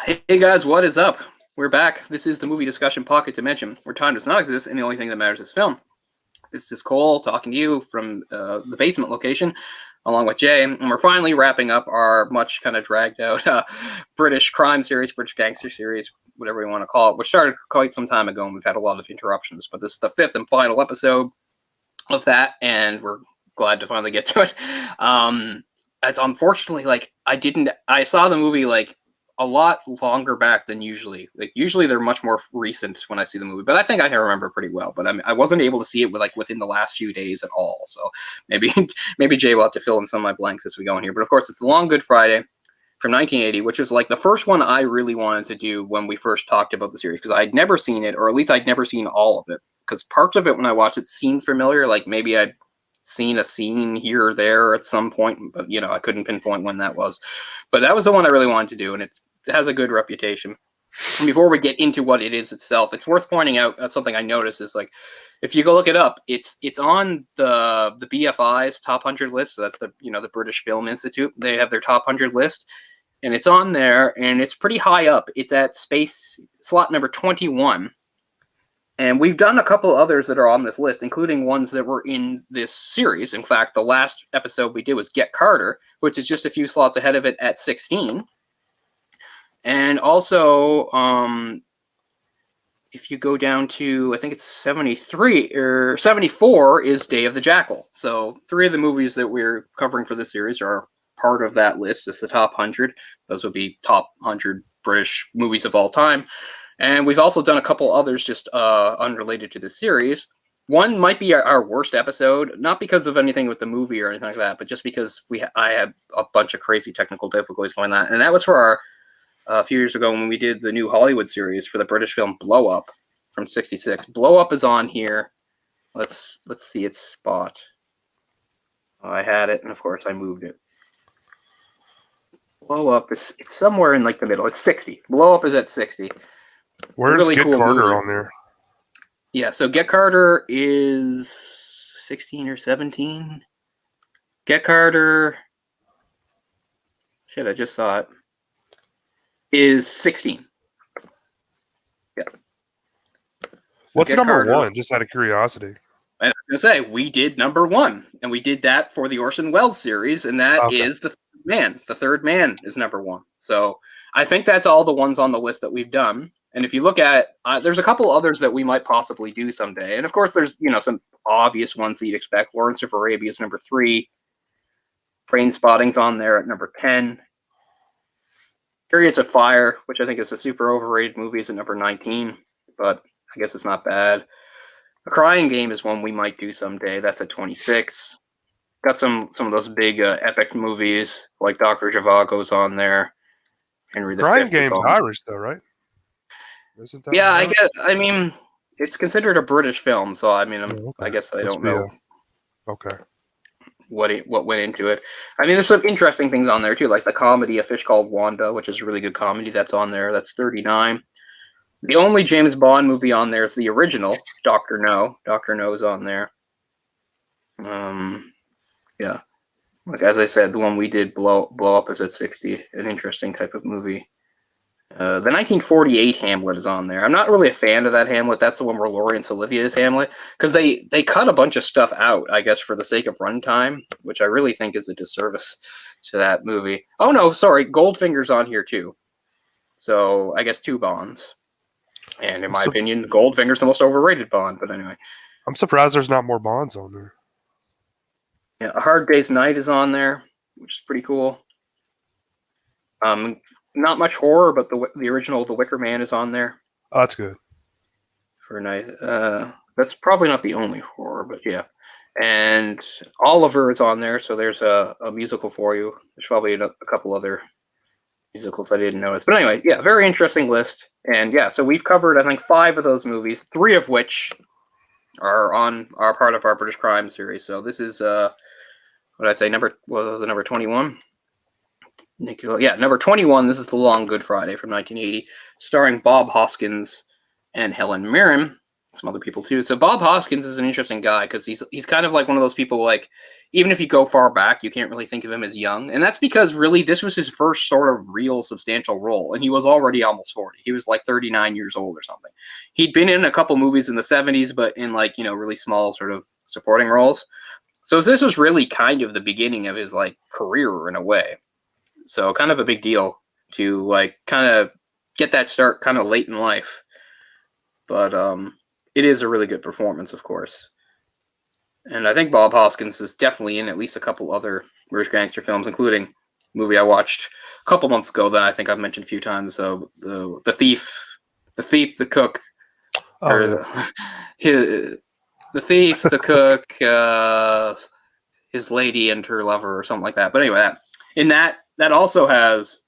Hey guys, what is up? We're back. This is the movie discussion pocket dimension, where time does not exist and the only thing that matters is film. This is Cole talking to you from the basement location, along with Jay, and we're finally wrapping up our much kind of dragged out British crime series, British gangster series, whatever you want to call it, which started quite some time ago, and we've had a lot of interruptions. But this is the fifth and final episode of that, and we're glad to finally get to it. It's unfortunately I saw the movie like a lot longer back than usually. Like usually they're much more recent when I see the movie, but I think I can remember pretty well. But I wasn't able to see it within the last few days at all. So maybe maybe Jay will have to fill in some of my blanks as we go in here. But of course, it's The Long Good Friday from 1980, which is like the first one I really wanted to do when we first talked about the series, because I'd never seen it, or at least I'd never seen all of it. Because parts of it when I watched it seemed familiar, like maybe I'd seen a scene here or there at some point, but I couldn't pinpoint when that was. But that was the one I really wanted to do, and it has a good reputation. And before we get into what it is itself, it's worth pointing out something I noticed is like, if you go look it up, it's on the BFI's top 100 list. So that's the British Film Institute. They have their top 100 list, and it's on there, and it's pretty high up. It's at space slot number 21. And we've done a couple others that are on this list, including ones that were in this series. In fact, the last episode we did was Get Carter, which is just a few slots ahead of it at 16. And also, if you go down to, I think it's 73 or 74 is Day of the Jackal. So 3 of the movies that we're covering for this series are part of that list. It's the top 100. Those would be top 100 British movies of all time. And we've also done a couple others just unrelated to the series. One might be our worst episode, not because of anything with the movie or anything like that, but just because I had a bunch of crazy technical difficulties going on. And that was for our a few years ago when we did the new Hollywood series for the British film Blow Up from '66. Blow Up is on here. Let's see its spot. I had it, and of course I moved it. Blow Up it's somewhere in like the middle. It's 60. Blow Up is at 60. Where's really Get cool Carter movie on there? Yeah, so Get Carter is 16 or 17. Get Carter. Shit, I just saw it. Is 16. Yeah. So what's number Carter, 1? Just out of curiosity. I was going to say, we did number 1, and we did that for the Orson Welles series, and that is The Third Man. The Third Man is number 1. So I think that's all the ones on the list that we've done. And if you look at it, there's a couple others that we might possibly do someday. And of course, there's some obvious ones that you'd expect. Lawrence of Arabia is number 3. Trainspotting's on there at number 10. Chariots of Fire, which I think is a super overrated movie, is at number 19, but I guess it's not bad. A Crying Game is one we might do someday. That's at 26. Got some of those big epic movies, like Dr. Zhivago's on there. Henry V. Crying Game's Irish, though, right? Isn't that? Yeah, I mean, it's considered a British film, so I mean, I guess I don't know. Okay. What went into it. I mean, there's some interesting things on there too, like the comedy A Fish Called Wanda, which is a really good comedy. That's on there. That's 39. The only James Bond movie on there is the original, Dr. No. Dr. No's on there. Yeah. Like as I said, the one we did blow up is at 60. An interesting type of movie. The 1948 Hamlet is on there. I'm not really a fan of that Hamlet. That's the one where Laurence Olivier is Hamlet, because they cut a bunch of stuff out, I guess, for the sake of runtime, which I really think is a disservice to that movie. Oh no, sorry, Goldfinger's on here too. So I guess 2 Bonds. And in my opinion, Goldfinger's the most overrated Bond. But anyway, I'm surprised there's not more Bonds on there. Yeah, A Hard Day's Night is on there, which is pretty cool. Not much horror, but the original The Wicker Man is on there. Oh, that's good. For a night, that's probably not the only horror, but yeah. And Oliver is on there, so there's a musical for you. There's probably a couple other musicals I didn't notice, but anyway, yeah, very interesting list. And yeah, so we've covered I think 5 of those movies, 3 of which are part of our British crime series. So this is what did I say? Number 21. Number 21. This is The Long Good Friday from 1980, starring Bob Hoskins and Helen Mirren. Some other people too. So Bob Hoskins is an interesting guy because he's kind of like one of those people like even if you go far back, you can't really think of him as young. And that's because really this was his first sort of real substantial role. And he was already almost 40. He was like 39 years old or something. He'd been in a couple movies in the 70s, but in like, really small sort of supporting roles. So this was really kind of the beginning of his like career in a way. So kind of a big deal to like kind of get that start kind of late in life. But it is a really good performance, of course. And I think Bob Hoskins is definitely in at least a couple other British gangster films, including a movie I watched a couple months ago that I think I've mentioned a few times. So the thief, the cook, the thief, the cook, his lady and her lover, or something like that. But anyway, that also has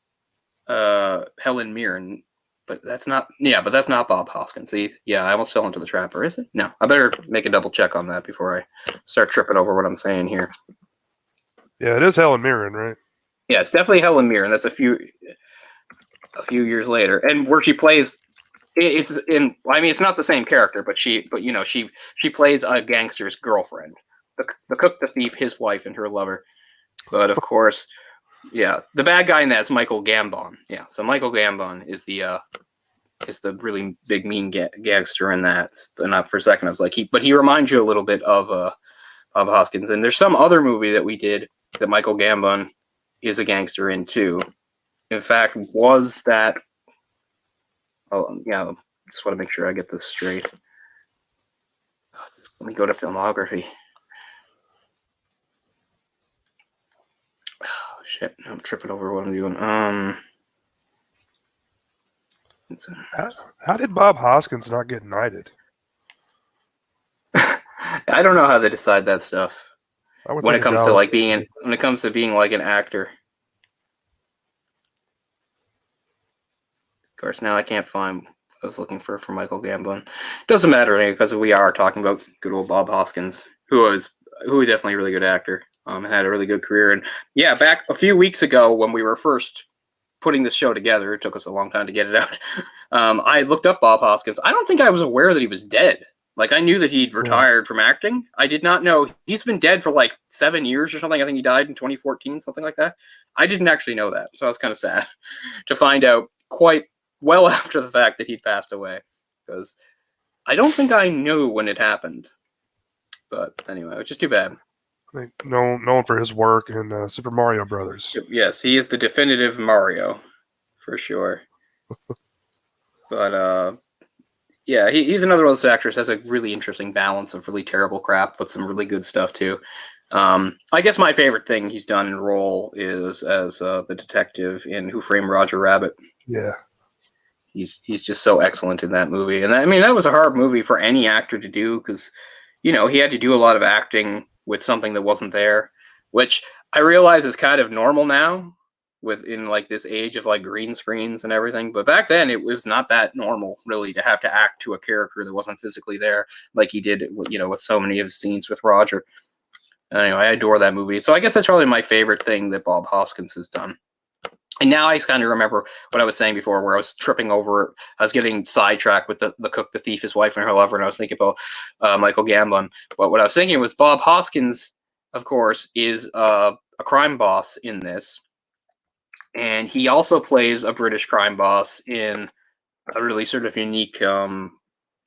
Helen Mirren. But that's not Bob Hoskins. See, yeah, I almost fell into the trap. Or is it? No, I better make a double check on that before I start tripping over what I'm saying here. Yeah, it is Helen Mirren, right? Yeah, it's definitely Helen Mirren. That's a few years later, and where she plays, it's in. I mean, it's not the same character, but she plays a gangster's girlfriend, the cook, the thief, his wife, and her lover. But of course. Yeah, the bad guy in that is Michael Gambon. Yeah, so Michael Gambon is the really big mean gangster in that. And for a second, I was like, he reminds you a little bit of Bob Hoskins. And there's some other movie that we did that Michael Gambon is a gangster in too. In fact, was that? Oh yeah, just want to make sure I get this straight. Let me go to filmography. Shit, I'm tripping over what I'm doing. How did Bob Hoskins not get knighted? I don't know how they decide that stuff when it comes to being like an actor. Of course, now I can't find what I was looking for Michael Gambon. Doesn't matter anyway, because we are talking about good old Bob Hoskins, who was definitely a really good actor. And had a really good career. And yeah, back a few weeks ago when we were first putting this show together, it took us a long time to get it out. I looked up Bob Hoskins. I don't think I was aware that he was dead. Like, I knew that he'd retired from acting. I did not know he's been dead for like 7 years or something. I think he died in 2014, something like that. I didn't actually know that. So I was kind of sad to find out quite well after the fact that he'd passed away, because I don't think I knew when it happened. But anyway, which is too bad. I think known for his work in Super Mario Brothers. Yes, he is the definitive Mario, for sure. But yeah, he's another one of those actors has a really interesting balance of really terrible crap, but some really good stuff too. I guess my favorite thing he's done in role is as the detective in Who Framed Roger Rabbit. Yeah, he's just so excellent in that movie, and that was a hard movie for any actor to do because he had to do a lot of acting with something that wasn't there, which I realize is kind of normal now within like this age of like green screens and everything. But back then it was not that normal really to have to act to a character that wasn't physically there like he did, with so many of his scenes with Roger. Anyway, I adore that movie. So I guess that's probably my favorite thing that Bob Hoskins has done. And now I kind of remember what I was saying before, where I was tripping over. I was getting sidetracked with the cook, the thief, his wife, and her lover, and I was thinking about Michael Gambon. But what I was thinking was Bob Hoskins, of course, is a crime boss in this, and he also plays a British crime boss in a really sort of unique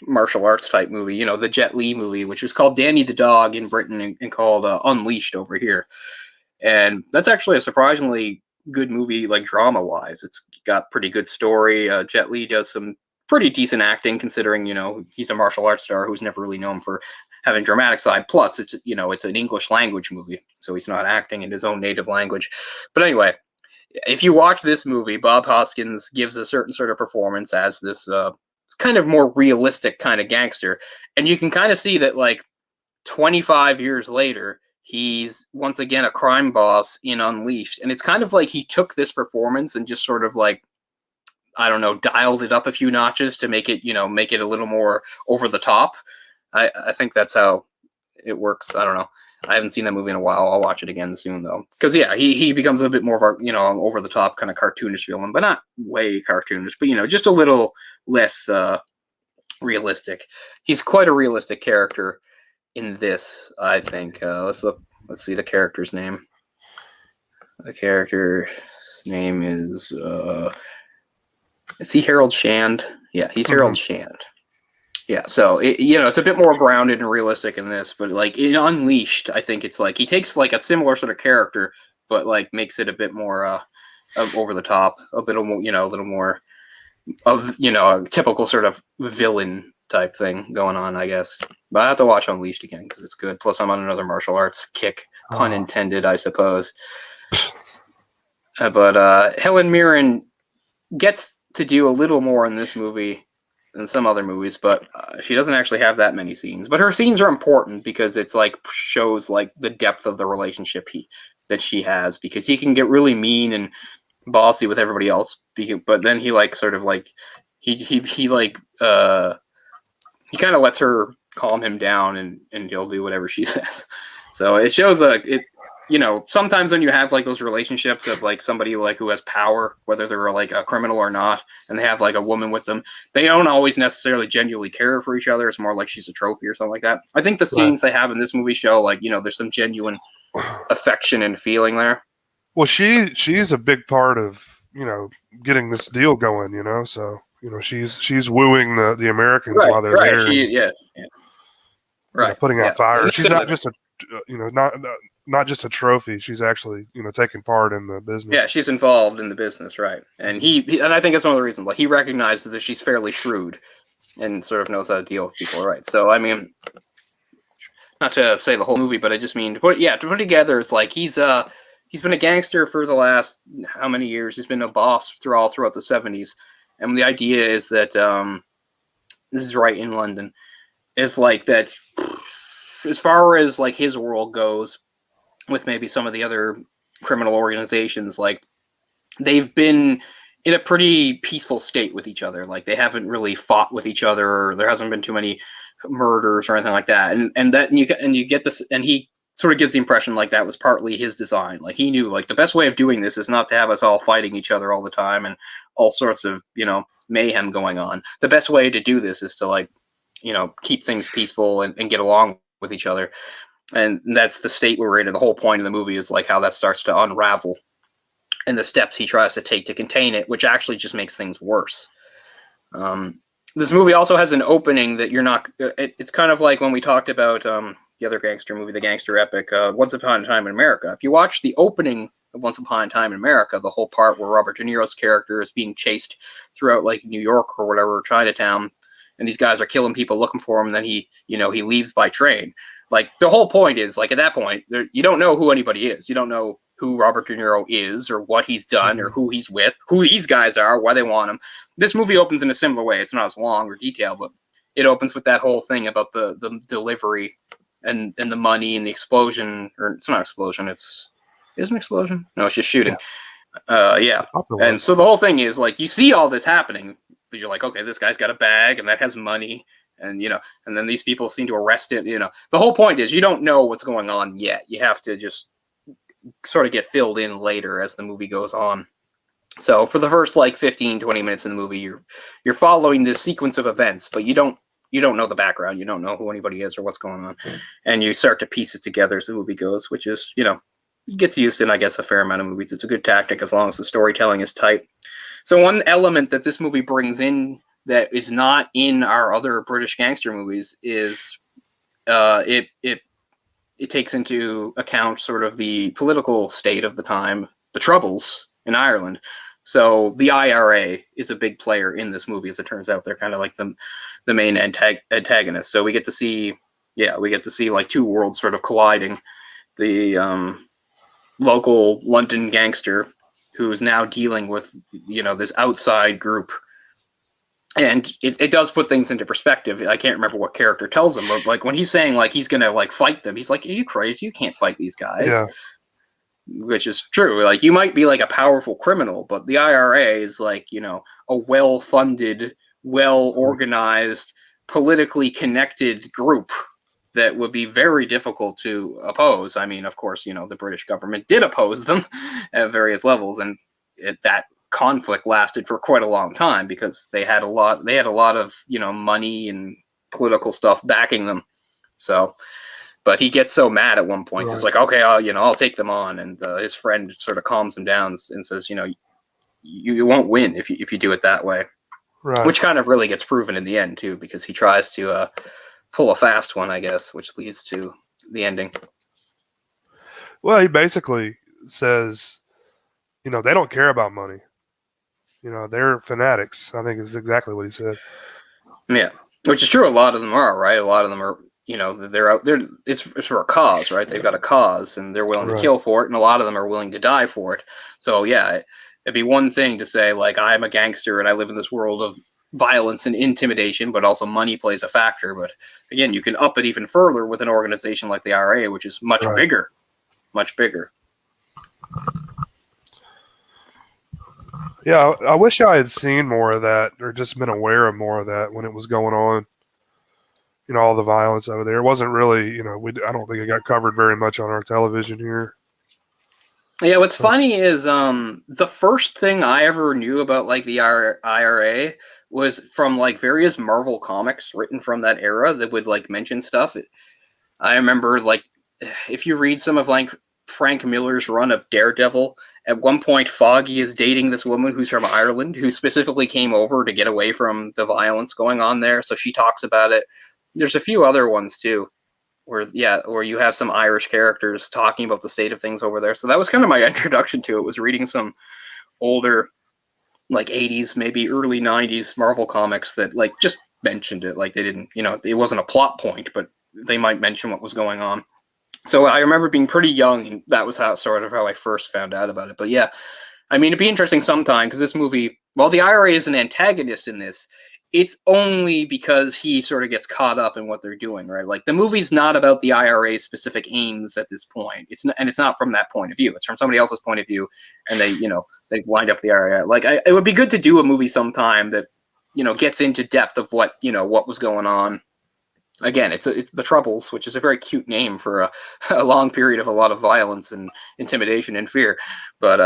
martial arts type movie. The Jet Li movie, which was called Danny the Dog in Britain and called Unleashed over here. And that's actually a surprisingly good movie, like drama wise. It's got pretty good story. Jet Li does some pretty decent acting considering he's a martial arts star who's never really known for having dramatic side. Plus it's it's an English language movie, so he's not acting in his own native language. But anyway, if you watch this movie, Bob Hoskins gives a certain sort of performance as this kind of more realistic kind of gangster, and you can kind of see that like 25 years later he's once again a crime boss in Unleashed. And it's kind of like he took this performance and just sort of like, I don't know, dialed it up a few notches to make it, make it a little more over the top. I think that's how it works. I don't know. I haven't seen that movie in a while. I'll watch it again soon though. Because yeah, he becomes a bit more of a, over the top kind of cartoonish villain, but not way cartoonish, but just a little less realistic. He's quite a realistic character in this, I think. Let's look let's see the character's name. The character's name is he Harold Shand? Yeah, he's Harold Shand. Yeah, so it's a bit more grounded and realistic in this, but like in Unleashed, I think it's like he takes like a similar sort of character, but like makes it a bit more over the top, a little more, a little more of a typical sort of villain type thing going on, I guess. But I have to watch Unleashed again because it's good. Plus, I'm on another martial arts kick, pun intended, I suppose. But Helen Mirren gets to do a little more in this movie than some other movies, but she doesn't actually have that many scenes. But her scenes are important because it's like shows like the depth of the relationship that she has, because he can get really mean and bossy with everybody else, but then he like sort of like he like he kind of lets her calm him down, and he'll do whatever she says. So it shows sometimes when you have like those relationships of like somebody like who has power, whether they're like a criminal or not, and they have like a woman with them, they don't always necessarily genuinely care for each other. It's more like she's a trophy or something like that. I think the scenes they have in this movie show like there's some genuine affection and feeling there. Well, she's a big part of getting this deal going. So she's wooing the Americans while they're there. Right, putting out fires. She's not just not just a trophy. She's actually taking part in the business. Yeah, she's involved in the business, right? And he and I think that's one of the reasons. Like he recognizes that she's fairly shrewd and sort of knows how to deal with people, right? So I mean, not to say the whole movie, but I just mean to put together. It's like he's been a gangster for the last how many years? He's been a boss throughout the 70s, and the idea is that this is right in London. Is like that as far as like his world goes, with maybe some of the other criminal organizations, like they've been in a pretty peaceful state with each other. Like they haven't really fought with each other. Or there hasn't been too many murders or anything like that. And you get this, and he sort of gives the impression like that was partly his design. Like he knew like the best way of doing this is not to have us all fighting each other all the time and all sorts of mayhem going on. The best way to do this is to like keep things peaceful and get along with each other. And that's the state we're in. And the whole point of the movie is like how that starts to unravel and the steps he tries to take to contain it, which actually just makes things worse. This movie also has an opening that you're not, it's kind of like when we talked about the other gangster movie, the gangster epic, Once Upon a Time in America. If you watch the opening of Once Upon a Time in America, the whole part where Robert De Niro's character is being chased throughout like New York or whatever, Chinatown, and these guys are killing people looking for him, and then he leaves by train. Like the whole point is like at that point, you don't know who anybody is. You don't know who Robert De Niro is or what he's done or who he's with, who these guys are, why they want him. This movie opens in a similar way. It's not as long or detailed, but it opens with that whole thing about the delivery and the money and the explosion. Or it's not an explosion. Is it an explosion? No, it's just shooting. Yeah. And so the whole thing is like you see all this happening, but you're like, okay, this guy's got a bag and that has money. And, and then these people seem to arrest him. The whole point is you don't know what's going on yet. You have to just sort of get filled in later as the movie goes on. So for the first like 15, 20 minutes in the movie, you're following this sequence of events, but you don't know the background. You don't know who anybody is or what's going on. And you start to piece it together as the movie goes, which is, gets used in, I guess, a fair amount of movies. It's a good tactic as long as the storytelling is tight. So one element that this movie brings in that is not in our other British gangster movies is it takes into account sort of the political state of the time, the Troubles in Ireland. So the IRA is a big player in this movie, as it turns out. They're kind of like the main antagonist. So we get to see like two worlds sort of colliding. The local London gangster who is now dealing with this outside group. And it does put things into perspective. I can't remember what character tells him, but like when he's saying like he's gonna like fight them, he's like, "Are you crazy? You can't fight these guys." Yeah. Which is true. Like you might be like a powerful criminal, but the IRA is like a well-funded, well-organized, politically connected group that would be very difficult to oppose. I mean, of course, the British government did oppose them at various levels, and that conflict lasted for quite a long time because they had a lot of money and political stuff backing them. So But he gets so mad at one point. Right. He's like, okay, I'll take them on. And his friend sort of calms him down and says, you won't win if you do it that way. Right. Which kind of really gets proven in the end too, because he tries to pull a fast one, I guess, which leads to the ending. Well, he basically says, they don't care about money. They're fanatics. I think is exactly what he said. Yeah, which is true. A lot of them are, right? A lot of them are, they're out there. It's for a cause, right? They've got a cause and they're willing to kill for it. And a lot of them are willing to die for it. So yeah, it'd be one thing to say, like, I'm a gangster and I live in this world of violence and intimidation, but also money plays a factor. But again, you can up it even further with an organization like the IRA, which is much bigger. Yeah, I wish I had seen more of that or just been aware of more of that when it was going on. All the violence over there. It wasn't really, I don't think it got covered very much on our television here. Yeah, what's funny is the first thing I ever knew about like the IRA was from like various Marvel comics written from that era that would like mention stuff. I remember like if you read some of like Frank Miller's run of Daredevil, at one point Foggy is dating this woman who's from Ireland who specifically came over to get away from the violence going on there. So she talks about it. There's a few other ones too, where you have some Irish characters talking about the state of things over there. So that was kind of my introduction to it, was reading some older, like 80s, maybe early 90s Marvel comics that like just mentioned it. Like they didn't, it wasn't a plot point, but they might mention what was going on. So I remember being pretty young, and that was how I first found out about it. But yeah, I mean, it'd be interesting sometime, because this movie, while the IRA is an antagonist in this, it's only because he sort of gets caught up in what they're doing, right? Like the movie's not about the IRA's specific aims at this point. It's not from that point of view. It's from somebody else's point of view, and they wind up the IRA. Like it would be good to do a movie sometime that gets into depth of what was going on. Again, it's the Troubles, which is a very cute name for a long period of a lot of violence and intimidation and fear. But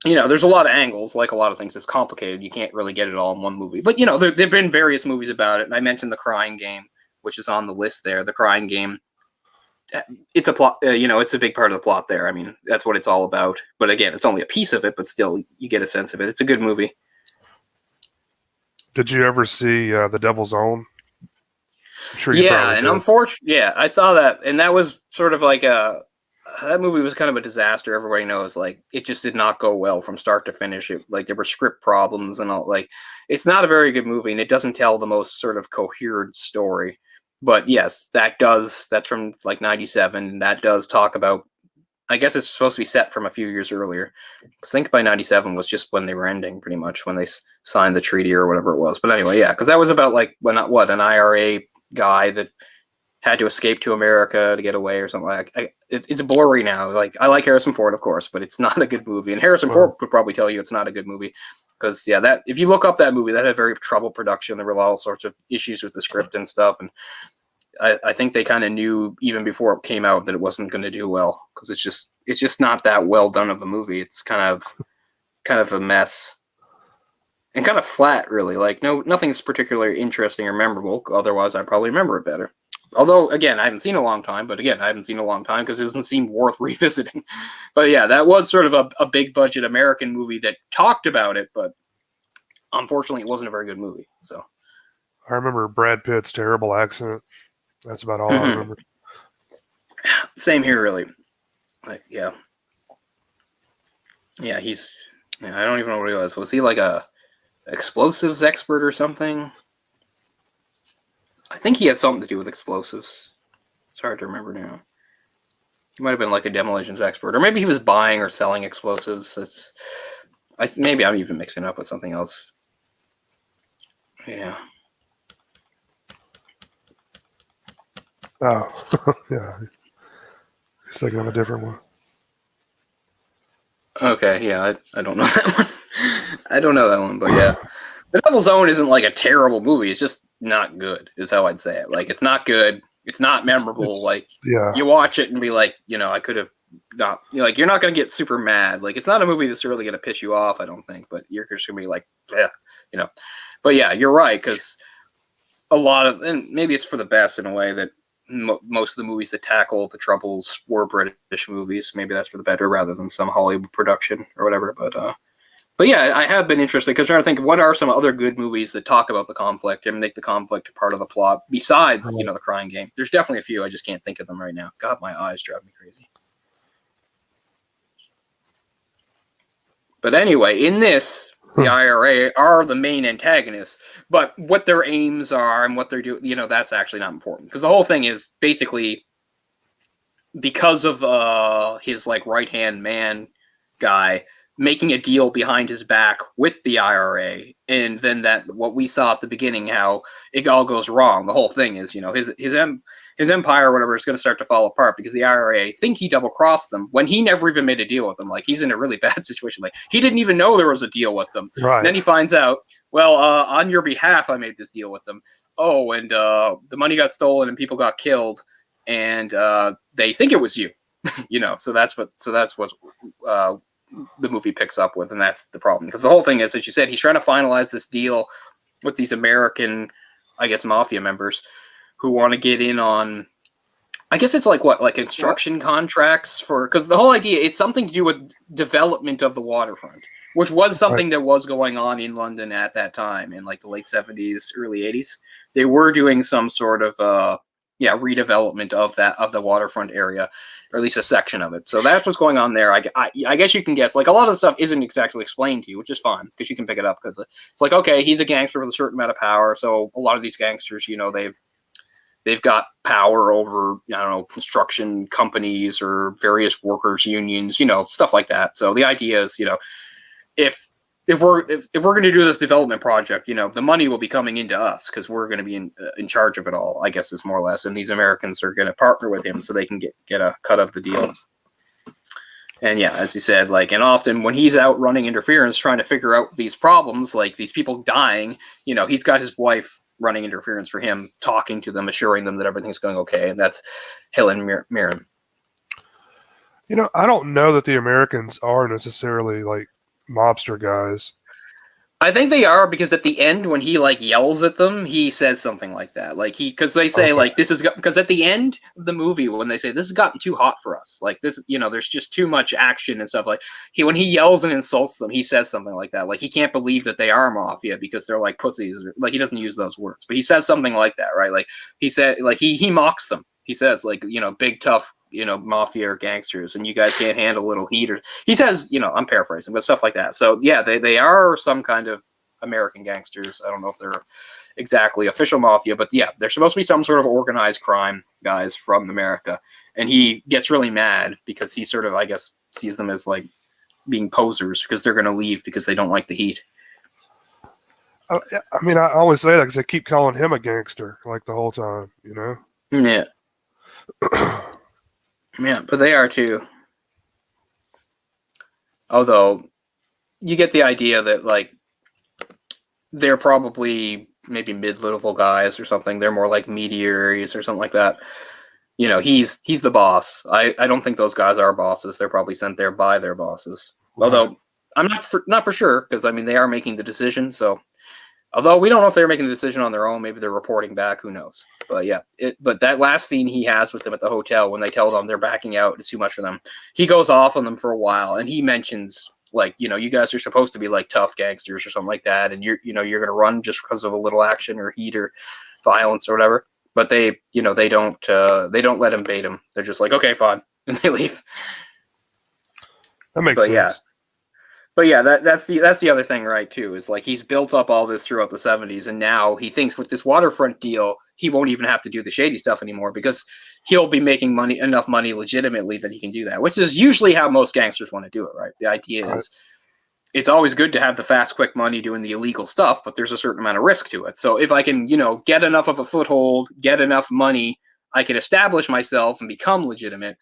there's a lot of angles. Like a lot of things, it's complicated. You can't really get it all in one movie. But there've been various movies about it. And I mentioned The Crying Game, which is on the list there. The Crying Game, it's a plot. It's a big part of the plot there. I mean, that's what it's all about. But again, it's only a piece of it. But still, you get a sense of it. It's a good movie. Did you ever see The Devil's Own? I'm sure you and unfortunately, I saw that, and that was sort of like that movie was kind of a disaster. Everybody knows, like, it just did not go well from start to finish. Like there were script problems and all. Like, it's not a very good movie, and it doesn't tell the most sort of coherent story. But yes, that's from like '97, and that does talk about. I guess it's supposed to be set from a few years earlier. I think by '97 was just when they were ending, pretty much when they signed the treaty or whatever it was. But anyway, yeah, because that was about like an IRA guy that had to escape to America to get away or something like. It's blurry now. Like I like Harrison Ford, of course, but it's not a good movie. And Harrison Ford would probably tell you it's not a good movie because that if you look up that movie, that had very troubled production. There were all sorts of issues with the script and stuff, and I think they kind of knew even before it came out that it wasn't going to do well because it's just not that well done of a movie. It's kind of a mess. And kind of flat, really. Like, nothing's particularly interesting or memorable. Otherwise, I'd probably remember it better. Although, again, I haven't seen a long time. But again, I haven't seen a long time because it doesn't seem worth revisiting. But yeah, that was sort of a big budget American movie that talked about it. But unfortunately, it wasn't a very good movie. So I remember Brad Pitt's terrible accent. That's about all I remember. Same here, really. Like, yeah. Yeah, I don't even know what he was. Was he like a explosives expert or something? I think he had something to do with explosives. It's hard to remember now. He might have been like a demolitions expert, or maybe he was buying or selling explosives. Maybe I'm even mixing it up with something else. Yeah. Oh, yeah. He's thinking of a different one. Okay, yeah, I don't know that one. I don't know that one, but yeah. The Devil's Own isn't like a terrible movie. It's just not good, is how I'd say it. Like, it's not good. It's not memorable. You watch it and be like, I could have not. Like, you're not going to get super mad. Like, it's not a movie that's really going to piss you off, I don't think. But you're just going to be like, yeah, But yeah, you're right, because a lot of, and maybe it's for the best in a way that most of the movies that tackle the Troubles were British movies. Maybe that's for the better rather than some Hollywood production or whatever. But yeah, I have been interested because I'm trying to think of what are some other good movies that talk about the conflict and make the conflict a part of the plot besides, the Crying Game. There's definitely a few. I just can't think of them right now. God, my eyes drive me crazy. But anyway, in this, the IRA are the main antagonists, but what their aims are and what they're doing, that's actually not important. Because the whole thing is basically because of his right-hand man guy making a deal behind his back with the IRA, and then that what we saw at the beginning, how it all goes wrong. The whole thing is, his empire or whatever is going to start to fall apart because the IRA think he double crossed them when he never even made a deal with them. Like, he's in a really bad situation. Like, he didn't even know there was a deal with them. Right. And then he finds out, well, on your behalf, I made this deal with them. Oh, and the money got stolen and people got killed, and they think it was you. So that's what the movie picks up with, and that's the problem. Because the whole thing is, as you said, he's trying to finalize this deal with these American, I guess, mafia members who want to get in on, I guess it's like construction contracts for, because the whole idea, it's something to do with development of the waterfront, which was something that was going on in London at that time in the late 70s, early 80s. They were doing some sort of redevelopment of the waterfront area, or at least a section of it. So that's what's going on there. I guess you can guess. A lot of the stuff isn't exactly explained to you, which is fine because you can pick it up because it's okay, he's a gangster with a certain amount of power. So a lot of these gangsters, they've got power over, construction companies or various workers unions, stuff like that. So the idea is, if we're going to do this development project, the money will be coming into us because we're going to be in charge of it all, I guess, is more or less. And these Americans are going to partner with him so they can get a cut of the deal. And yeah, as you said, and often when he's out running interference, trying to figure out these problems, like these people dying, he's got his wife running interference for him, talking to them, assuring them that everything's going okay. And that's Helen Mirren. I don't know that the Americans are necessarily mobster guys. I think they are, because at the end when he yells at them, he says something like that. Because they say this is, because at the end of the movie when they say this has gotten too hot for us, this, there's just too much action and stuff. When he yells and insults them, he says something like that. He can't believe that they are mafia because they're pussies. He doesn't use those words, but he says something like that, right? He said he mocks them. He says big tough, mafia or gangsters, and you guys can't handle a little heat, or he says, I'm paraphrasing, but stuff like that. So yeah, they are some kind of American gangsters. I don't know if they're exactly official mafia, but yeah, they're supposed to be some sort of organized crime guys from America. And he gets really mad because he sort of, I guess, sees them as being posers because they're going to leave because they don't like the heat. I always say that because they keep calling him a gangster the whole time, Yeah. Yeah, but they are too. Although you get the idea that they're probably maybe mid-level guys or something. They're more like meteories or something like that. He's the boss. I don't think those guys are bosses. They're probably sent there by their bosses. Right. Although I'm not for sure, because they are making the decision. So although we don't know if they're making the decision on their own, maybe they're reporting back. Who knows? But yeah, but that last scene he has with them at the hotel when they tell them they're backing out, it's too much for them. He goes off on them for a while, and he mentions you guys are supposed to be tough gangsters or something like that, and you're going to run just because of a little action or heat or violence or whatever. But they don't let him bait him. They're just okay, fine, and they leave. That makes sense. Yeah. But yeah, that's the other thing, right, too, is he's built up all this throughout the 70s, and now he thinks with this waterfront deal, he won't even have to do the shady stuff anymore because he'll be making enough money legitimately that he can do that, which is usually how most gangsters want to do it, right? The idea is it's always good to have the fast, quick money doing the illegal stuff, but there's a certain amount of risk to it. So if I can, get enough of a foothold, get enough money, I can establish myself and become legitimate,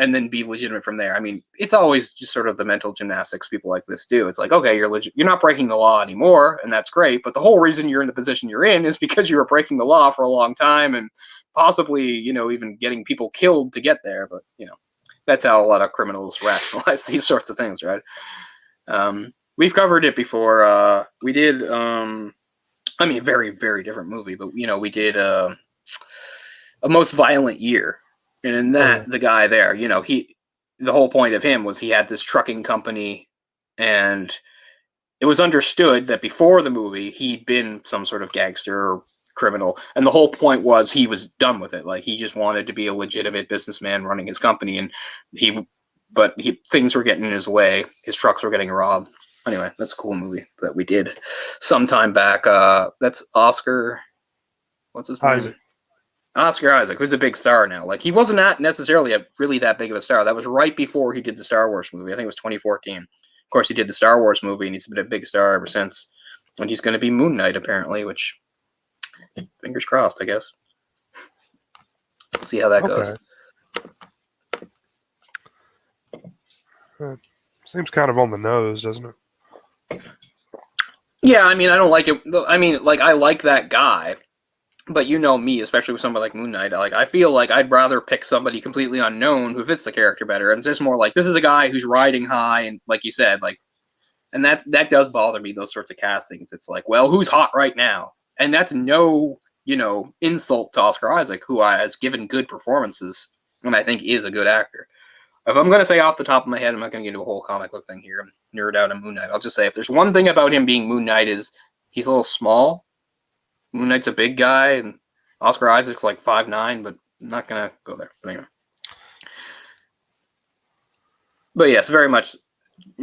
and then be legitimate from there. It's always just sort of the mental gymnastics people like this do. It's okay, you're not breaking the law anymore, and that's great, but the whole reason you're in the position you're in is because you were breaking the law for a long time and possibly, even getting people killed to get there. But, that's how a lot of criminals rationalize these sorts of things, right? We've covered it before. We did, very, very different movie, but, we did a most violent year. And in that, the guy there, you know, the whole point of him was he had this trucking company, and it was understood that before the movie he'd been some sort of gangster or criminal, and the whole point was he was done with it. Like, he just wanted to be a legitimate businessman running his company, and things were getting in his way. His trucks were getting robbed. Anyway, that's a cool movie that we did sometime back. That's Oscar. What's his name? Isaac. Oscar Isaac, who's a big star now. Like, he wasn't that necessarily really that big of a star. That was right before he did the Star Wars movie. I think it was 2014. Of course, he did the Star Wars movie, and he's been a big star ever since. And he's going to be Moon Knight, apparently, which, fingers crossed, I guess. See how that goes. Seems kind of on the nose, doesn't it? Yeah, I mean, I don't like it. I mean, like, I like that guy. But you know me, especially with somebody like Moon Knight, like, I feel like I'd rather pick somebody completely unknown who fits the character better. And it's just more like, this is a guy who's riding high, and like you said, like, and that does bother me, those sorts of castings. It's like, well, who's hot right now? And that's no, you know, insult to Oscar Isaac, who has given good performances and I think is a good actor. If I'm going to say off the top of my head, I'm not going to get into a whole comic book thing here and nerd out on Moon Knight. I'll just say, if there's one thing about him being Moon Knight, is he's a little small. Moon Knight's a big guy, and Oscar Isaac's like 5'9", but I'm not going to go there. But anyway. But yes, very much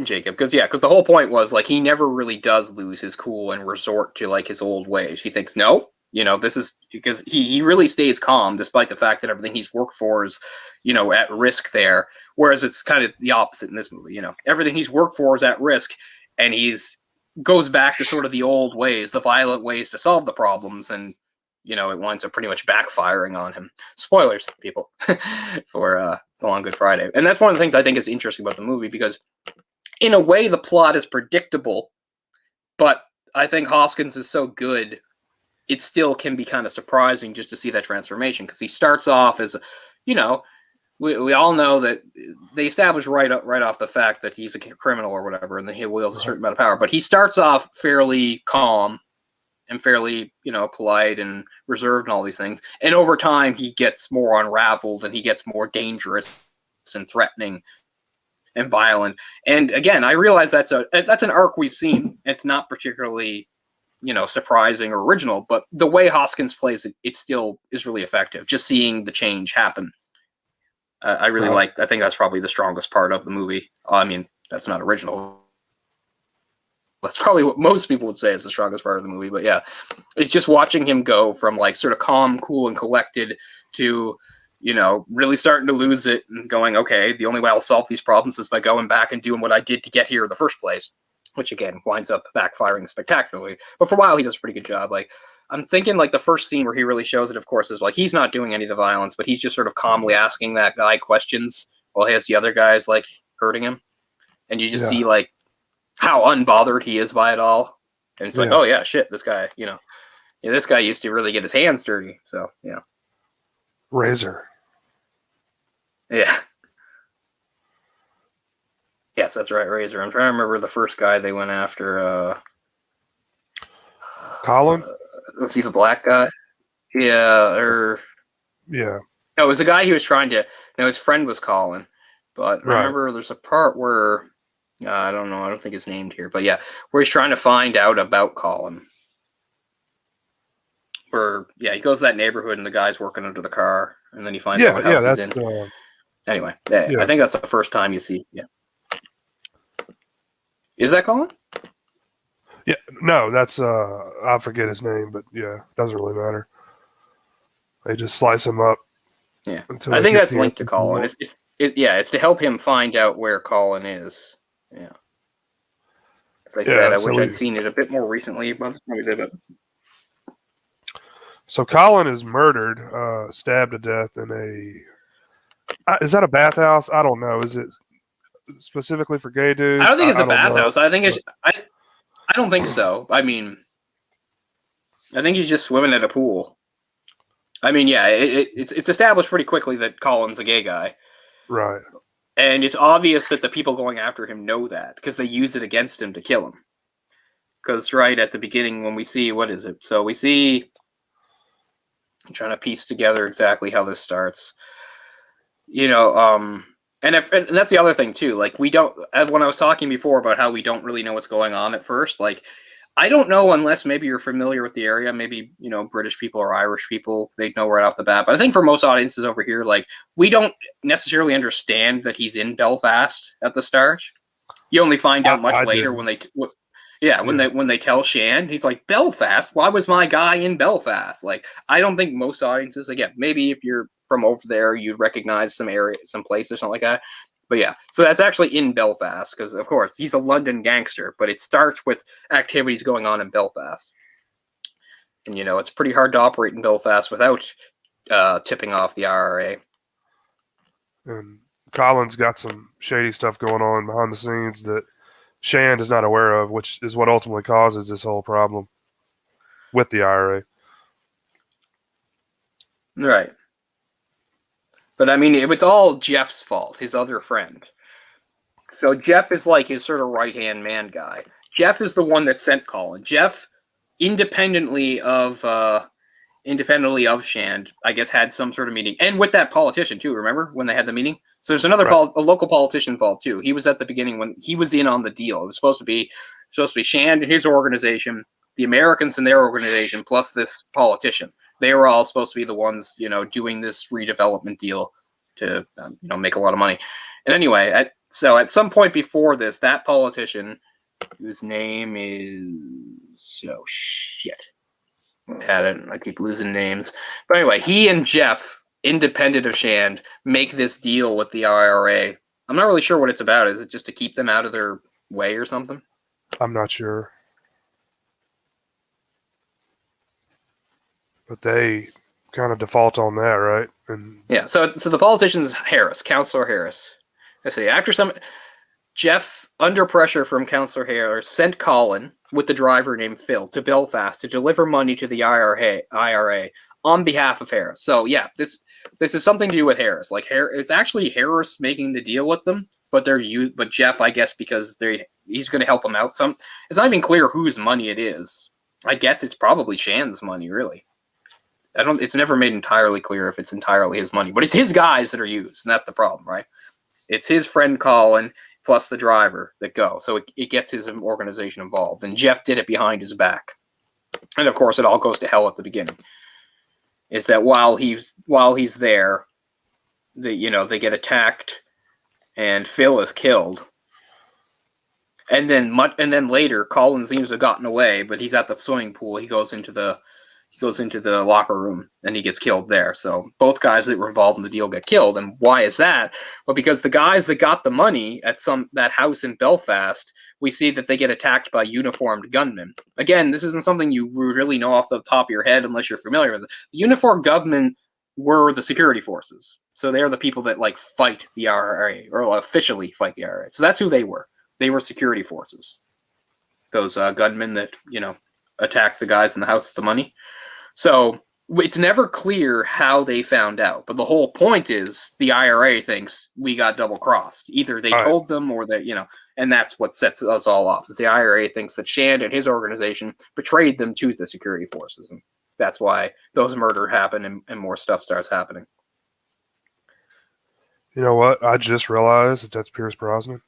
Jacob. Because the whole point was, like, he never really does lose his cool and resort to, like, his old ways. He thinks, no, you know, this is because he really stays calm despite the fact that everything he's worked for is, you know, at risk there. Whereas it's kind of the opposite in this movie. You know, everything he's worked for is at risk, and goes back to sort of the old ways, the violent ways to solve the problems, and, you know, it winds up pretty much backfiring on him. Spoilers, people, for The Long Good Friday. And that's one of the things I think is interesting about the movie, because in a way the plot is predictable, but I think Hoskins is so good, it still can be kind of surprising just to see that transformation, because he starts off as, you know, we all know that they establish right off the fact that he's a criminal or whatever, and that he wields a certain amount of power. But he starts off fairly calm and fairly, you know, polite and reserved and all these things. And over time, he gets more unraveled, and he gets more dangerous and threatening and violent. And again, I realize that's an arc we've seen. It's not particularly, you know, surprising or original, but the way Hoskins plays it still is really effective. Just seeing the change happen. I really I think that's probably the strongest part of the movie. I mean, that's not original. That's probably what most people would say is the strongest part of the movie. But yeah, it's just watching him go from, like, sort of calm, cool, and collected to, you know, really starting to lose it and going, okay, the only way I'll solve these problems is by going back and doing what I did to get here in the first place, which again winds up backfiring spectacularly. But for a while, he does a pretty good job. Like, I'm thinking, like, the first scene where he really shows it, of course, is like he's not doing any of the violence, but he's just sort of calmly asking that guy questions while he has the other guys, like, hurting him. And you just see, like, how unbothered he is by it all. And it's like, oh, yeah, shit, this guy, you know, this guy used to really get his hands dirty. So, yeah. Razor. Yeah. Yes, that's right, Razor. I'm trying to remember the first guy they went after. Colin? Was he the black guy? Yeah, or... Yeah. No, it was a guy he was trying to... No, his friend was Colin. But remember, there's a part where... I don't know, I don't think it's named here. But yeah, where he's trying to find out about Colin. Where, yeah, he goes to that neighborhood and the guy's working under the car. And then he finds out what house he's in. Anyway, I think that's the first time you see... Yeah. Is that Colin? Yeah, no, that's I forget his name, but yeah, doesn't really matter. They just slice him up. Yeah, I think that's linked to Colin. It's to help him find out where Colin is. Yeah, as I said, I wish I'd seen it a bit more recently, but so Colin is murdered, stabbed to death in a. Is that a bathhouse? I don't know. Is it specifically for gay dudes? I don't think it's a bathhouse. I think it's. I don't think so. I mean, I think he's just swimming at a pool. I mean, yeah, it's established pretty quickly that Colin's a gay guy. Right. And it's obvious that the people going after him know that, because they use it against him to kill him. Because right at the beginning when we see, what is it? So we see I'm trying to piece together exactly how this starts. And that's the other thing too. Like we don't, when I was talking before about how we don't really know what's going on at first. Like I don't know unless maybe you're familiar with the area. Maybe British people or Irish people, they'd know right off the bat. But I think for most audiences over here, like we don't necessarily understand that he's in Belfast at the start. You only find out much later when they. When they tell Shand, he's like, Belfast? Why was my guy in Belfast? Like, I don't think most audiences, again, maybe if you're from over there, you'd recognize some area, some place or something like that. But yeah, so that's actually in Belfast because, of course, he's a London gangster, but it starts with activities going on in Belfast. And, it's pretty hard to operate in Belfast without tipping off the IRA. And Colin's got some shady stuff going on behind the scenes that Shand is not aware of, which is what ultimately causes this whole problem with the IRA. Right. But I mean, it's all Jeff's fault, his other friend. So Jeff is like his sort of right-hand man guy. Jeff is the one that sent Colin. Jeff, independently of Shand, I guess had some sort of meeting, and with that politician too. Remember when they had the meeting? So there's another a local politician involved too. He was at the beginning when he was in on the deal. It was supposed to be Shand and his organization, the Americans and their organization, plus this politician. They were all supposed to be the ones, doing this redevelopment deal to, make a lot of money. And anyway, at some point before this, that politician, whose name is had it. I keep losing names. But anyway, he and Jeff, independent of Shand, make this deal with the IRA. I'm not really sure what it's about. Is it just to keep them out of their way or something? I'm not sure. But they kind of default on that, right? And yeah, so the politician's Harris, Councillor Harris. I say after Jeff, under pressure from Councillor Harris, sent Colin with the driver named Phil to Belfast to deliver money to the IRA on behalf of Harris. So yeah, this is something to do with Harris. Like it's actually Harris making the deal with them, but Jeff, I guess, because he's going to help them out some. It's not even clear whose money it is. I guess it's probably Shand's money, really. It's never made entirely clear if it's entirely his money, but it's his guys that are used, and that's the problem, right? It's his friend Colin plus the driver that go. So it gets his organization involved, and Jeff did it behind his back. And of course, it all goes to hell at the beginning. Is that while he's there, they get attacked, and Phil is killed. And then later, Colin seems to have gotten away, but he's at the swimming pool. He goes into the locker room and he gets killed there. So both guys that were involved in the deal get killed. And why is that? Well, because the guys that got the money at that house in Belfast, we see that they get attacked by uniformed gunmen. Again, this isn't something you really know off the top of your head unless you're familiar with it. The uniformed gunmen were the security forces. So they're the people that fight the IRA, or officially fight the IRA. So that's who they were. They were security forces. Those gunmen that, attacked the guys in the house with the money. So it's never clear how they found out, but the whole point is the IRA thinks we got double crossed. Either they told them or that, and that's what sets us all off. Is the IRA thinks that Shand and his organization betrayed them to the security forces. And that's why those murders happen and more stuff starts happening. You know what? I just realized that's Pierce Brosnan.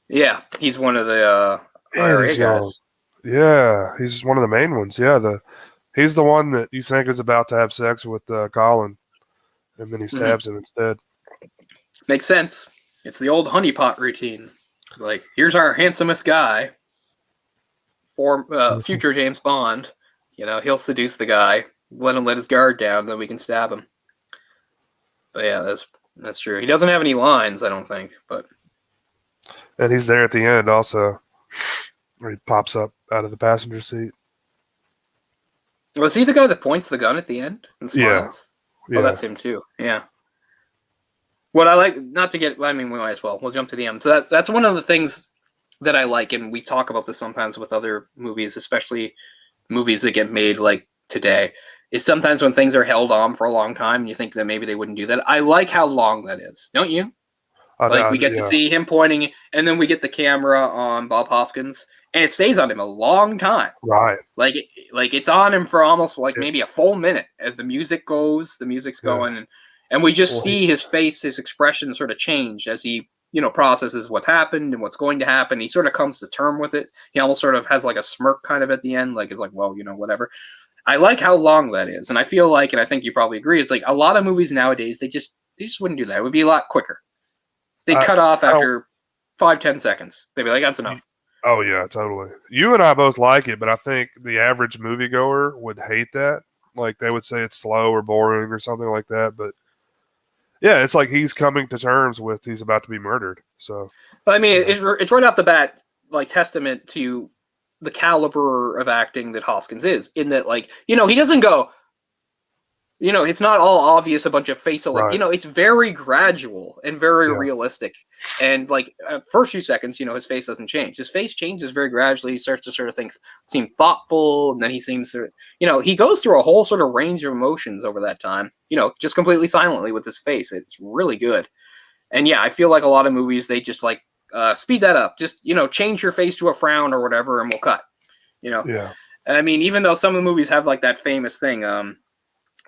Yeah, he's one of the IRA guys. Yeah, he's one of the main ones. Yeah, he's the one that you think is about to have sex with Colin, and then he stabs him instead. Makes sense. It's the old honeypot routine. Like, here's our handsomest guy, future James Bond. He'll seduce the guy, let him let his guard down, then we can stab him. But yeah, that's true. He doesn't have any lines, I don't think. And he's there at the end also, where he pops up out of the passenger seat. Was he the guy that points the gun at the end and smiles? Yeah. Oh, that's him too. Yeah. What I like, not to get, we might as well. We'll jump to the end. So that's one of the things that I like, and we talk about this sometimes with other movies, especially movies that get made like today, is sometimes when things are held on for a long time, and you think that maybe they wouldn't do that. I like how long that is, don't you? Like we get to Yeah, see him pointing, and then we get the camera on Bob Hoskins, and it stays on him a long time. right. Like it's on him for almost like It, maybe a full minute as the music goes, the music's yeah. going, and we just Well, see his face, his expression sort of change as he processes what's happened and what's going to happen. He sort of comes to term with it. He almost sort of has like a smirk kind of at the end, like it's like, well, whatever. I like how long that is, and I feel like, and I think you probably agree, is like a lot of movies nowadays they just wouldn't do that. It would be a lot quicker. They'd cut off after 5-10 seconds. They'd be like, that's enough. Oh yeah, totally. You and I both like it, but I think the average moviegoer would hate that. Like they would say it's slow or boring or something like that. But yeah, it's like he's coming to terms with he's about to be murdered. So, but I mean, it's right off the bat like testament to the caliber of acting that Hoskins is. In that, like he doesn't go. It's not all obvious a bunch of facial. right. It's very gradual and very Yeah. realistic. And like first few seconds, his face doesn't change. His face changes very gradually. He starts to sort of seem thoughtful, and then he seems to, he goes through a whole sort of range of emotions over that time. Just completely silently with his face. It's really good. And yeah, I feel like a lot of movies they just like speed that up. Just change your face to a frown or whatever, and we'll cut. Yeah. I mean, even though some of the movies have like that famous thing.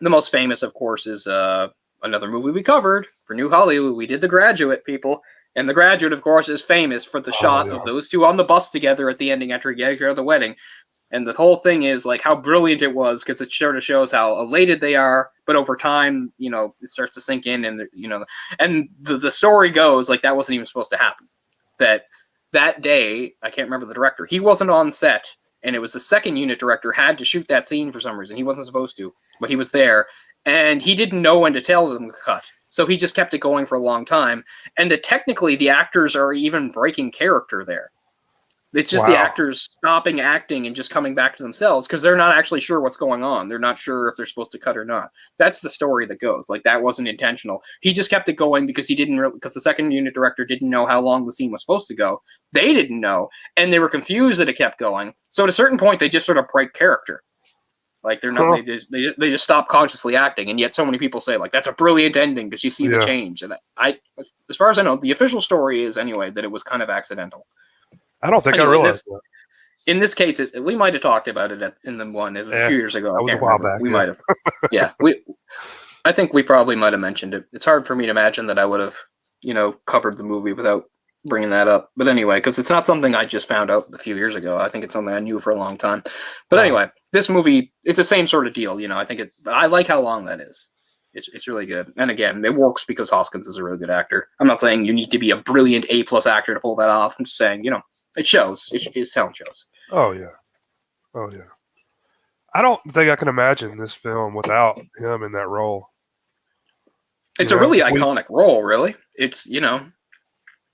The most famous, of course, is another movie we covered for New Hollywood. We did The Graduate, people. And The Graduate, of course, is famous for the shot of those two on the bus together at the ending after he gets out of the wedding. And the whole thing is like how brilliant it was because it sort of shows how elated they are. But over time, it starts to sink in. And, and the story goes like that wasn't even supposed to happen. That day, I can't remember the director. He wasn't on set. And it was the second unit director had to shoot that scene for some reason. He wasn't supposed to, but he was there. And he didn't know when to tell them to cut. So he just kept it going for a long time. And technically, the actors are even breaking character there. It's just the actors stopping acting and just coming back to themselves because they're not actually sure what's going on. They're not sure if they're supposed to cut or not. That's the story that goes. Like, that wasn't intentional. He just kept it going because because the second unit director didn't know how long the scene was supposed to go. They didn't know, and they were confused that it kept going. So at a certain point, they just sort of break character. Like, they're not, they just stop consciously acting, and yet so many people say, like, that's a brilliant ending because you see the change. And as far as I know, the official story is, anyway, that it was kind of accidental. I don't think I realized that. In this case, we might have talked about it in the one. It was a few years ago. That was a while back. We might have. Yeah, I think we probably might have mentioned it. It's hard for me to imagine that I would have, covered the movie without bringing that up. But anyway, because it's not something I just found out a few years ago. I think it's something I knew for a long time. But anyway, this movie, it's the same sort of deal. I think I like how long that is. It's really good. And again, it works because Hoskins is a really good actor. I'm not saying you need to be a brilliant A+ actor to pull that off. I'm just saying, it shows. His talent shows. Oh yeah. I don't think I can imagine this film without him in that role. It's a really iconic role, really. It's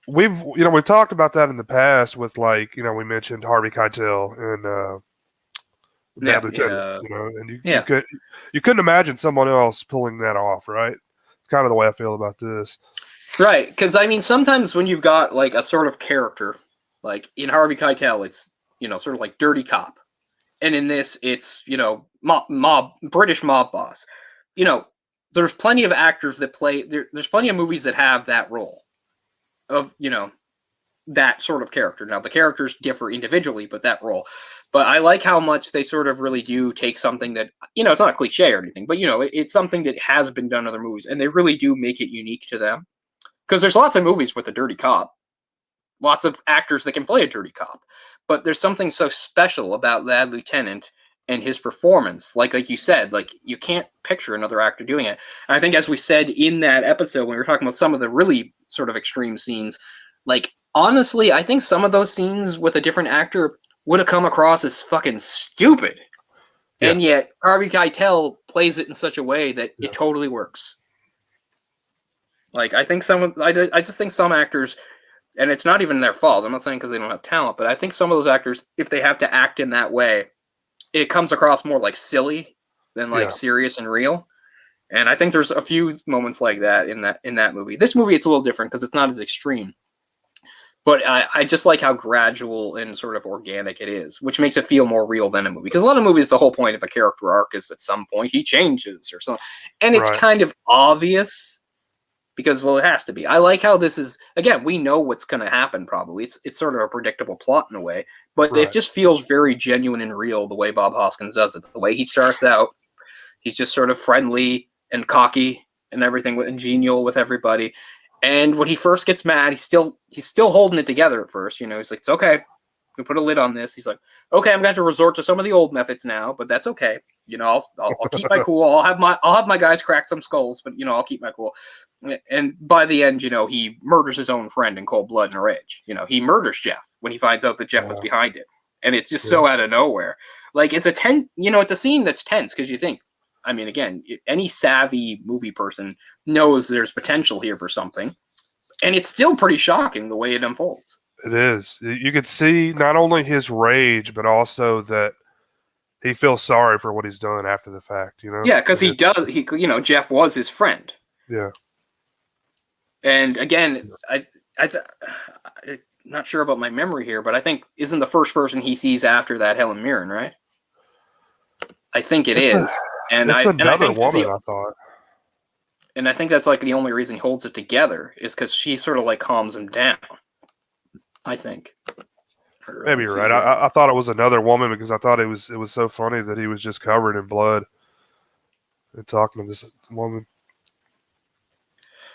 we've talked about that in the past with we mentioned Harvey Keitel and Bad Lieutenant, and you couldn't imagine someone else pulling that off, right? It's kind of the way I feel about this. Right, because I mean, sometimes when you've got like a sort of character, like in Harvey Keitel, it's sort of like dirty cop, and in this, it's British mob boss. There's plenty of actors that play. There's plenty of movies that have that role of that sort of character. Now the characters differ individually, but that role. But I like how much they sort of really do take something that it's not a cliche or anything, but it's something that has been done in other movies, and they really do make it unique to them. Because there's lots of movies with a dirty cop. Lots of actors that can play a dirty cop. But there's something so special about Bad Lieutenant and his performance. Like you said, like you can't picture another actor doing it. And I think as we said in that episode, when we were talking about some of the really sort of extreme scenes, like honestly, I think some of those scenes with a different actor would have come across as fucking stupid. Yeah. And yet Harvey Keitel plays it in such a way that it totally works. Like I just think some actors, and it's not even their fault. I'm not saying because they don't have talent, but I think some of those actors, if they have to act in that way, it comes across more like silly than like serious and real. And I think there's a few moments like that in that movie. This movie, it's a little different because it's not as extreme. But I just like how gradual and sort of organic it is, which makes it feel more real than a movie. Because a lot of movies, the whole point of a character arc is at some point he changes or something. And it's kind of obvious. because, well, it has to be. I like how this is, again, we know what's going to happen probably. It's sort of a predictable plot in a way, but Right. it just feels very genuine and real the way Bob Hoskins does it. The way he starts out, he's just sort of friendly and cocky and everything, and genial with everybody. And when he first gets mad, he's still holding it together at first. You know, he's like, it's okay. We put a lid on this. He's like, okay, I'm going to have to resort to some of the old methods now, but that's okay. You know, I'll keep my cool. I'll have my guys crack some skulls, but you know, I'll keep my cool. And by the end, you know, he murders his own friend in cold blood and a rage. You know, he murders Jeff when he finds out that Jeff was behind it, and it's just so out of nowhere. Like it's a scene that's tense because you think, I mean, again, any savvy movie person knows there's potential here for something, and it's still pretty shocking the way it unfolds. It is. You could see not only his rage, but also that he feels sorry for what he's done after the fact, you know? Yeah, because Jeff was his friend. Yeah. And again, I'm not sure about my memory here, but I think isn't the first person he sees after that Helen Mirren, right? I think it is. And it's another woman, I thought. And I think that's like the only reason he holds it together is because she sort of like calms him down. I think. Maybe you're right. I thought it was another woman because I thought it was so funny that he was just covered in blood and talking to this woman.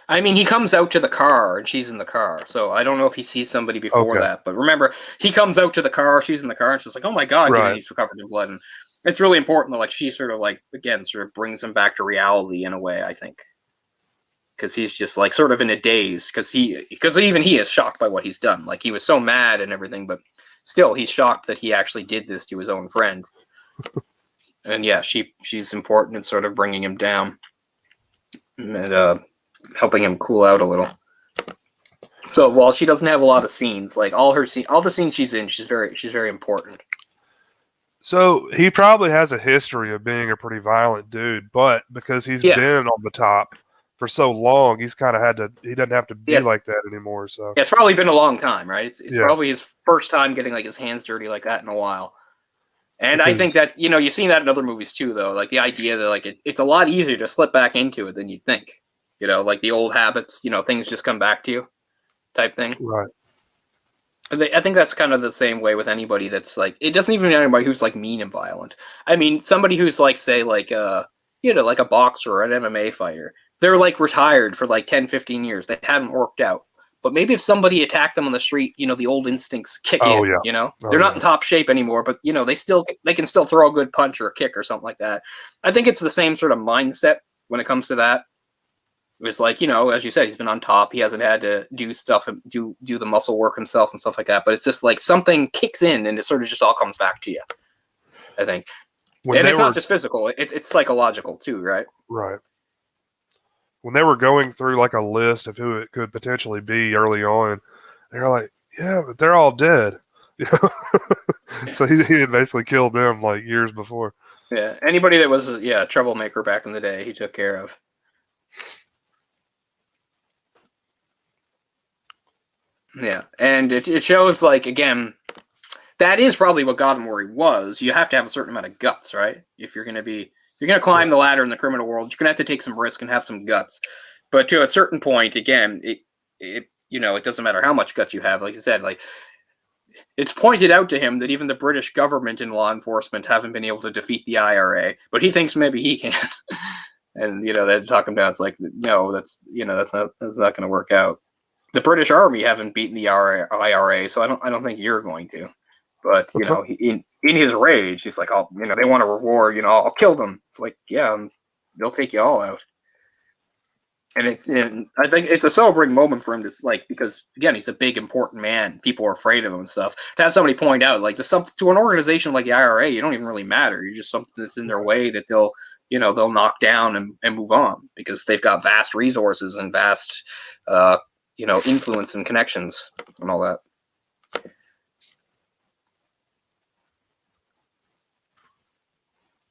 I mean, he comes out to the car and she's in the car, so I don't know if he sees somebody before that. But remember, he comes out to the car, she's in the car, and she's like, "Oh my god, he's covered in blood." And it's really important that like she sort of like again sort of brings him back to reality in a way. I think. Because he's just like sort of in a daze because even he is shocked by what he's done. Like he was so mad and everything, but still he's shocked that he actually did this to his own friend. And yeah, she's important in sort of bringing him down and helping him cool out a little. So while she doesn't have a lot of scenes, like all the scenes she's in, she's very important. So he probably has a history of being a pretty violent dude, but because he's been on the top for so long, he doesn't have to be like that anymore. So it's probably been a long time, right? It's probably his first time getting like his hands dirty like that in a while. And I think that's, you've seen that in other movies too, though. Like the idea that like it's a lot easier to slip back into it than you'd think. Like the old habits, things just come back to you type thing. Right. I think that's kind of the same way with anybody that's like, it doesn't even mean anybody who's like mean and violent. I mean, somebody who's like, say like, like a boxer or an MMA fighter. They're like retired for like 10, 15 years. They haven't worked out. But maybe if somebody attacked them on the street, the old instincts kick in, They're not in top shape anymore, but they can still throw a good punch or a kick or something like that. I think it's the same sort of mindset when it comes to that. It was like, as you said, he's been on top. He hasn't had to do stuff and do the muscle work himself and stuff like that. But it's just like something kicks in and it sort of just all comes back to you, I think. And it's not just physical. It's psychological too, right? Right. When they were going through like a list of who it could potentially be early on, they're like, yeah, but they're all dead. So he had basically killed them like years before. Yeah. Anybody that was a troublemaker back in the day, he took care of. Yeah. And it shows like, again, that is probably what God and Worry was. You have to have a certain amount of guts, right? If you're going to climb the ladder in the criminal world, you're going to have to take some risk and have some guts. But to a certain point, again, it doesn't matter how much guts you have. Like you said, like it's pointed out to him that even the British government and law enforcement haven't been able to defeat the IRA, but he thinks maybe he can. And, they're talking about, it's like, no, that's not going to work out. The British Army haven't beaten the IRA, so I don't think you're going to. But, in his rage, he's like, they want a reward, I'll kill them. It's like, yeah, they'll take you all out. And I think it's a sobering moment for him to, like, because, again, he's a big, important man. People are afraid of him and stuff. To have somebody point out, like, to an organization like the IRA, you don't even really matter. You're just something that's in their way that they'll knock down and move on because they've got vast resources and vast, influence and connections and all that.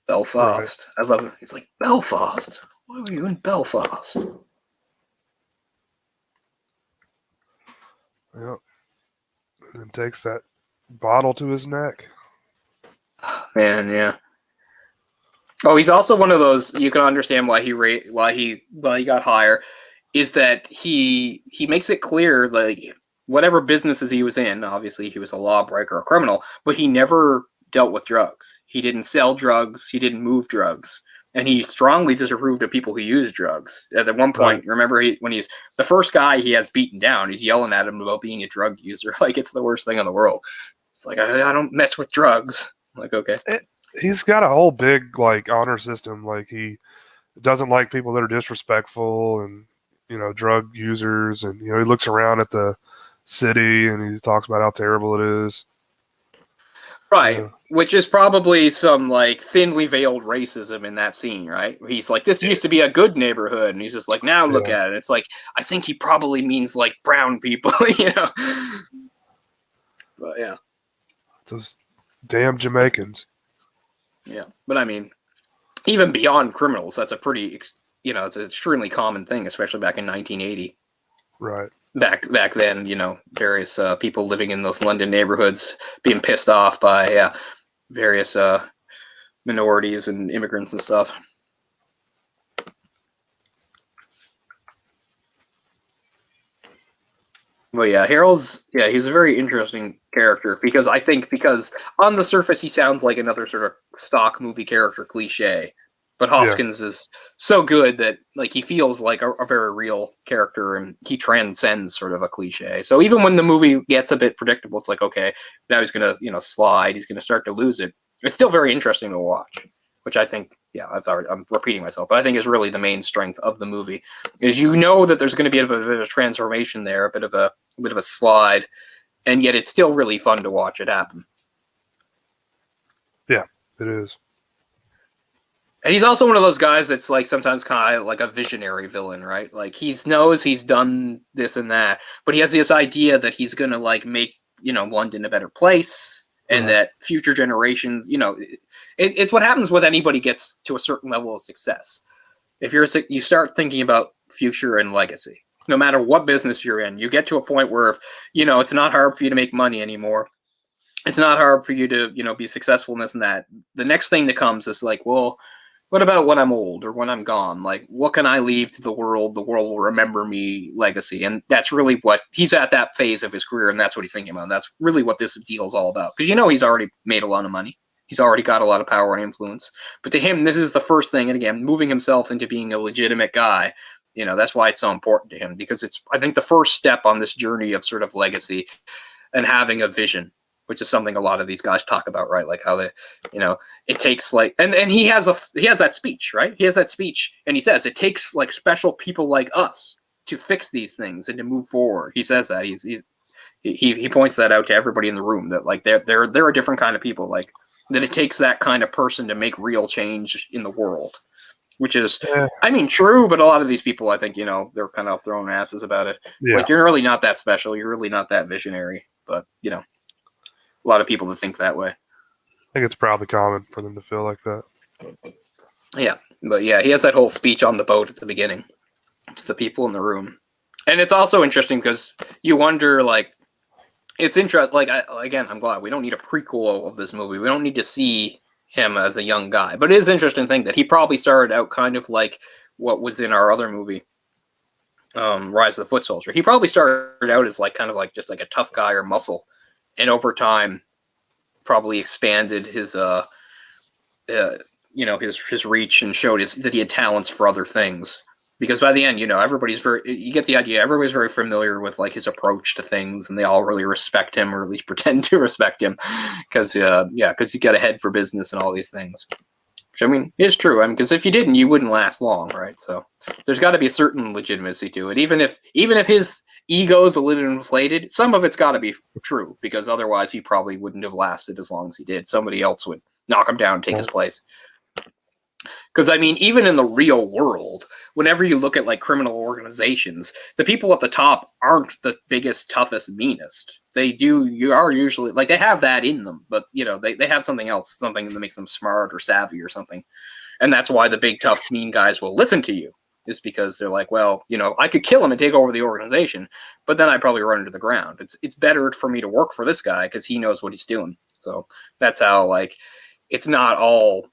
Belfast. Right. I love it. It's like, Belfast? Why were you in Belfast? Yep. And then takes that bottle to his neck. Man, yeah. Oh, he's also one of those, you can understand why he got higher. is that he makes it clear, like, whatever businesses he was in, obviously he was a lawbreaker, a criminal, but he never dealt with drugs. He didn't sell drugs. He didn't move drugs. And he strongly disapproved of people who use drugs. At one point, remember, when he's the first guy he has beaten down, he's yelling at him about being a drug user. Like, it's the worst thing in the world. It's like, I don't mess with drugs. I'm like, okay. He's got a whole big, like, honor system. Like, he doesn't like people that are disrespectful and, drug users. And, he looks around at the city and he talks about how terrible it is. Right, which is probably some, like, thinly veiled racism in that scene, right? He's like, this used to be a good neighborhood, and he's just like, now look at it. It's like, I think he probably means, like, brown people, But, yeah. Those damn Jamaicans. Yeah, but I mean, even beyond criminals, that's a pretty, it's an extremely common thing, especially back in 1980. Right. Back then, various people living in those London neighborhoods being pissed off by various minorities and immigrants and stuff. Well, yeah, he's a very interesting character because on the surface he sounds like another sort of stock movie character cliche. But Hoskins is so good that, like, he feels like a very real character, and he transcends sort of a cliche. So even when the movie gets a bit predictable, it's like, okay, now he's gonna, slide. He's gonna start to lose it. It's still very interesting to watch, which I think, I'm repeating myself, but I think is really the main strength of the movie. Is that there's going to be a bit of a transformation there, a bit of a slide, and yet it's still really fun to watch it happen. Yeah, it is. And he's also one of those guys that's, like, sometimes kind of like a visionary villain, right? Like, he knows he's done this and that, but he has this idea that he's going to, like, make, London a better place, and that future generations, it's what happens when anybody gets to a certain level of success. If you start thinking about future and legacy, no matter what business you're in, you get to a point where, it's not hard for you to make money anymore. It's not hard for you to, be successful in this and that. The next thing that comes is like, well, what about when I'm old or when I'm gone? Like, what can I leave to the world? The world will remember me, legacy. And that's really what he's at, that phase of his career, and that's what he's thinking about. And that's really what this deal is all about. Because he's already made a lot of money. He's already got a lot of power and influence. But to him, this is the first thing. And again, moving himself into being a legitimate guy, that's why it's so important to him. Because it's, I think, the first step on this journey of sort of legacy and having a vision, which is something a lot of these guys talk about, right? Like how they, it takes, like, and he has that speech, right? He has that speech, and he says it takes, like, special people like us to fix these things and to move forward. He says that he points that out to everybody in the room, that, like, they're a different kind of people, like, that it takes that kind of person to make real change in the world, which is, I mean, true, but a lot of these people, I think, they're kind of up their own asses about it. It's like, you're really not that special. You're really not that visionary, but, a lot of people that think that way. I think it's probably common for them to feel like that. Yeah, but yeah, he has that whole speech on the boat at the beginning to the people in the room. And it's also interesting because you wonder, like, it's interesting. Like, again, I'm glad we don't need a prequel of this movie. We don't need to see him as a young guy. But it is interesting to think that he probably started out kind of like what was in our other movie, Rise of the Foot Soldier. He probably started out as, like, kind of like just like a tough guy or muscle. And over time, probably expanded his, his reach and showed that he had talents for other things. Because by the end, you get the idea. Everybody's very familiar with, like, his approach to things, and they all really respect him, or at least pretend to respect him, because he's got a head for business and all these things. Which, I mean, is true. I mean, because if you didn't, you wouldn't last long, right? So there's got to be a certain legitimacy to it, even if his ego's a little inflated. Some of it's got to be true, because otherwise he probably wouldn't have lasted as long as he did. Somebody else would knock him down and take his place. Because, I mean, even in the real world, whenever you look at, like, criminal organizations, the people at the top aren't the biggest, toughest, meanest. You are usually, like, they have that in them, but, they have something else, something that makes them smart or savvy or something. And that's why the big, tough, mean guys will listen to you, is because they're like, well, I could kill him and take over the organization, but then I'd probably run into the ground. It's better for me to work for this guy because he knows what he's doing. So that's how, like, it's not all,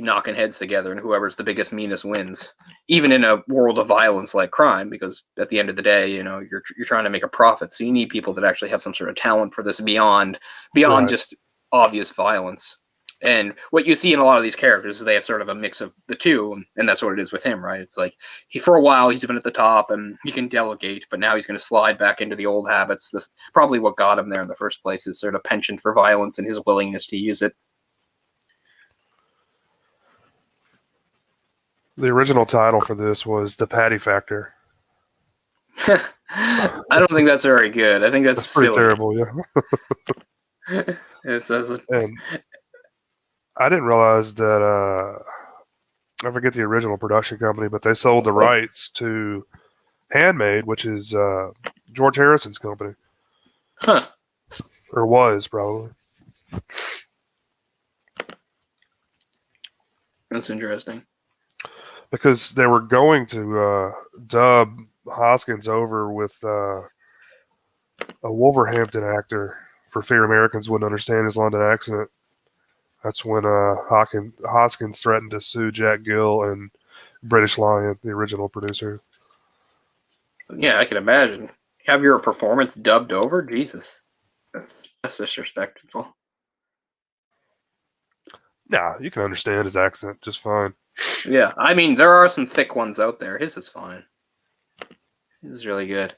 knocking heads together, and whoever's the biggest, meanest wins. Even in a world of violence like crime, because at the end of the day, you're trying to make a profit, so you need people that actually have some sort of talent for this beyond Right. just obvious violence. And what you see in a lot of these characters is they have sort of a mix of the two, and that's what it is with him, right? It's like for a while he's been at the top and he can delegate, but now he's going to slide back into the old habits. This probably what got him there in the first place is sort of penchant for violence and his willingness to use it. The original title for this was The Patty Factor. I don't think that's very good. I think that's pretty silly. terrible, yeah. And I didn't realize that I forget the original production company, but they sold the rights to Handmade, which is George Harrison's company. Huh. Or was, probably. That's interesting. Because they were going to dub Hoskins over with a Wolverhampton actor for fear Americans wouldn't understand his London accent. That's when Hoskins threatened to sue Jack Gill and British Lion, the original producer. Yeah, I can imagine. Have your performance dubbed over? Jesus. That's disrespectful. Nah, you can understand his accent just fine. Yeah, I mean, there are some thick ones out there. His is fine. His is really good.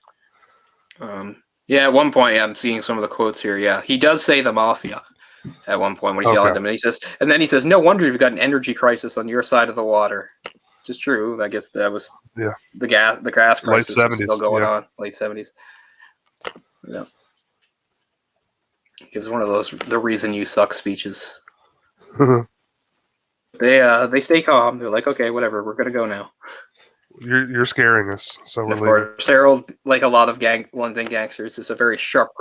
Yeah, at one point, I'm seeing some of the quotes here. Yeah, he does say the mafia at one point when he's yelling at them. And then he says, no wonder you've got an energy crisis on your side of the water. Which is true. I guess that was the gas crisis was still going on. Late 70s. Yeah. It was one of those the reason you suck speeches. They stay calm. They're like, okay, whatever, we're gonna go now. You're scaring us, so we're of leaving. course, Harold, like a lot of London gangsters, is a very sharp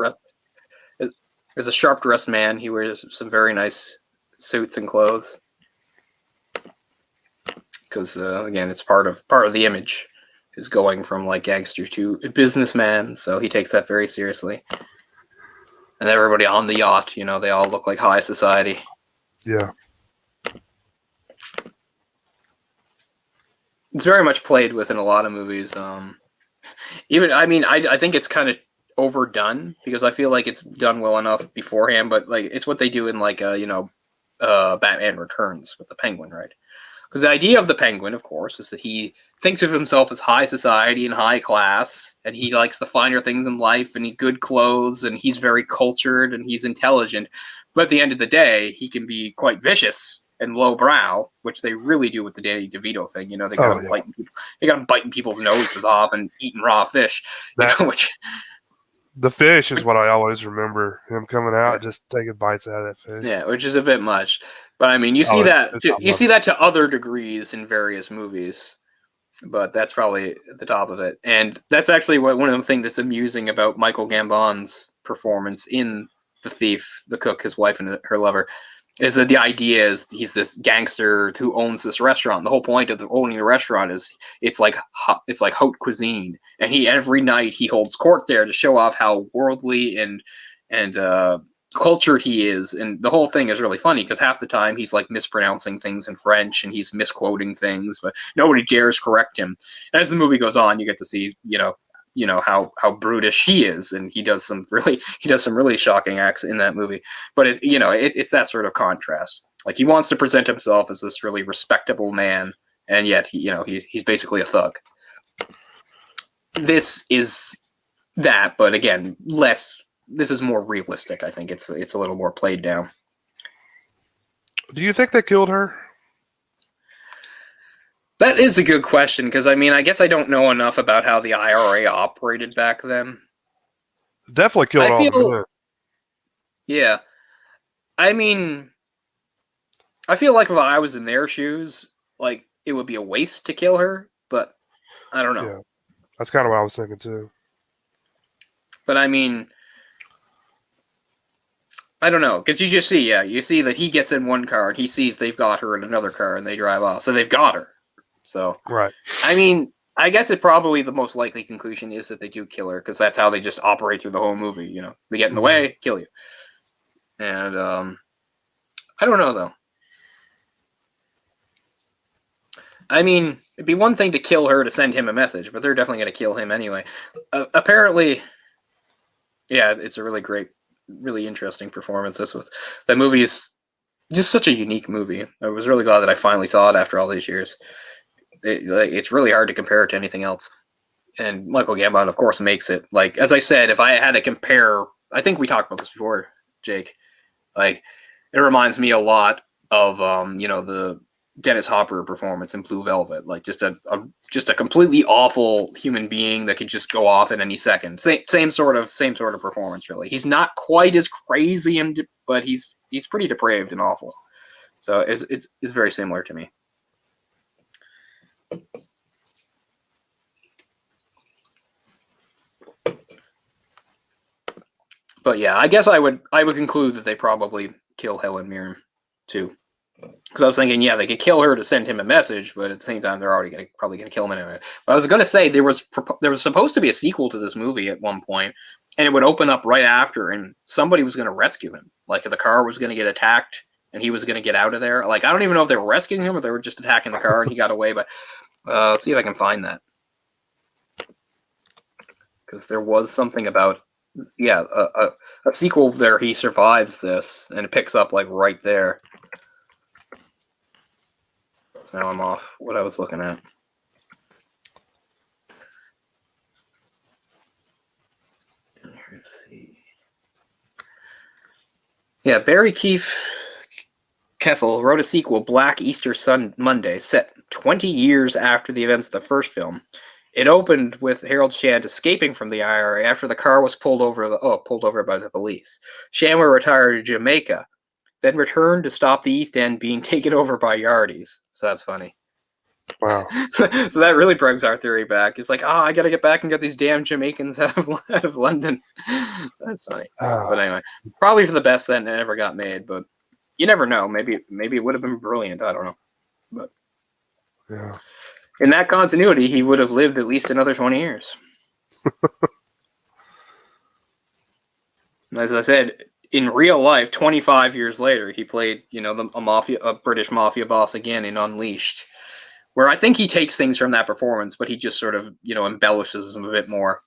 dressed man. He wears some very nice suits and clothes because again, it's part of the image is going from like gangster to businessman. So he takes that very seriously. And everybody on the yacht, they all look like high society. Yeah. It's very much played with in a lot of movies. I think it's kind of overdone because I feel like it's done well enough beforehand, but like it's what they do in like Batman Returns with the Penguin, right? Because the idea of the Penguin, of course, is that he thinks of himself as high society and high class, and he likes the finer things in life, and he good clothes, and he's very cultured, and he's intelligent. But at the end of the day, he can be quite vicious and lowbrow, which they really do with the Danny DeVito thing. They got him biting people. They got him biting people's noses off and eating raw fish. The fish is what I always remember. Him coming out, just taking bites out of that fish. Yeah, which is a bit much. But I mean, you see that to other degrees in various movies. But that's probably at the top of it. And that's actually one of the things that's amusing about Michael Gambon's performance in The Thief, the cook, his wife, and her lover, is that the idea is he's this gangster who owns this restaurant. The whole point of owning the restaurant is it's like haute cuisine, and every night he holds court there to show off how worldly and cultured he is. And the whole thing is really funny because half the time he's like mispronouncing things in French and he's misquoting things, but nobody dares correct him. And as the movie goes on, you get to see how brutish he is, and he does some really shocking acts in that movie. But it's that sort of contrast. Like he wants to present himself as this really respectable man, and yet he's basically a thug. This is that, but again, less. This is more realistic. I think it's a little more played down. Do you think they killed her? That is a good question, because I guess I don't know enough about how the IRA operated back then. Definitely killed all the men. Yeah. I feel like if I was in their shoes, like it would be a waste to kill her, but I don't know. Yeah. That's kind of what I was thinking too. But I don't know, because you see that he gets in one car and he sees they've got her in another car and they drive off. So they've got her. So, right. I guess it probably the most likely conclusion is that they do kill her because that's how they just operate through the whole movie. They get in the way, kill you. And I don't know though. I mean, it'd be one thing to kill her to send him a message, but they're definitely going to kill him anyway. Apparently, yeah, it's a really great, really interesting performance. That movie is just such a unique movie. I was really glad that I finally saw it after all these years. It's really hard to compare it to anything else. And Michael Gambon, of course, makes it. Like, as I said, if I had to compare, I think we talked about this before, Jake. Like, it reminds me a lot of, the Dennis Hopper performance in Blue Velvet. Like, just a completely awful human being that could just go off at any second. Same sort of performance, really. He's not quite as crazy, but he's pretty depraved and awful. So it's very similar to me. But yeah, I guess I would conclude that they probably kill Helen Mirren too, because I was thinking, yeah, they could kill her to send him a message, but at the same time, they're already probably gonna kill him anyway. But I was gonna say there was supposed to be a sequel to this movie at one point, and it would open up right after, and somebody was gonna rescue him. Like the car was gonna get attacked, and he was gonna get out of there. Like I don't even know if they were rescuing him or they were just attacking the car and he got away. But let's see if I can find that, because there was something about. Yeah, a sequel there. He survives this, and it picks up like right there. Now I'm off what I was looking at. Let's see. Yeah, Barry Keefe Keffel wrote a sequel, Black Easter Monday, set 20 years after the events of the first film. It opened with Harold Shand escaping from the IRA after the car was pulled over by the police. Shand would retire to Jamaica, then returned to stop the East End being taken over by Yardies. So that's funny. Wow. So that really brings our theory back. It's like, I got to get back and get these damn Jamaicans out of London. That's funny. But anyway, probably for the best that it never got made. But you never know. Maybe it would have been brilliant. I don't know. But yeah. In that continuity, he would have lived at least another 20 years. As I said, in real life, 25 years later, he played, a British mafia boss again in Unleashed, where I think he takes things from that performance, but he just sort of, embellishes them a bit more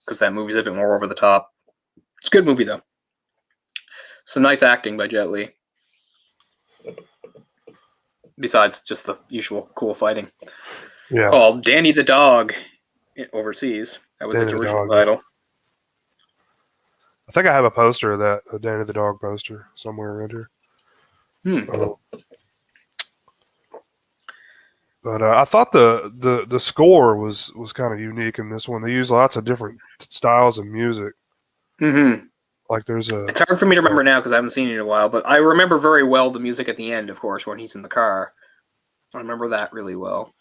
because that movie's a bit more over the top. It's a good movie, though. Some nice acting by Jet Li. Besides just the usual cool fighting. Yeah. Called Danny the Dog overseas. That was its original title. I think I have a poster of that, a Danny the Dog poster somewhere around here. But I thought the score was kind of unique in this one. They use lots of different styles of music. Mm-hmm. Like it's hard for me to remember now because I haven't seen it in a while, but I remember very well the music at the end, of course, when he's in the car. I remember that really well.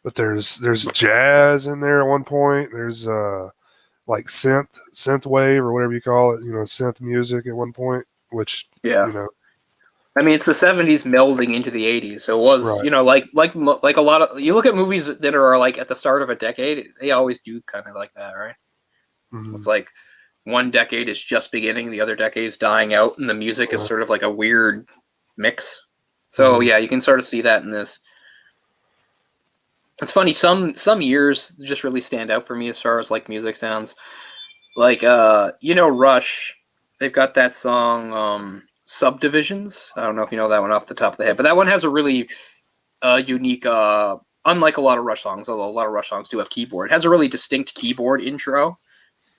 But there's jazz in there at one point. There's like synth wave or whatever you call it, synth music at one point, which I mean, it's the 70s melding into the 80s, so it was right. like a lot of, you look at movies that are like at the start of a decade, they always do kind of like that, right? Mm-hmm. It's like one decade is just beginning, the other decade is dying out, and the music is sort of like a weird mix. So yeah, you can sort of see that in this. It's funny, some years just really stand out for me as far as like music sounds. Like Rush, they've got that song Subdivisions. I don't know if you know that one off the top of the head, but that one has a really unique unlike a lot of Rush songs, although a lot of Rush songs do have keyboard. It has a really distinct keyboard intro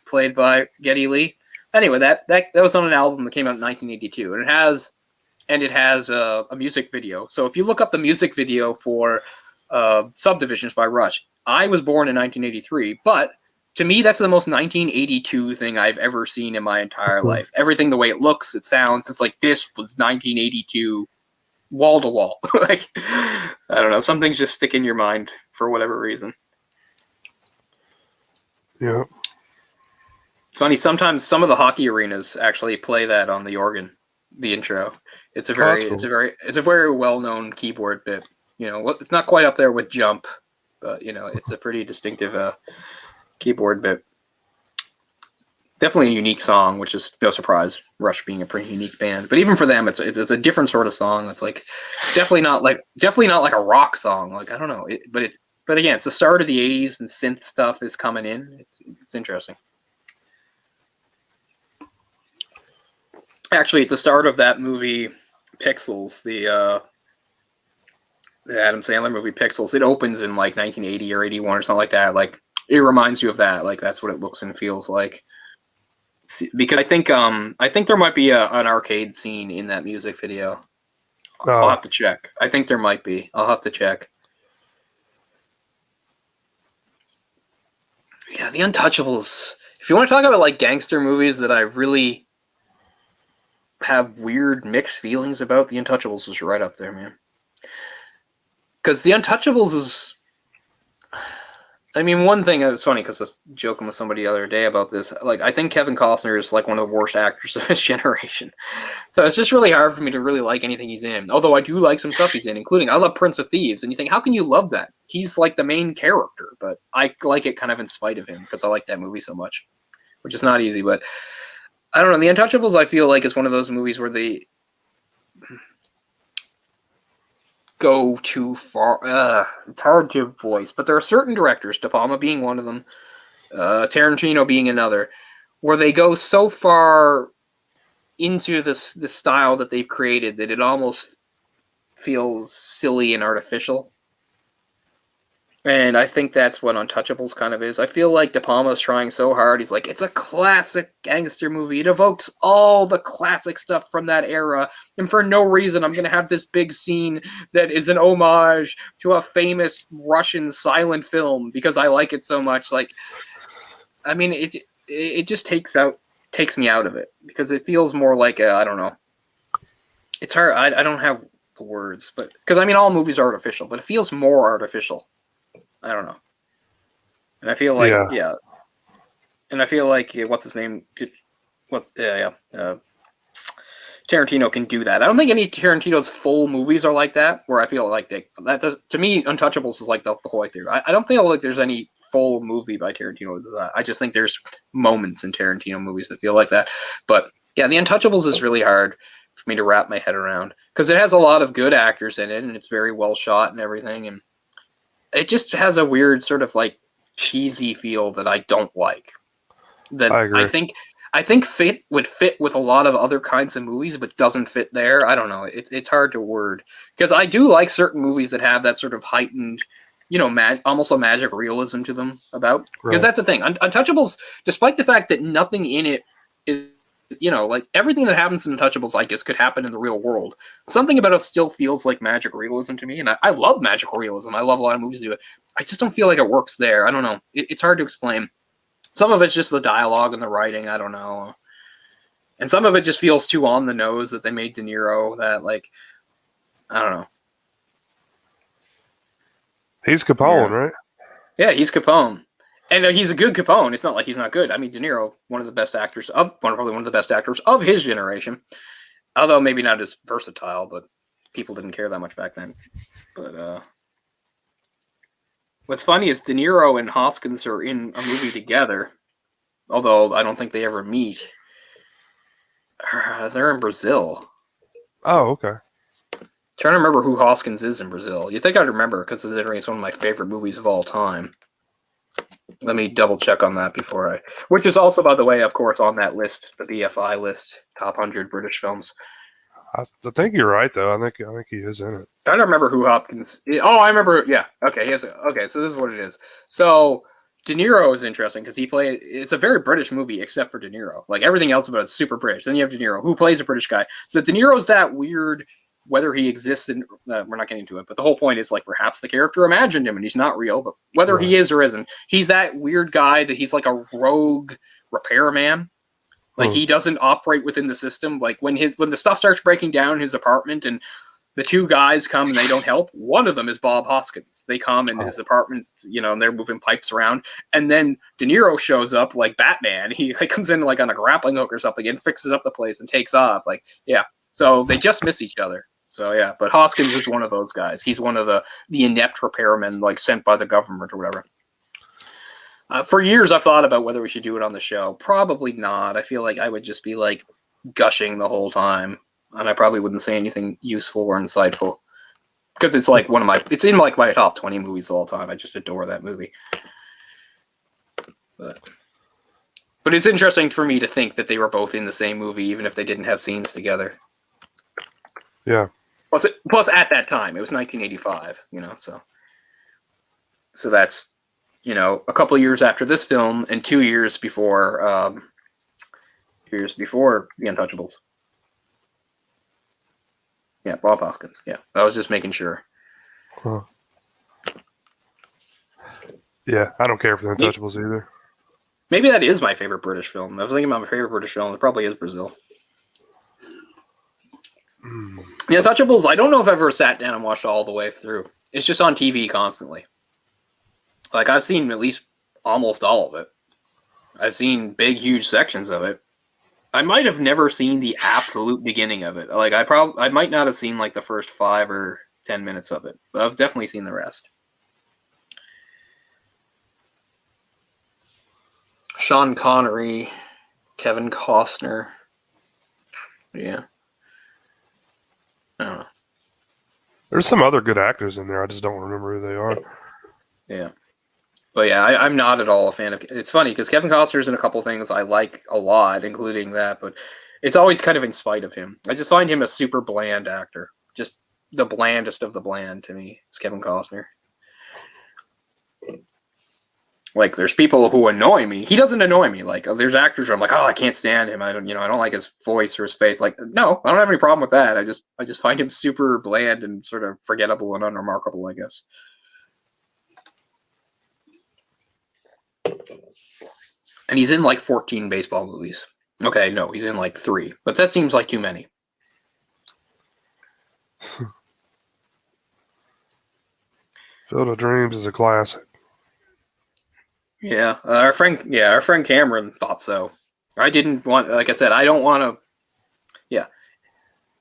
played by Geddy Lee. Anyway, that was on an album that came out in 1982, and it has a music video. So if you look up the music video for Subdivisions by Rush, I was born in 1983, but to me, that's the most 1982 thing I've ever seen in my entire life. Everything, the way it looks, it sounds, it's like this was 1982, wall to wall. Like, I don't know, some things just stick in your mind for whatever reason. Yeah. It's funny, sometimes some of the hockey arenas actually play that on the organ, the intro. It's a very well-known keyboard bit. It's not quite up there with Jump, but it's a pretty distinctive keyboard bit. Definitely a unique song, which is no surprise. Rush being a pretty unique band, but even for them, it's a different sort of song. It's like definitely not like a rock song. Like I don't know, but again, it's the start of the '80s and synth stuff is coming in. It's interesting. Actually, at the start of that movie, Pixels, the Adam Sandler movie Pixels, it opens in like 1980 or 81 or something like that. Like it reminds you of that. Like that's what it looks and feels like. Because I think there might be an arcade scene in that music video. I'll have to check. I think there might be. I'll have to check. Yeah, The Untouchables. If you want to talk about like gangster movies that I really have weird mixed feelings about, The Untouchables is right up there, man. Because The Untouchables is, I mean, one thing that's funny because I was joking with somebody the other day about this. Like, I think Kevin Costner is like one of the worst actors of his generation. So it's just really hard for me to really like anything he's in. Although I do like some stuff he's in, including I love Prince of Thieves. And you think, how can you love that? He's like the main character, but I like it kind of in spite of him because I like that movie so much, which is not easy. But I don't know. The Untouchables, I feel like, is one of those movies where they go too far. It's hard to voice, but there are certain directors, De Palma being one of them, Tarantino being another, where they go so far into this style that they've created that it almost feels silly and artificial. And I think that's what Untouchables kind of is. I feel like De Palma's trying so hard. He's like, it's a classic gangster movie. It evokes all the classic stuff from that era. And for no reason, I'm going to have this big scene that is an homage to a famous Russian silent film because I like it so much. Like, I mean, it just takes me out of it because it feels more like I don't know. It's hard. I don't have the words, but because I mean, all movies are artificial, but it feels more artificial. I don't know. And I feel like, yeah. And I feel like, what's his name? Tarantino can do that. I don't think any Tarantino's full movies are like that, where I feel like to me, Untouchables is like the whole way through. I don't feel like there's any full movie by Tarantino. I just think there's moments in Tarantino movies that feel like that. But yeah, The Untouchables is really hard for me to wrap my head around because it has a lot of good actors in it and it's very well shot and everything. And it just has a weird sort of like cheesy feel that I don't like. That I think would fit with a lot of other kinds of movies, but doesn't fit there. I don't know. It's hard to word because I do like certain movies that have that sort of heightened, almost a magic realism to them about. Because that's the thing. Untouchables, despite the fact that nothing in it is, like everything that happens in Untouchables, I guess, could happen in the real world. Something about it still feels like magic realism to me, and I love magic realism. I love a lot of movies that do it. I just don't feel like it works there. I don't know. It's hard to explain. Some of it's just the dialogue and the writing. I don't know. And some of it just feels too on the nose that they made De Niro that, like, I don't know. He's Capone, right? Yeah, he's Capone. And he's a good Capone. It's not like he's not good. I mean, De Niro, probably one of the best actors of his generation. Although maybe not as versatile, but people didn't care that much back then. But what's funny is De Niro and Hoskins are in a movie together. Although I don't think they ever meet. They're in Brazil. Oh, okay. Trying to remember who Hoskins is in Brazil. You'd think I'd remember because it's one of my favorite movies of all time. Let me double check on that before which is also, by the way, of course, on that list, the BFI list, top 100 British films. I think you're right, though. I think he is in it. I don't remember who Hopkins. Oh, I remember. Yeah. Okay. Okay. So this is what it is. So De Niro is interesting because it's a very British movie except for De Niro. Like everything else about it's super British. Then you have De Niro, who plays a British guy. So De Niro's that weird. Whether he exists in, we're not getting into it, but the whole point is like perhaps the character imagined him and he's not real, but whether he is or isn't, he's that weird guy that he's like a rogue repairman. Like he doesn't operate within the system. Like when the stuff starts breaking down in his apartment and the two guys come and they don't help, one of them is Bob Hoskins. They come in his apartment, and they're moving pipes around. And then De Niro shows up like Batman. He like comes in like on a grappling hook or something and fixes up the place and takes off. Like, yeah. So they just miss each other. So yeah, but Hoskins is one of those guys. He's one of the inept repairmen, like sent by the government or whatever. For years, I've thought about whether we should do it on the show. Probably not. I feel like I would just be like gushing the whole time, and I probably wouldn't say anything useful or insightful because it's like it's in like my top 20 movies of all time. I just adore that movie. But it's interesting for me to think that they were both in the same movie, even if they didn't have scenes together. Yeah. Plus, at that time, it was 1985. So that's a couple of years after this film and 2 years before The Untouchables. Yeah, Bob Hoskins. Yeah, I was just making sure. Huh. Yeah, I don't care for The Untouchables either. Maybe that is my favorite British film. I was thinking about my favorite British film. It probably is Brazil. The Untouchables, I don't know if I've ever sat down and watched all the way through. It's just on TV constantly. Like, I've seen at least almost all of it. I've seen big, huge sections of it. I might have never seen the absolute beginning of it. Like, I might not have seen, like, the first 5 or 10 minutes of it. But I've definitely seen the rest. Sean Connery, Kevin Costner. Yeah. I don't know. There's some other good actors in there. I just don't remember who they are. Yeah. But yeah, I'm not at all a fan of. It's funny because Kevin Costner's in a couple things I like a lot, including that, but it's always kind of in spite of him. I just find him a super bland actor. Just the blandest of the bland to me is Kevin Costner. Like, there's people who annoy me. He doesn't annoy me. Like, there's actors where I'm like, oh, I can't stand him. I don't like his voice or his face. Like, no, I don't have any problem with that. I just find him super bland and sort of forgettable and unremarkable, I guess. And he's in like 14 baseball movies. Okay, no, he's in like 3, but that seems like too many. Field of Dreams is a classic. Yeah, our friend Cameron thought so. I didn't want, like I said, I don't want to. Yeah,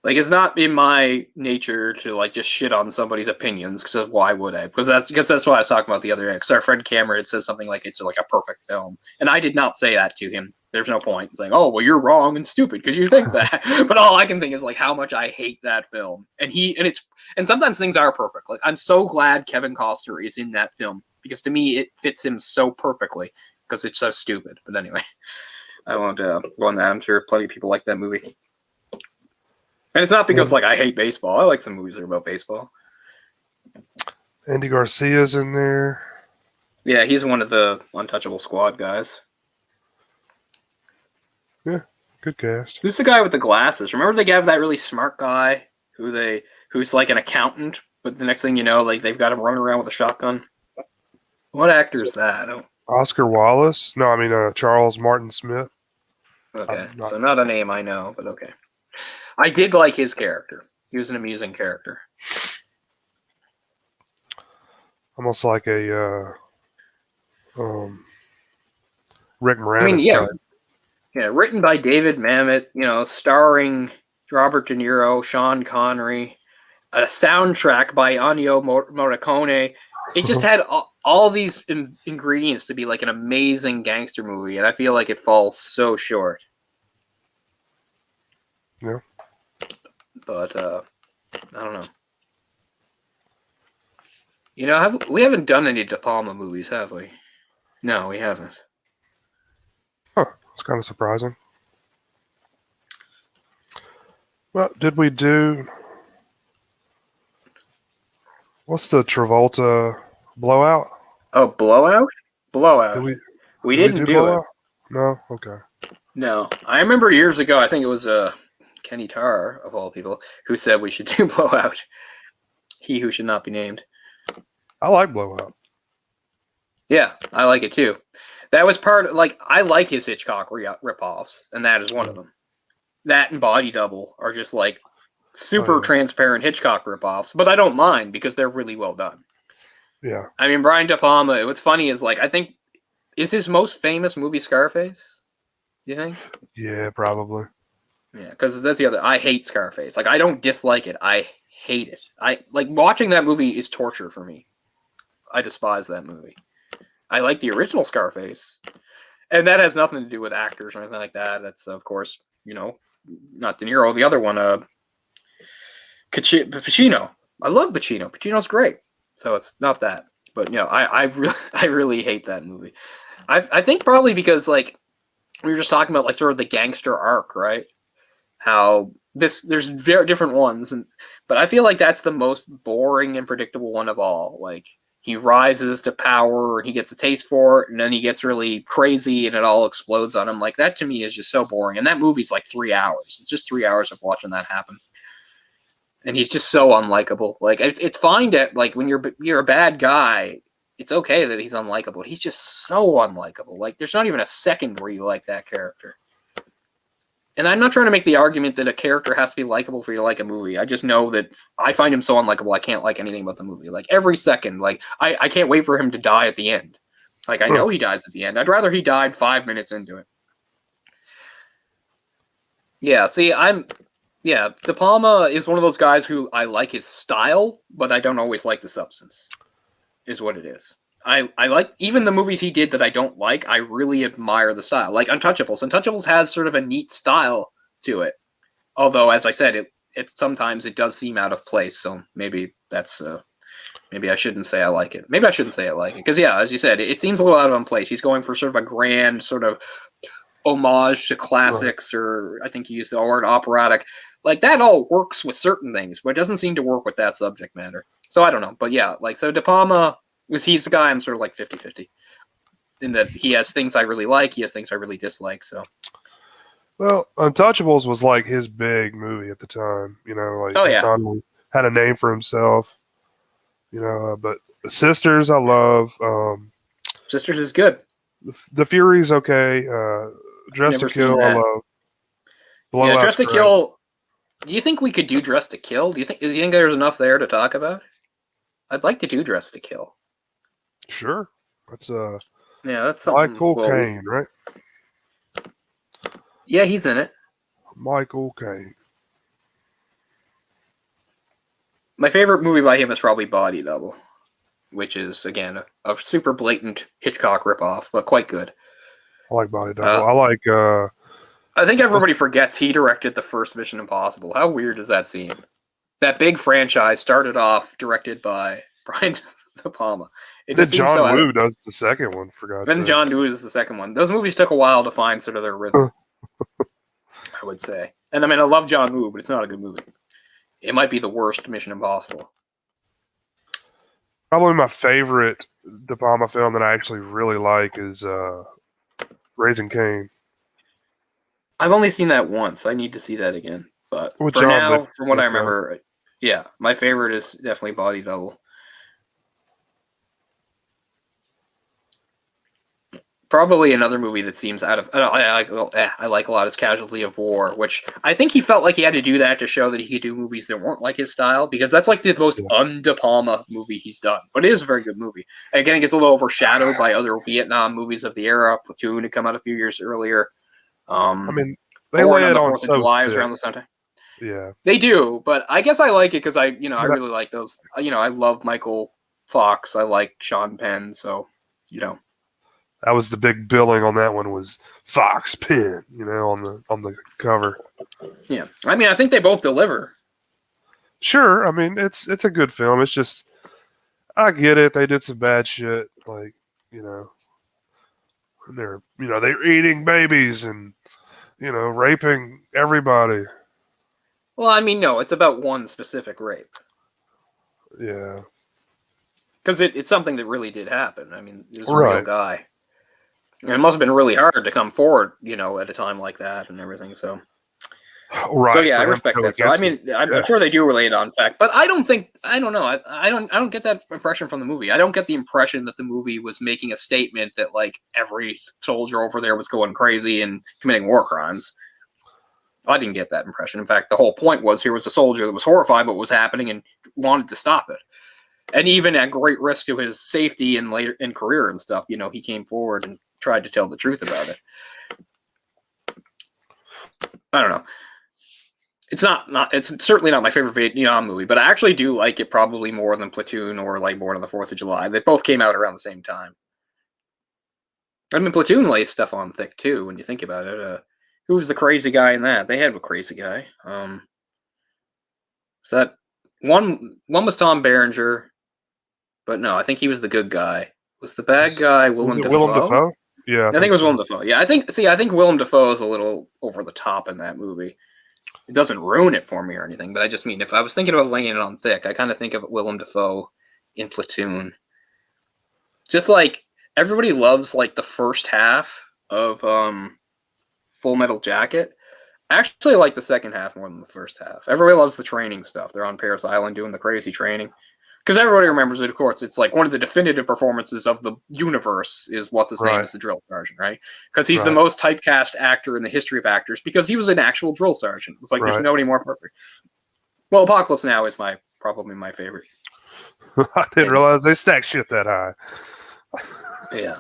like, it's not in my nature to like just shit on somebody's opinions. Because why would I? Because that's what I was talking about the other day. Because our friend Cameron says something like it's like a perfect film, and I did not say that to him. There's no point saying, "Oh, well, you're wrong and stupid because you think that." But all I can think is like how much I hate that film, and sometimes things are perfect. Like, I'm so glad Kevin Costner is in that film because to me it fits him so perfectly because it's so stupid. But anyway, I won't go on that. I'm sure plenty of people like that movie, and it's not because like I hate baseball. I like some movies that are about baseball. Andy Garcia's in there. Yeah, he's one of the Untouchable Squad guys. Yeah, good cast. Who's the guy with the glasses? Remember they have that really smart guy who's like an accountant, but the next thing you know, like they've got him running around with a shotgun. What actor is that? Oscar Wallace? No, I mean Charles Martin Smith. Okay, so not a name I know, but okay. I did like his character. He was an amusing character. Almost like a Rick Moranis type. Yeah, written by David Mamet, starring Robert De Niro, Sean Connery, a soundtrack by Ennio Morricone. It just had all these ingredients to be like an amazing gangster movie, and I feel like it falls so short. Yeah. But I don't know. We haven't done any De Palma movies, have we? No, we haven't. Huh. It's kind of surprising. Well, did we do... What's the Travolta Blowout? Oh, Blowout? Blowout. We didn't do it. No? Okay. No. I remember years ago, I think it was Kenny Tarr, of all people, who said we should do Blowout. He who should not be named. I like Blowout. Yeah, I like it too. That was part of, like, I like his Hitchcock ripoffs, and that is one of them. That and Body Double are just like super transparent Hitchcock ripoffs, but I don't mind because they're really well done. Yeah. I mean, Brian De Palma, what's funny is, like, I think, is his most famous movie Scarface? You think? Yeah, probably. Yeah, because that's the other. I hate Scarface. Like, I don't dislike it. I hate it. Watching that movie is torture for me. I despise that movie. I like the original Scarface, and that has nothing to do with actors or anything like that. That's of course, not De Niro. The other one, Pacino. I love Pacino. Pacino's great. So it's not that, but I really hate that movie. I think probably because like we were just talking about like sort of the gangster arc, right? How there's very different ones, but I feel like that's the most boring and predictable one of all. Like he rises to power and he gets a taste for it, and then he gets really crazy and it all explodes on him. Like that to me is just so boring. And that movie's like 3 hours. It's just 3 hours of watching that happen. And he's just so unlikable. Like it's fine that like when you're a bad guy, it's okay that he's unlikable. He's just so unlikable. Like there's not even a second where you like that character. And I'm not trying to make the argument that a character has to be likable for you to like a movie. I just know that I find him so unlikable. I can't like anything about the movie. Like every second, like I can't wait for him to die at the end. Like I know he dies at the end. I'd rather he died 5 minutes into it. Yeah. See, De Palma is one of those guys who I like his style, but I don't always like the substance. Is what it is. I like even the movies he did that I don't like. I really admire the style. Like Untouchables. Untouchables has sort of a neat style to it. Although, as I said, it sometimes it does seem out of place. So maybe that's maybe I shouldn't say I like it. Maybe I shouldn't say I like it because as you said, it seems a little out of place. He's going for sort of a grand sort of homage to classics, right. Or I think you used the word operatic. Like that all works with certain things, but it doesn't seem to work with that subject matter. So I don't know. But yeah, like so De Palma, he's the guy I'm sort of like 50-50. In that he has things I really like, he has things I really dislike. So well, Untouchables was like his big movie at the time, like Connolly had a name for himself. But Sisters I love. Sisters is good. The Fury's okay. Dress to Kill I love. Yeah, Dress to Kill. Do you think we could do Dress to Kill? Do you think there's enough there to talk about? I'd like to do Dress to Kill. Sure. That's that's something. Michael Caine, right? Yeah, he's in it. Michael Caine. My favorite movie by him is probably Body Double, which is again a super blatant Hitchcock ripoff, but quite good. I like Body Double. I like I think everybody forgets he directed the first Mission Impossible. How weird does that seem? That big franchise started off directed by Brian De Palma. Then John Woo does the second one, for God's sake. Then John Woo is the second one. Those movies took a while to find sort of their rhythm, I would say. And I mean, I love John Woo, but it's not a good movie. It might be the worst Mission Impossible. Probably my favorite De Palma film that I actually really like is Raising Cain. I've only seen that once. I need to see that again. But for now, from what I remember, my favorite is definitely Body Double. Probably another movie that seems out of. I like a lot is Casualty of War, which I think he felt like he had to do that to show that he could do movies that weren't like his style, because that's like the most un-De Palma movie he's done. But it is a very good movie. Again, it gets a little overshadowed by other Vietnam movies of the era. Platoon had come out a few years earlier. I mean, they lay it on 4th of July was around the same time. Yeah, they do, but I guess I like it because I really like those. I love Michael Fox. I like Sean Penn, so that was the big billing on that one was Fox Penn, on the cover. Yeah, I mean, I think they both deliver. Sure, I mean it's a good film. It's just I get it. They did some bad shit, like and they're eating babies and raping everybody. Well, I mean, no, it's about one specific rape. Yeah. Because it's something that really did happen. I mean, it was a real guy. And it must have been really hard to come forward, at a time like that and everything. So, So yeah, I respect that. So I mean, I'm sure they do relate on fact, but I don't know. I don't get that impression from the movie. I don't get the impression that the movie was making a statement that like every soldier over there was going crazy and committing war crimes. I didn't get that impression. In fact, the whole point was here was a soldier that was horrified by what was happening and wanted to stop it. And even at great risk to his safety and later in career and stuff, he came forward and tried to tell the truth about it. I don't know. It's it's certainly not my favorite Vietnam movie, but I actually do like it probably more than Platoon or like Born on the 4th of July. They both came out around the same time. I mean, Platoon lays stuff on thick too when you think about it. Who was the crazy guy in that? They had a crazy guy. So that one was Tom Berenger, but no, I think he was the good guy. Was the bad guy Was Willem it Dafoe? Willem Dafoe? Yeah, I think it was so. Willem Dafoe. Yeah, I think think Willem Dafoe is a little over the top in that movie. It doesn't ruin it for me or anything, but I just mean if I was thinking about laying it on thick, I kind of think of Willem Dafoe in Platoon. Just like everybody loves like the first half of Full Metal Jacket. I actually like the second half more than the first half. Everybody loves the training stuff. They're on Paris Island doing the crazy training. Because everybody remembers it, of course. It's like one of the definitive performances of the universe is what's his name as the drill sergeant, right? Because he's the most typecast actor in the history of actors because he was an actual drill sergeant. It's like there's nobody more perfect. Well, Apocalypse Now is probably my favorite. I didn't realize they stacked shit that high. Yeah.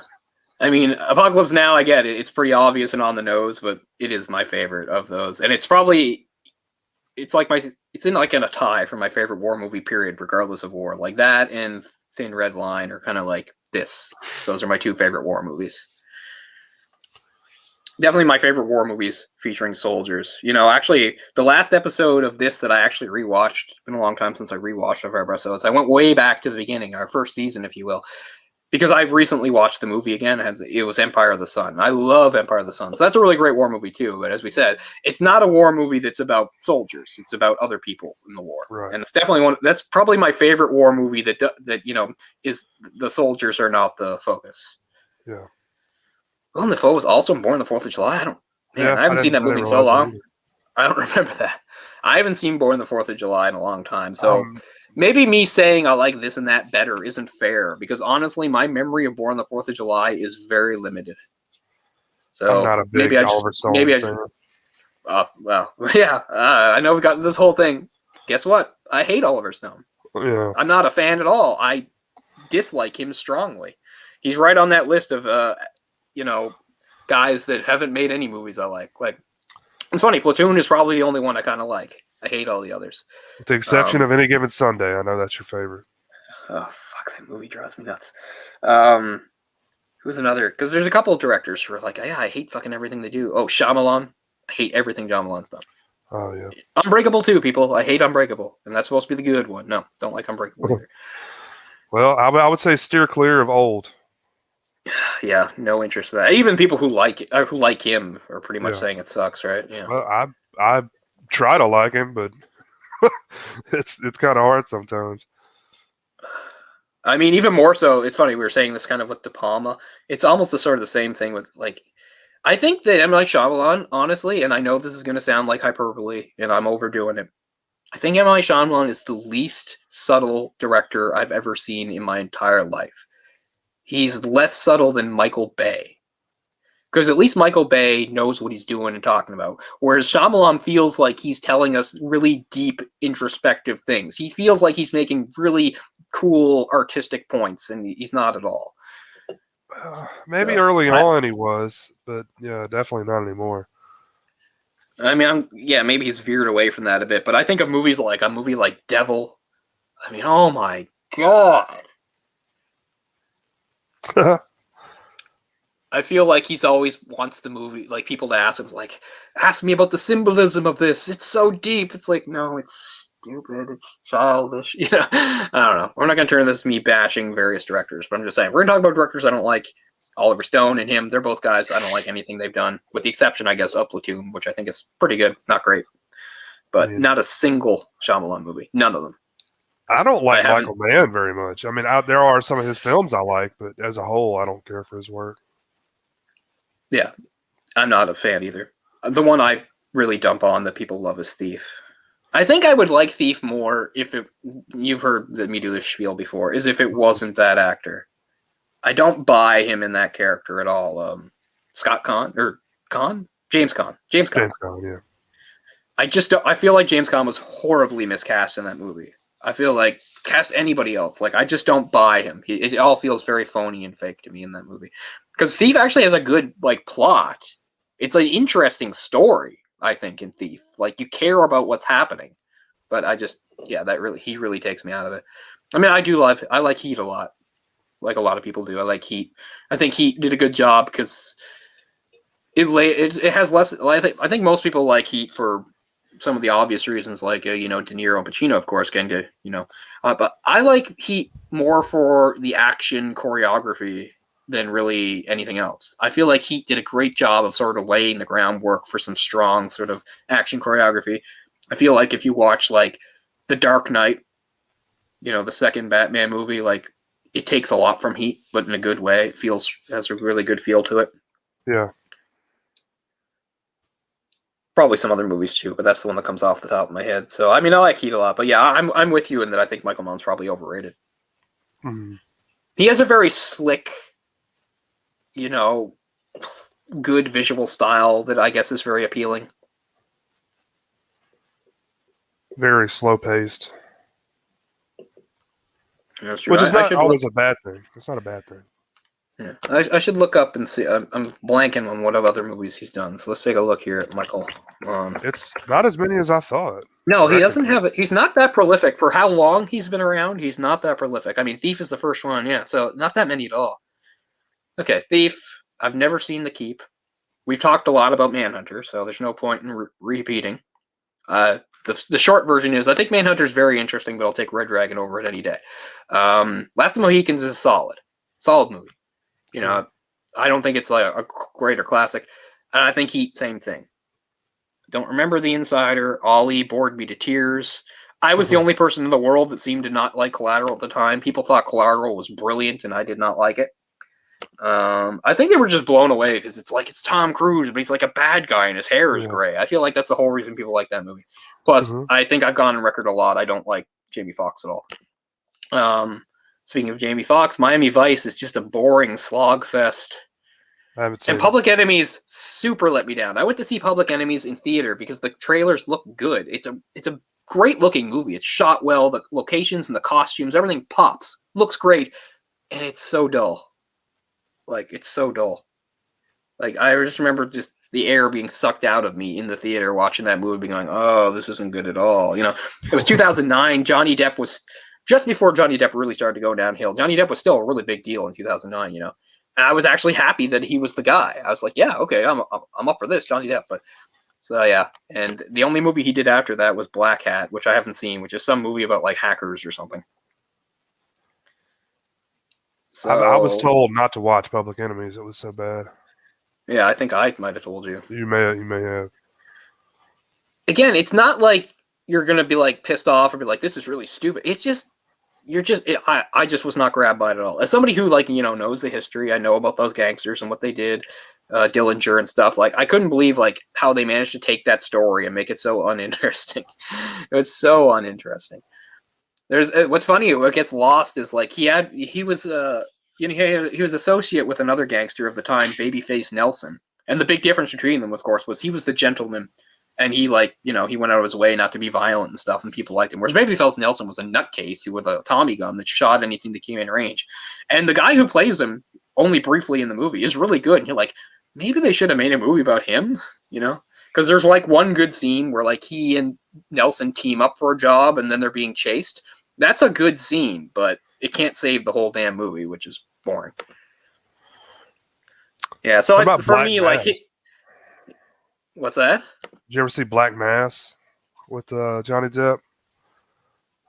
I mean, Apocalypse Now, I get it. It's pretty obvious and on the nose, but it is my favorite of those. And it's in a tie for my favorite war movie period, regardless of war. Like that and Thin Red Line are kind of like this. Those are my two favorite war movies. Definitely my favorite war movies featuring soldiers. You know, actually, the last episode of this that I actually rewatched, it's been a long time since I rewatched our episodes. I went way back to the beginning, our first season, if you will. Because I recently watched the movie again. It was Empire of the Sun. I love Empire of the Sun. So that's a really great war movie too. But as we said, it's not a war movie that's about soldiers. It's about other people in the war. Right. And it's definitely that's probably my favorite war movie that is the soldiers are not the focus. Yeah. Willem Dafoe was also born on the 4th of July. I haven't seen that movie in so long. I don't remember that. I haven't seen Born on the 4th of July in a long time. So maybe me saying I like this and that better isn't fair because honestly, my memory of Born on the 4th of July is very limited. So I'm not a big Oliver Stone fan. I know we've gotten this whole thing. Guess what? I hate Oliver Stone. Yeah. I'm not a fan at all. I dislike him strongly. He's right on that list of guys that haven't made any movies I like. Like, it's funny, Platoon is probably the only one I kind of like. I hate all the others. With the exception of Any Given Sunday. I know that's your favorite. Oh, fuck, that movie drives me nuts. Who's another? Because there's a couple of directors who are like, yeah, I hate fucking everything they do. Oh, Shyamalan. I hate everything Shyamalan's done. Oh, yeah. Unbreakable, too, people. I hate Unbreakable. And that's supposed to be the good one. No, don't like Unbreakable either. Well, I would say steer clear of old. Yeah, no interest in that. Even people who like it, who like him, are pretty much saying it sucks, right? Yeah. Well, I try to like him, but it's kind of hard sometimes. I mean, even more so. It's funny we were saying this kind of with De Palma. It's almost the same thing with like. I think that M. Night Shyamalan, honestly, and I know this is going to sound like hyperbole, and I'm overdoing it. I think M. Night Shyamalan is the least subtle director I've ever seen in my entire life. He's less subtle than Michael Bay. Because at least Michael Bay knows what he's doing and talking about. Whereas Shyamalan feels like he's telling us really deep, introspective things. He feels like he's making really cool, artistic points, and he's not at all. Maybe early on he was, but yeah, definitely not anymore. I mean, maybe he's veered away from that a bit. But I think of movies like a movie like Devil. I mean, oh my God. I feel like he's always wants the movie, like people to ask him, like, ask me about the symbolism of this. It's so deep. It's like, no, it's stupid. It's childish. I don't know. We're not going to turn this me bashing various directors, but I'm just saying, we're going to talk about directors I don't like. Oliver Stone and him, they're both guys I don't like anything they've done, with the exception, I guess, of Platoon, which I think is pretty good. Not great. But not a single Shyamalan movie. None of them. I don't like Michael Mann very much. I mean, there are some of his films I like, but as a whole, I don't care for his work. Yeah, I'm not a fan either. The one I really dump on that people love is Thief. I think I would like Thief more if you've heard me do this spiel before, is if it wasn't that actor. I don't buy him in that character at all. Scott Conn or Conn? James Conn. James Conn, yeah. I feel like James Conn was horribly miscast in that movie. I feel like cast anybody else. Like I just don't buy him. It all feels very phony and fake to me in that movie. Because Thief actually has a good plot. It's an interesting story, I think, in Thief. Like you care about what's happening. But he really takes me out of it. I mean, I like Heat a lot. like a lot of people do. I like Heat. I think Heat did a good job because it has less. I think most people like Heat for some of the obvious reasons, like De Niro and Pacino, of course, getting to but I like Heat more for the action choreography than really anything else. I feel like Heat did a great job of sort of laying the groundwork for some strong sort of action choreography. I feel like if you watch like The Dark Knight, the second Batman movie, like it takes a lot from Heat, but in a good way. It has a really good feel to it. Yeah. Probably some other movies too, but that's the one that comes off the top of my head. So I mean, I like Heat a lot, but yeah, I'm with you in that I think Michael Mann's probably overrated. Mm-hmm. He has a very slick, good visual style that I guess is very appealing. Very slow paced. That's true. Which is not always a bad thing. It's not a bad thing. Yeah, I should look up and see. I'm blanking on what other movies he's done. So let's take a look here at Michael. It's not as many as I thought. No, he doesn't have it. He's not that prolific for how long he's been around. He's not that prolific. I mean, Thief is the first one, yeah. So not that many at all. Okay, Thief. I've never seen The Keep. We've talked a lot about Manhunter, so there's no point in repeating. The short version is I think Manhunter is very interesting, but I'll take Red Dragon over it any day. Last of the Mohicans is solid movie. I don't think it's like a greater classic, and I think Heat, same thing. Don't remember The Insider. Ollie bored me to tears. I was the only person in the world that seemed to not like Collateral at the time. People thought Collateral was brilliant, and I did not like it. I think they were just blown away because it's Tom Cruise, but he's like a bad guy and his hair is gray. I feel like that's the whole reason people like that movie. Plus, I think I've gone on record a lot. I don't like Jamie Foxx at all. Speaking of Jamie Foxx, Miami Vice is just a boring slog fest. And Public Enemies super let me down. I went to see Public Enemies in theater because the trailers look good. It's a great looking movie. It's shot well. The locations and the costumes, everything pops. Looks great. And it's so dull. Like, it's so dull. Like, I just remember just the air being sucked out of me in the theater watching that movie, being going, oh, this isn't good at all. It was 2009. Johnny Depp was just before Johnny Depp really started to go downhill. Johnny Depp was still a really big deal in 2009, And I was actually happy that he was the guy. I was like, yeah, okay, I'm up for this, Johnny Depp. But so yeah, and the only movie he did after that was Black Hat, which I haven't seen, which is some movie about like hackers or something. So, I was told not to watch Public Enemies. It was so bad. Yeah, I think I might have told you. You may have. Again, it's not like you're gonna be like pissed off or be like, this is really stupid. It's just I just was not grabbed by it at all. As somebody who knows the history, I know about those gangsters and what they did, Dillinger and stuff. Like I couldn't believe like how they managed to take that story and make it so uninteresting. It was so uninteresting. There's what's funny. What gets lost is like he was associate with another gangster of the time, Babyface Nelson, and the big difference between them, of course, was he was the gentleman. And he he went out of his way not to be violent and stuff, and people liked him. Whereas Babyface Nelson was a nutcase who with a Tommy gun that shot anything that came in range. And the guy who plays him only briefly in the movie is really good. And you're like, maybe they should have made a movie about him, Because there's like one good scene where like he and Nelson team up for a job and then they're being chased. That's a good scene, but it can't save the whole damn movie, which is boring. Yeah, so it's for me like what's that? Did you ever see Black Mass with Johnny Depp?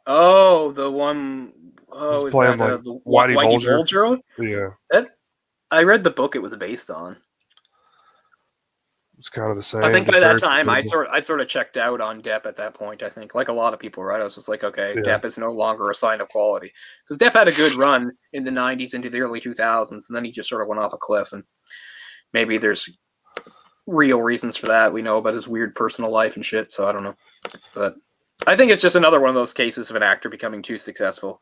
Oh, the one. Oh, is that like the Whitey Bulger? Yeah. I read the book it was based on. It's kind of the same. I think by that time I'd sort of checked out on Depp at that point. I think like a lot of people, right? I was just like, okay, Depp is no longer a sign of quality because Depp had a good run in the '90s into the early 2000s, and then he just sort of went off a cliff. And maybe there's real reasons for that. We know about his weird personal life and shit, so I don't know. But I think it's just another one of those cases of an actor becoming too successful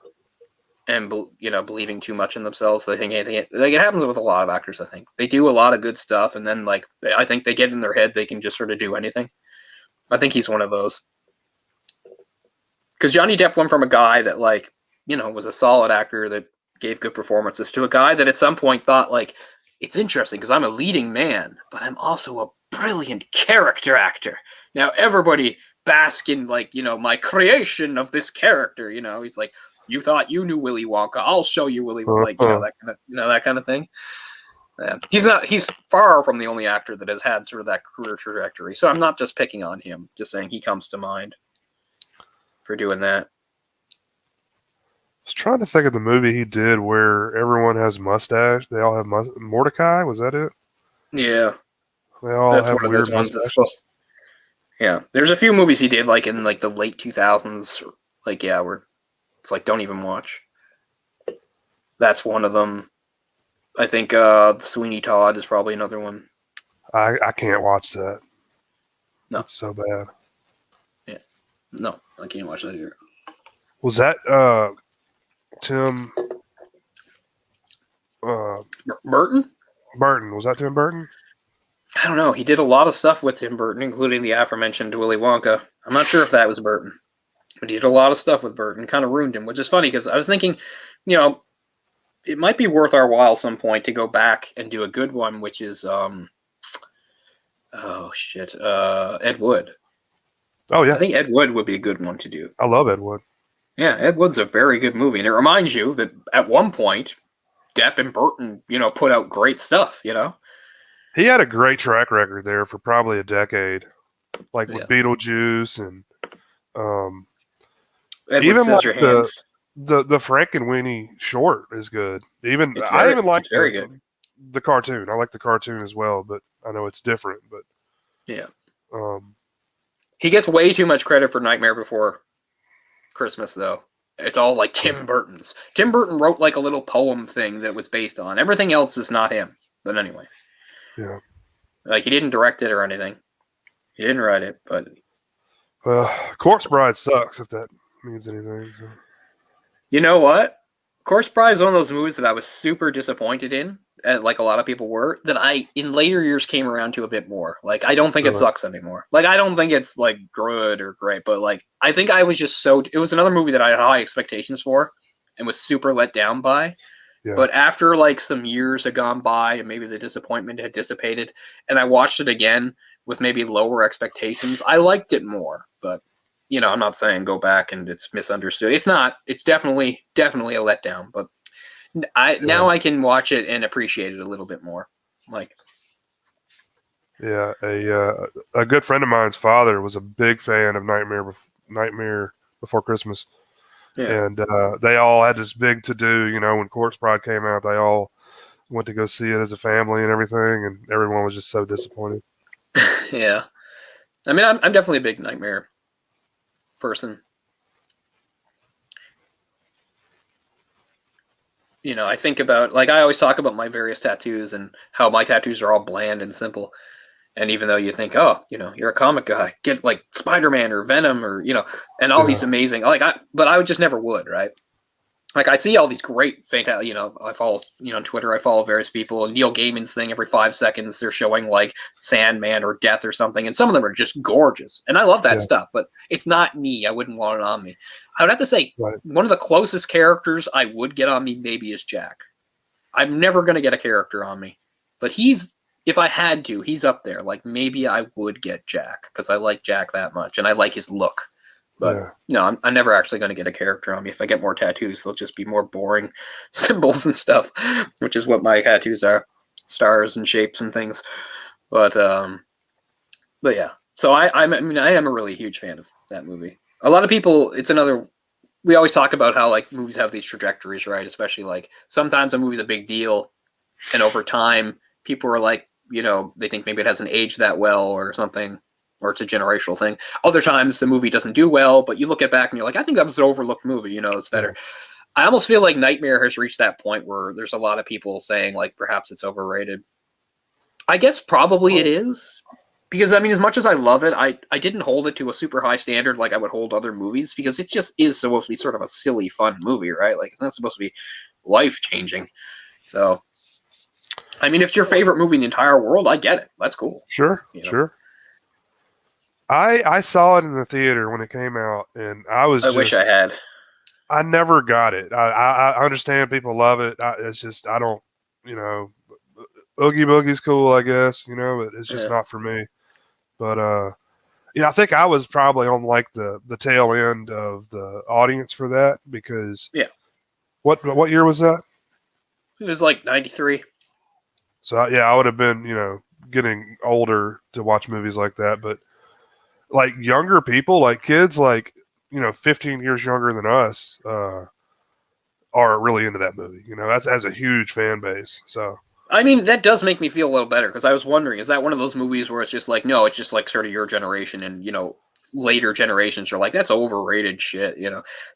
and believing too much in themselves. So they think anything. Like it happens with a lot of actors. I think they do a lot of good stuff, and then like I think they get in their head they can just sort of do anything. I think he's one of those. Because Johnny Depp went from a guy that was a solid actor that gave good performances to a guy that at some point thought like, it's interesting because I'm a leading man, but I'm also a brilliant character actor. Now everybody bask in like, you know, my creation of this character. You know, he's like, you thought you knew Willy Wonka, I'll show you Willy, like, you know, that kind of thing. Yeah. He's far from the only actor that has had sort of that career trajectory. So I'm not just picking on him, just saying he comes to mind for doing that. I was trying to think of the movie he did where everyone has mustache. They all have Mordecai. Was that it? Yeah, They all that's have one of weird those ones that's mustaches. supposed. Yeah, there's a few movies he did like in like the late 2000s, like yeah, where it's like don't even watch. That's one of them. I think the Sweeney Todd is probably another one. I can't watch that. No. It's so bad. Yeah, no, I can't watch that either. Was that Tim Burton? Burton? Was that Tim Burton? I don't know. He did a lot of stuff with Tim Burton, including the aforementioned Willy Wonka. I'm not sure if that was Burton, but he did a lot of stuff with Burton. Kind of ruined him, which is funny because I was thinking, you know, it might be worth our while some point to go back and do a good one, which is Ed Wood. Oh yeah, I think Ed Wood would be a good one to do. I love Ed Wood. Yeah, Ed Wood's a very good movie, and it reminds you that at one point, Depp and Burton, you know, put out great stuff. You know, He had a great track record there for probably a decade, like with Yeah. Beetlejuice and Ed Wood even says like your hands. the Frankenweenie short is good. Even It's I very- even like it's very good. the cartoon. I like the cartoon as well, but I know it's different. But Yeah. um, He gets way too much credit for Nightmare Before Christmas, though. It's all like Tim Burton's. Tim Burton wrote like a little poem thing that it was based on. Everything else is not him. But anyway. yeah. Like, he didn't direct it or anything. He didn't write it, but... Well, Corpse Bride sucks if that means anything. So. You know what? Corpse Bride is one of those movies that I was super disappointed in, like a lot of people were, that I, in later years, came around to a bit more. Like, I don't think it Really? sucks anymore. Like, I don't think it's, like, good or great, but, like, I think I was just so... It was another movie that I had high expectations for and was super let down by. Yeah. But after, like, some years had gone by and maybe the disappointment had dissipated, and I watched it again with maybe lower expectations, I liked it more. But, you know, I'm not saying go back and it's misunderstood. It's not. It's definitely a letdown. But now I can watch it and appreciate it a little bit more. Like, Yeah, a good friend of mine's father was a big fan of Nightmare Before Christmas, yeah, and they all had this big to do. You know, when Corpse Bride came out, they all went to go see it as a family and everything, and everyone was just so disappointed. yeah. I mean, I'm definitely a big Nightmare person. You know, I think about, like, I always talk about my various tattoos and how my tattoos are all bland and simple. And even though you think, oh, you know, you're a comic guy, get like Spider-Man or Venom or, you know, and all these amazing, but I would just never would, right? Like, I see all these great, fantastic, you know, I follow, you know, on Twitter, I follow various people, and Neil Gaiman's thing, every 5 seconds, they're showing like Sandman or Death or something, and some of them are just gorgeous. And I love that stuff, but it's not me. I wouldn't want it on me. I would have to say, one of the closest characters I would get on me maybe is Jack. I'm never going to get a character on me, but if I had to, he's up there. Like, maybe I would get Jack, because I like Jack that much, and I like his look. But no, I'm never actually going to get a character on me. If I get more tattoos, they'll just be more boring symbols and stuff, which is what my tattoos are, stars and shapes and things. But yeah. So I am a really huge fan of that movie. A lot of people, we always talk about how like movies have these trajectories, right? Especially like sometimes a movie's a big deal, and over time people are like, you know, they think maybe it hasn't aged that well or something, or it's a generational thing. Other times the movie doesn't do well, but you look it back and you're like, I think that was an overlooked movie, you know, it's better. Yeah. I almost feel like Nightmare has reached that point where there's a lot of people saying like perhaps it's overrated. I guess probably it is. Because, I mean, as much as I love it, I didn't hold it to a super high standard like I would hold other movies, because it just is supposed to be sort of a silly, fun movie, right? Like, it's not supposed to be life-changing. So, I mean, if it's your favorite movie in the entire world, I get it. That's cool. Sure, you know? Sure. I saw it in the theater when it came out, and I wish I had. I never got it. I understand people love it. It's just, I don't, you know, Oogie Boogie's cool, I guess, you know, but it's just not for me. But I think I was probably on like the tail end of the audience for that because Yeah. What year was that? It was like 93. So I would have been getting older to watch movies like that, but like younger people, like kids, like 15 years younger than us, are really into that movie. That has a huge fan base. So I mean, that does make me feel a little better because I was wondering, is that one of those movies where it's just like, no, it's just like sort of your generation and, later generations are like, that's overrated shit,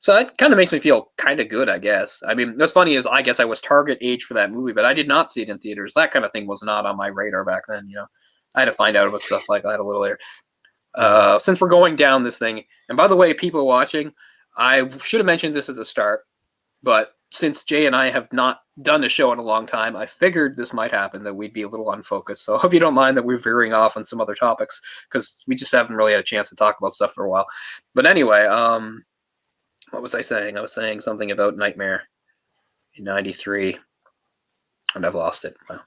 So that kind of makes me feel kind of good, I guess. I mean, what's funny is I guess I was target age for that movie, but I did not see it in theaters. That kind of thing was not on my radar back then, I had to find out about stuff like that a little later. Since we're going down this thing, and by the way, people watching, I should have mentioned this at the start, but since Jay and I have not done a show in a long time, I figured this might happen, that we'd be a little unfocused. So I hope you don't mind that we're veering off on some other topics because we just haven't really had a chance to talk about stuff for a while. But anyway, what was I saying? I was saying something about Nightmare in 93, and I've lost it. Wow.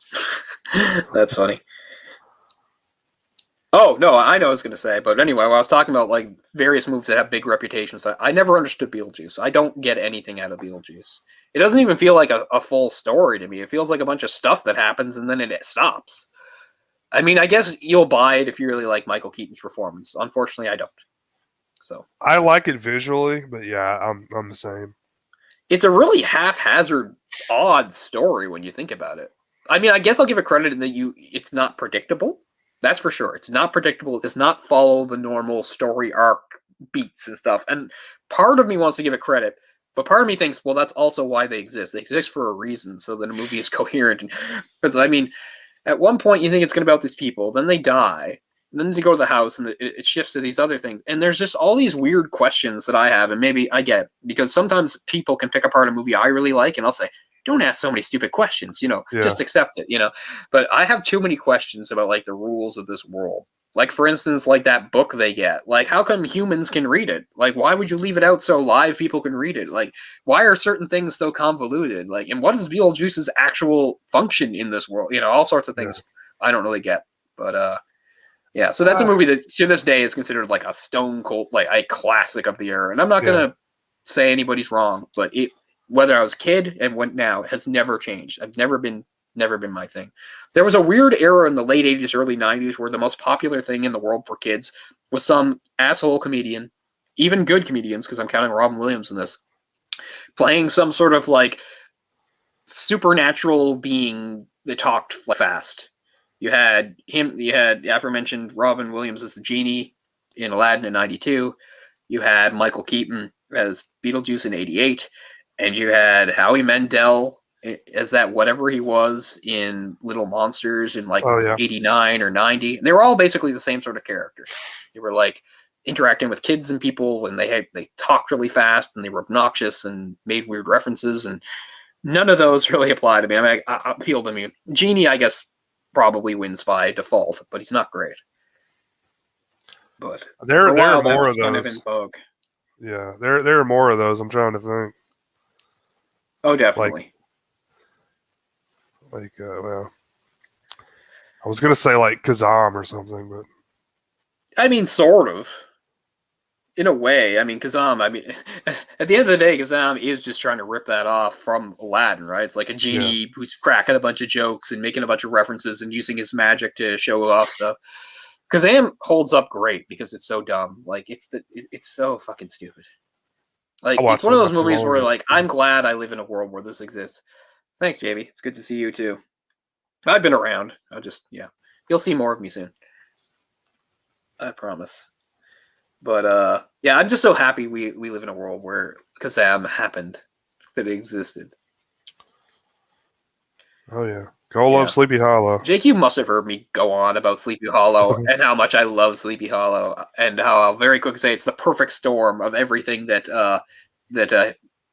That's funny. Oh, no, I know what I was going to say. But anyway, when I was talking about like various movies that have big reputations, I never understood Beetlejuice. I don't get anything out of Beetlejuice. It doesn't even feel like a full story to me. It feels like a bunch of stuff that happens and then it stops. I mean, I guess you'll buy it if you really like Michael Keaton's performance. Unfortunately, I don't. So I like it visually, but yeah, I'm the same. it's a really haphazard, odd story when you think about it. I mean, I guess I'll give it credit in that it's not predictable. That's for sure. It's not predictable. It does not follow the normal story arc beats and stuff. And part of me wants to give it credit, but part of me thinks, well, that's also why they exist. They exist for a reason, so that a movie is coherent. Because I mean, at one point you think it's going to be about these people, then they die, and then they go to the house, and it shifts to these other things. And there's just all these weird questions that I have, and maybe I get because sometimes people can pick apart a movie I really like, and I'll say, don't ask so many stupid questions, just accept it, But I have too many questions about like the rules of this world. Like, for instance, like that book they get. Like, how come humans can read it? Like, why would you leave it out so live people can read it? Like, why are certain things so convoluted? Like, and what is Beetlejuice's actual function in this world? All sorts of things I don't really get. But yeah, so that's a movie that to this day is considered like a stone cold, like a classic of the era. And I'm not gonna say anybody's wrong, but whether I was a kid and went now, has never changed. I've never been my thing. There was a weird era in the late 80s, early 90s where the most popular thing in the world for kids was some asshole comedian, even good comedians, because I'm counting Robin Williams in this, playing some sort of like supernatural being that talked fast. You had the aforementioned Robin Williams as the genie in Aladdin in 92. You had Michael Keaton as Beetlejuice in 88. And you had Howie Mandel as that whatever he was in Little Monsters in like 89 or 90. They were all basically the same sort of character. They were like interacting with kids and people, and they talked really fast, and they were obnoxious and made weird references, and none of those really apply to me. I mean, appeal to me. Genie, I guess, probably wins by default, but he's not great. But there are more of those. Kind of in vogue. Yeah, there are more of those. I'm trying to think. Oh, definitely. Well, I was gonna say like Kazam or something, but I mean, sort of. In a way, I mean, Kazam. I mean, at the end of the day, Kazam is just trying to rip that off from Aladdin, right? It's like a genie who's cracking a bunch of jokes and making a bunch of references and using his magic to show off stuff. Kazam holds up great because it's so dumb. Like it's so fucking stupid. Like, it's one of those movies where, like, I'm glad I live in a world where this exists. Thanks, JB. It's good to see you, too. I've been around. You'll see more of me soon. I promise. But, yeah, I'm just so happy we live in a world where Kazam happened, that it existed. Oh, yeah. Go love Sleepy Hollow. Jake, you must have heard me go on about Sleepy Hollow and how much I love Sleepy Hollow, and how I'll very quickly say it's the perfect storm of everything that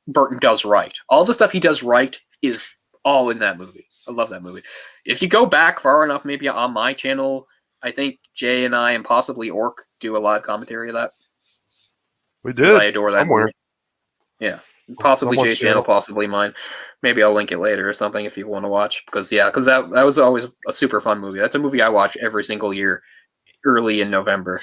Burton does right. All the stuff he does right is all in that movie. I love that movie. If you go back far enough, maybe on my channel, I think Jay and I and possibly Orc do a live commentary of that. We did. I adore that movie. Yeah. Possibly Jay's channel, possibly mine. Maybe I'll link it later or something if you want to watch. Because that was always a super fun movie. That's a movie I watch every single year, early in November.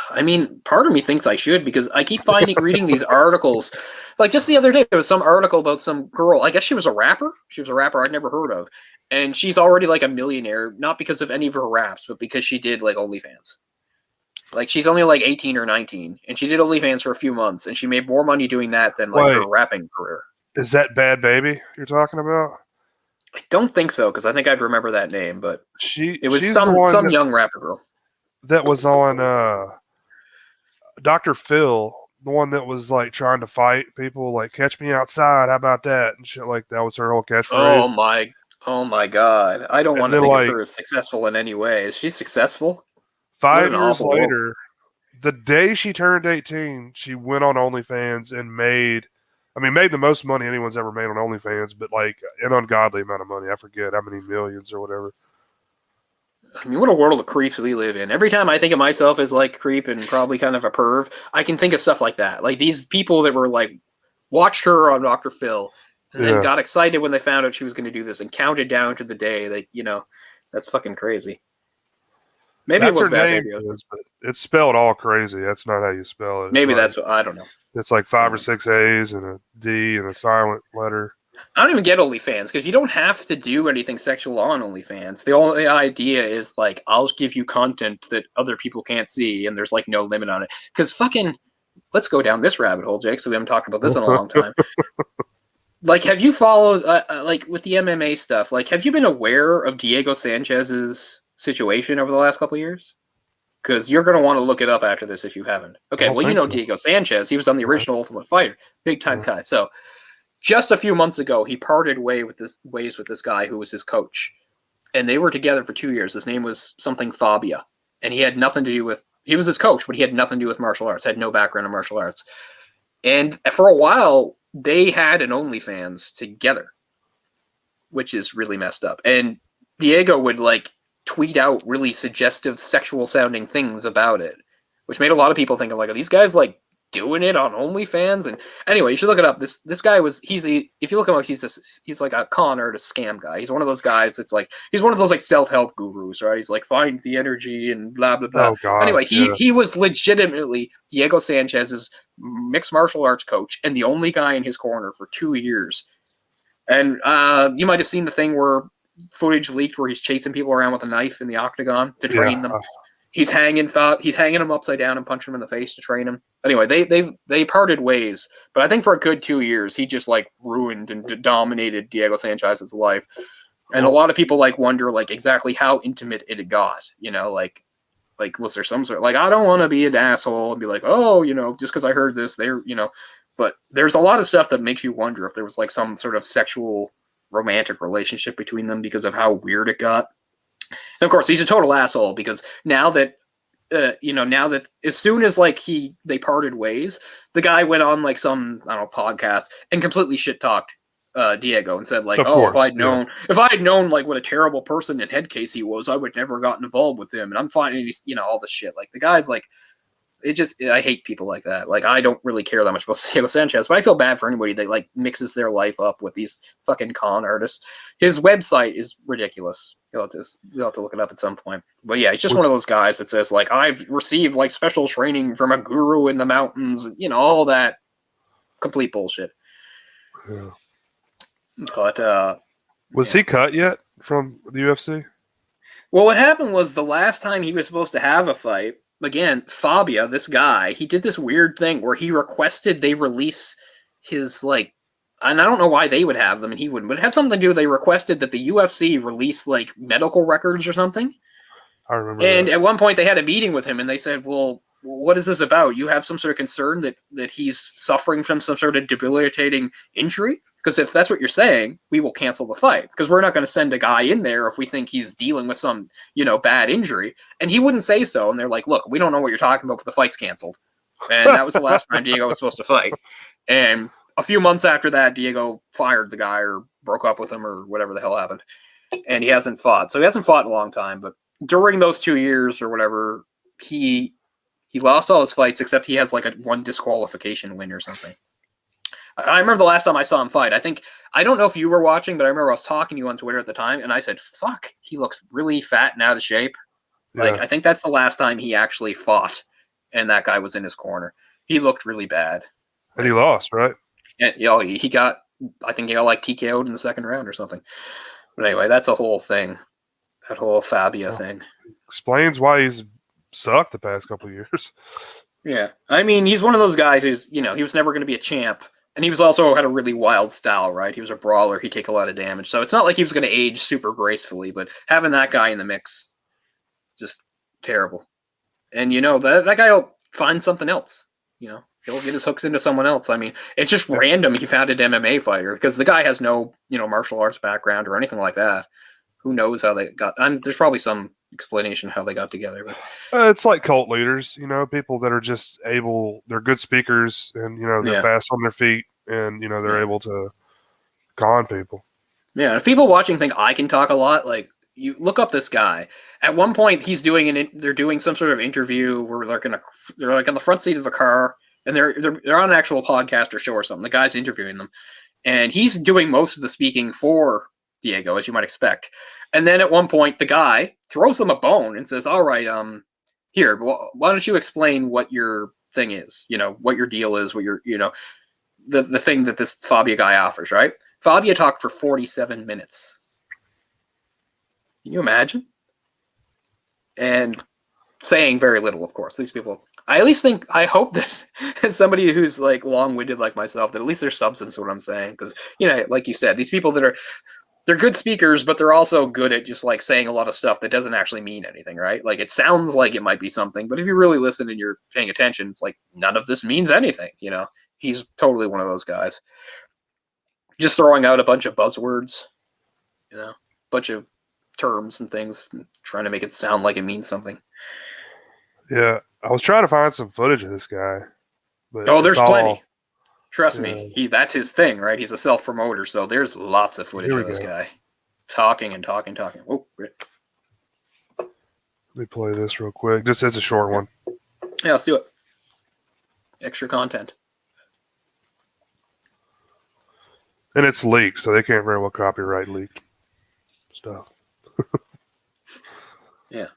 I mean, part of me thinks I should because I keep reading these articles. Like just the other day, there was some article about some girl. I guess she was a rapper. She was a rapper I'd never heard of, and she's already like a millionaire, not because of any of her raps, but because she did like OnlyFans. Like she's only like 18 or 19, and she did OnlyFans for a few months, and she made more money doing that than like her rapping career. Is that Bad Baby you're talking about? I don't think so because I think I'd remember that name, but it was she's some young rapper girl that was on Dr. Phil, the one that was like trying to fight people, like "Catch me outside," how about that, and shit like that was her whole catchphrase. Oh my God! I don't want to think like, of her as successable in any way. Is she successful? 5 years later, the day she turned 18, she went on OnlyFans and made the most money anyone's ever made on OnlyFans, but like an ungodly amount of money. I forget how many millions or whatever. I mean, what a world of creeps we live in. Every time I think of myself as like creep and probably kind of a perv, I can think of stuff like that. Like these people that were like, watched her on Dr. Phil and then got excited when they found out she was going to do this and counted down to the day that, that's fucking crazy. Maybe that's it was Bad Baby, but it's spelled all crazy. That's not how you spell it. It's maybe like, that's what, I don't know. It's like 5 or 6 A's and a D and a silent letter. I don't even get OnlyFans because you don't have to do anything sexual on OnlyFans. The only idea is like, I'll give you content that other people can't see, and there's like no limit on it. Because fucking, let's go down this rabbit hole, Jake. So we haven't talked about this in a long time. Like, have you followed, like with the MMA stuff? Like, have you been aware of Diego Sanchez's situation over the last couple of years? Because you're going to want to look it up after this if you haven't. Okay, well, you know Diego Sanchez. He was on the original Ultimate Fighter. Big time guy. So just a few months ago, he parted ways with this guy who was his coach. And they were together for 2 years. His name was something Fabia. And he had nothing to do with, he was his coach, but he had nothing to do with martial arts, had no background in martial arts. And for a while, they had an OnlyFans together, which is really messed up. And Diego would like tweet out really suggestive sexual sounding things about it, which made a lot of people think, like, are these guys like doing it on OnlyFans? And anyway, you should look it up. This guy was, if you look him up, he's like a con artist scam guy. He's one of those guys that's like, he's one of those like self-help gurus, right? He's like, find the energy and blah, blah, blah. Oh, God, anyway, he was legitimately Diego Sanchez's mixed martial arts coach and the only guy in his corner for 2 years. And you might have seen the thing where footage leaked where he's chasing people around with a knife in the octagon to train them. He's hanging them upside down and punching them in the face to train them. Anyway, they parted ways, but I think for a good 2 years he just like ruined and dominated Diego Sanchez's life. And a lot of people like wonder like exactly how intimate it got, like was there some sort of, like, I don't want to be an asshole and be like, oh, just because I heard this, but there's a lot of stuff that makes you wonder if there was like some sort of sexual romantic relationship between them because of how weird it got. And of course, he's a total asshole because now that as soon as like they parted ways, the guy went on like some, I don't know, podcast and completely shit talked Diego and said like, if I had known like what a terrible person and head case he was, I would never have gotten involved with him. And I'm finding all this shit. Like the guy's like, I hate people like that. Like, I don't really care that much about Diego Sanchez, but I feel bad for anybody that like mixes their life up with these fucking con artists. His website is ridiculous. You'll have to look it up at some point. But yeah, he's just one of those guys that says like, I've received like special training from a guru in the mountains, all that complete bullshit. Yeah. But was he cut yet from the UFC? Well, what happened was the last time he was supposed to have a fight, again, Fabia, this guy, he did this weird thing where he requested they release his, like, and I don't know why they would have them and he wouldn't, but it had something to do, they requested that the UFC release, like, medical records or something. I remember And that. at one point they had a meeting with him and they said, well, what is this about? You have some sort of concern that he's suffering from some sort of debilitating injury? Because if that's what you're saying, we will cancel the fight. Because we're not going to send a guy in there if we think he's dealing with some, bad injury. And he wouldn't say so. And they're like, look, we don't know what you're talking about, but the fight's canceled. And that was the last time Diego was supposed to fight. And a few months after that, Diego fired the guy or broke up with him or whatever the hell happened. And he hasn't fought. So he hasn't fought in a long time. But during those 2 years or whatever, he lost all his fights except he has like a one disqualification win or something. I remember the last time I saw him fight. I don't know if you were watching, but I remember I was talking to you on Twitter at the time, and I said, fuck, he looks really fat and out of shape. Like, I think that's the last time he actually fought. and that guy was in his corner. He looked really bad. And he lost, right? And he got, I think he got like TKO'd in the second round or something. But anyway, that's a whole thing. That whole Fabia thing. Explains why he's sucked the past couple of years. Yeah. I mean, he's one of those guys who's, he was never going to be a champ. And he was also had a really wild style, right? He was a brawler. He'd take a lot of damage. So it's not like he was going to age super gracefully, but having that guy in the mix, just terrible. And, that guy will find something else. He'll get his hooks into someone else. I mean, it's just random he found an MMA fighter because the guy has no, martial arts background or anything like that. Who knows how they got? There's probably some explanation how they got together. But it's like cult leaders, people that are just able. They're good speakers, and they're fast on their feet, and they're able to con people. Yeah, and if people watching think I can talk a lot, like you look up this guy. At one point, they're doing some sort of interview where they're like on the front seat of a car, and they're on an actual podcast or show or something. The guy's interviewing them, and he's doing most of the speaking for Diego, as you might expect. And then at one point, the guy throws him a bone and says, all right, here, why don't you explain what your thing is, what your deal is, what your, the thing that this Fabia guy offers, right? Fabia talked for 47 minutes. Can you imagine? And saying very little, of course. These people, I hope that as somebody who's like long-winded like myself, that at least there's substance to what I'm saying. Because, like you said, these people they're good speakers, but they're also good at just like saying a lot of stuff that doesn't actually mean anything, right? Like it sounds like it might be something, but if you really listen and you're paying attention, it's like none of this means anything, He's totally one of those guys. Just throwing out a bunch of buzzwords, bunch of terms and things, and trying to make it sound like it means something. Yeah, I was trying to find some footage of this guy. But there's plenty. Trust me, that's his thing, right? He's a self-promoter, so there's lots of footage of this guy talking and talking. Oh, great. Let me play this real quick. Just as a short one. Yeah, let's do it. Extra content. And it's leaked, so they can't very well copyright leaked stuff. Yeah.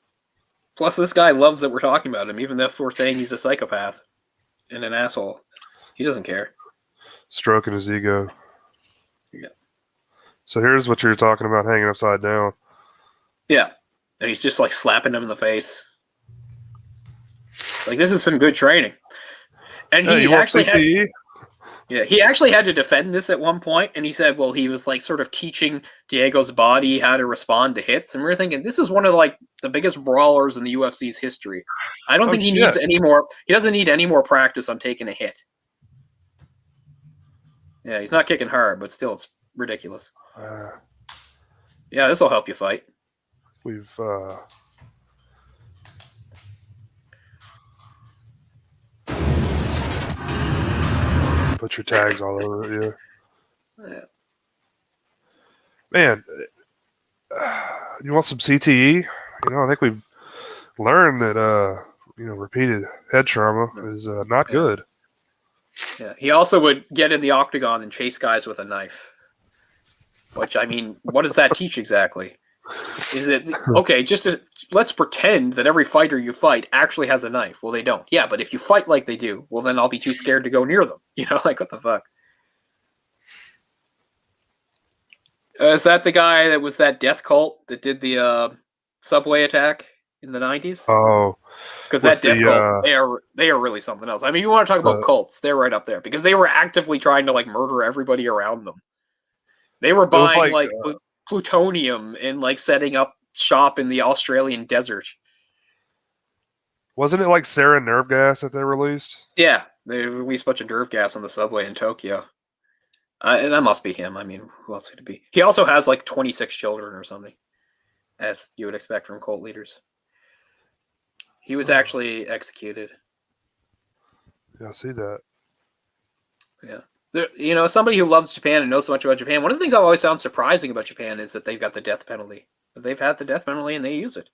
Plus, this guy loves that we're talking about him, even if we're saying he's a psychopath and an asshole. He doesn't care. Stroking his ego. Yeah. So here's what you're talking about hanging upside down. Yeah. And he's just like slapping him in the face. Like, this is some good training. And he actually he actually had to defend this at one point, and he said, well, he was like sort of teaching Diego's body how to respond to hits. And we're thinking, this is one of like the biggest brawlers in the UFC's history. I don't think he needs any more. He doesn't need any more practice on taking a hit. Yeah, he's not kicking hard, but still, it's ridiculous. Yeah, this will help you fight. We've put your tags all over it, yeah. Man, you want some CTE? I think we've learned that repeated head trauma is not good. Yeah, he also would get in the octagon and chase guys with a knife. Which, I mean, what does that teach exactly? Is it okay? Let's pretend that every fighter you fight actually has a knife. Well, they don't. Yeah, but if you fight like they do, well, then I'll be too scared to go near them. Like what the fuck? Is that the guy that was that death cult that did the subway attack in the 90s? Oh, because that death cult, they are really something else. I mean, you want to talk about cults? They're right up there because they were actively trying to like murder everybody around them. They were buying like plutonium and like setting up shop in the Australian desert. Wasn't it like sarin nerve gas that they released? Yeah, they released a bunch of nerve gas on the subway in Tokyo. And that must be him. I mean, who else could it be? He also has like 26 children or something, as you would expect from cult leaders. He was actually executed. Yeah, I see that. Yeah. Somebody who loves Japan and knows so much about Japan, one of the things I've always found surprising about Japan is that they've got the death penalty. They've had the death penalty and they use it.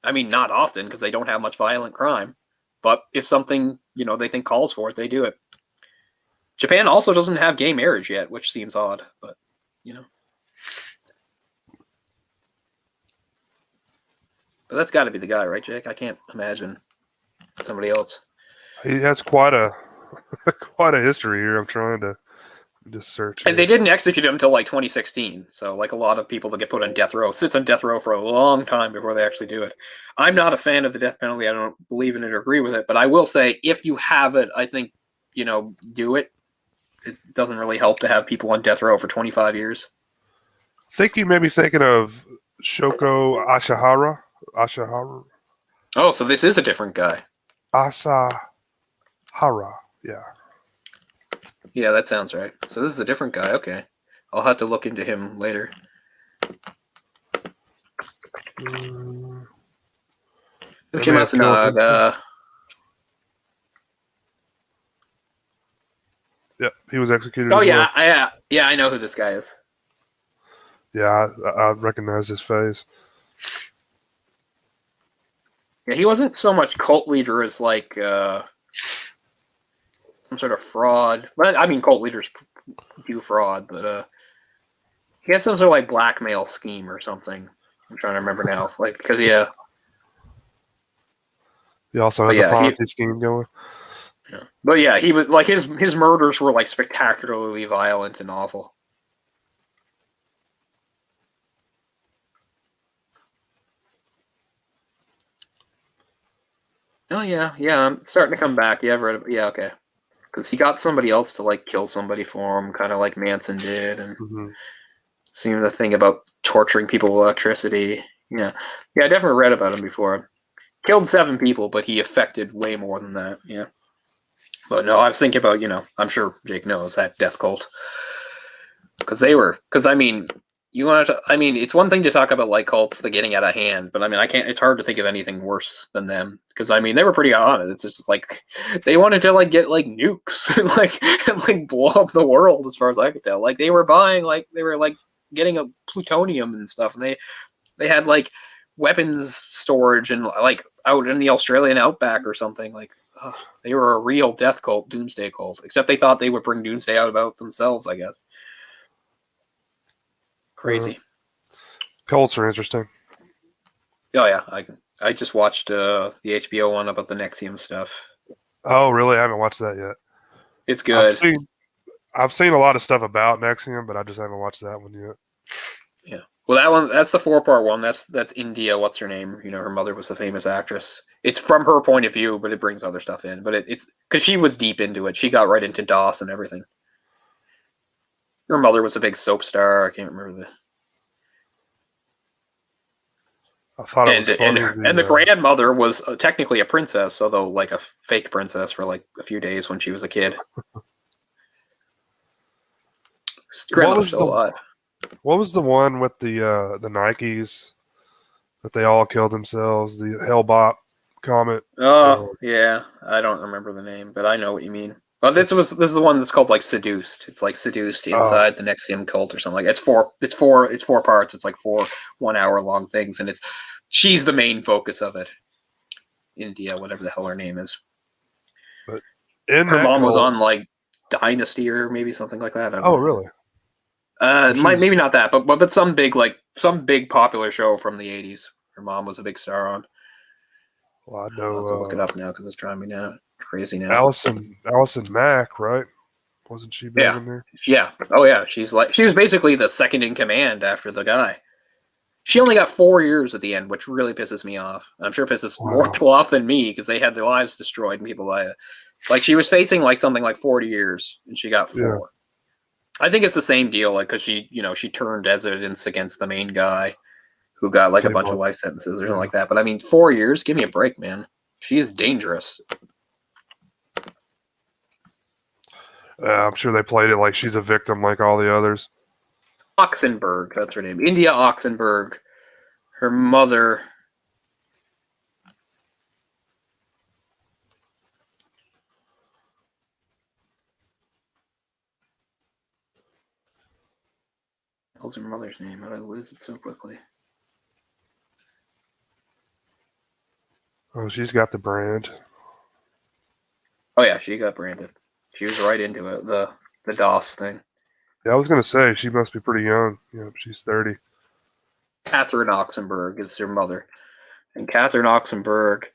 I mean, not often because they don't have much violent crime. But if something, they think calls for it, they do it. Japan also doesn't have gay marriage yet, which seems odd, but, But that's got to be the guy, right, Jake? I can't imagine somebody else. He has quite a quite a history here. I'm trying to just search And they here. didn't execute him until like 2016. So like a lot of people that get put on death row sits on death row for a long time before they actually do it. I'm not a fan of the death penalty. I don't believe in it or agree with it. But I will say, if you have it, I think, do it. It doesn't really help to have people on death row for 25 years. I think you may be thinking of Shoko Ashihara. Ashihara. Oh, so this is a different guy. Asahara. Yeah. Yeah, that sounds right. So this is a different guy. Okay. I'll have to look into him later. Uchi Matsunaga. Yep, he was executed. Oh as yeah, well. I know who this guy is. Yeah, I recognize his face. Yeah, he wasn't so much cult leader as like some sort of fraud. But I mean, cult leaders do fraud, but he had some sort of like blackmail scheme or something. I'm trying to remember now, like because He also has a Ponzi scheme going. Yeah. But yeah, he was like his murders were like spectacularly violent and awful. Oh yeah, I'm starting to come back. Yeah, I've read it. Yeah, okay. Because he got somebody else to like kill somebody for him, kind of like Manson did, and seeing the thing about torturing people with electricity. Yeah, I definitely read about him before. Killed 7 people, but he affected way more than that. Yeah. But no, I was thinking about, I'm sure Jake knows that death cult. Because I mean, it's one thing to talk about like cults that getting out of hand, but I mean, it's hard to think of anything worse than them. Because I mean, they were pretty on it. It's just like, they wanted to like get like nukes and like blow up the world as far as I could tell. Like they were getting a plutonium and stuff. And they had like weapons storage and like out in the Australian outback or something. Like, they were a real death cult, doomsday cult. Except they thought they would bring doomsday out about themselves, I guess. Crazy. Cults are interesting. Oh yeah, I just watched the HBO one about the NXIVM stuff. Oh really? I haven't watched that yet. It's good. I've seen a lot of stuff about NXIVM, but I just haven't watched that one yet. Yeah. Well, that's the 4-part one. That's India. What's her name? Her mother was the famous actress. It's from her point of view, but it brings other stuff in. But it's because she was deep into it. She got right into DOS and everything. Her mother was a big soap star. I can't remember I thought it was funny. And the grandmother was technically a princess, although like a fake princess for like a few days when she was a kid. Grandmother's still alive. What was the one with the Nikes that they all killed themselves? The Hellbop comet. Oh yeah, I don't remember the name, but I know what you mean. But this is the one that's called like Seduced. It's like Seduced inside the NXIVM cult or something like that. It's four parts. It's like 4 1-hour long things, and she's the main focus of it. India, whatever the hell her name is. But her mom was on like Dynasty or maybe something like that. Oh really? Maybe not that, but some big popular show from the 80s. Her mom was a big star on. Well, I know. I'll have to look it up now because it's driving me now crazy now. Allison Mack, right? Wasn't she big in there? Yeah. Oh yeah. She was basically the second in command after the guy. She only got 4 years at the end, which really pisses me off. I'm sure it pisses more people off than me because they had their lives destroyed and people by it. Like she was facing like something like 40 years and she got 4. Yeah. I think it's the same deal, like because she turned evidence against the main guy who got like a bunch of life sentences or something like that. But I mean, 4 years, give me a break, man. She is dangerous. I'm sure they played it like she's a victim like all the others. Oxenberg, that's her name. India Oxenberg. Her mother. What's her mother's name? How did I lose it so quickly? Oh, she's got the brand. Oh yeah, she got branded. She was right into it. The DOS thing. Yeah, I was gonna say she must be pretty young. Yeah, she's 30. Catherine Oxenberg is her mother, and Catherine Oxenberg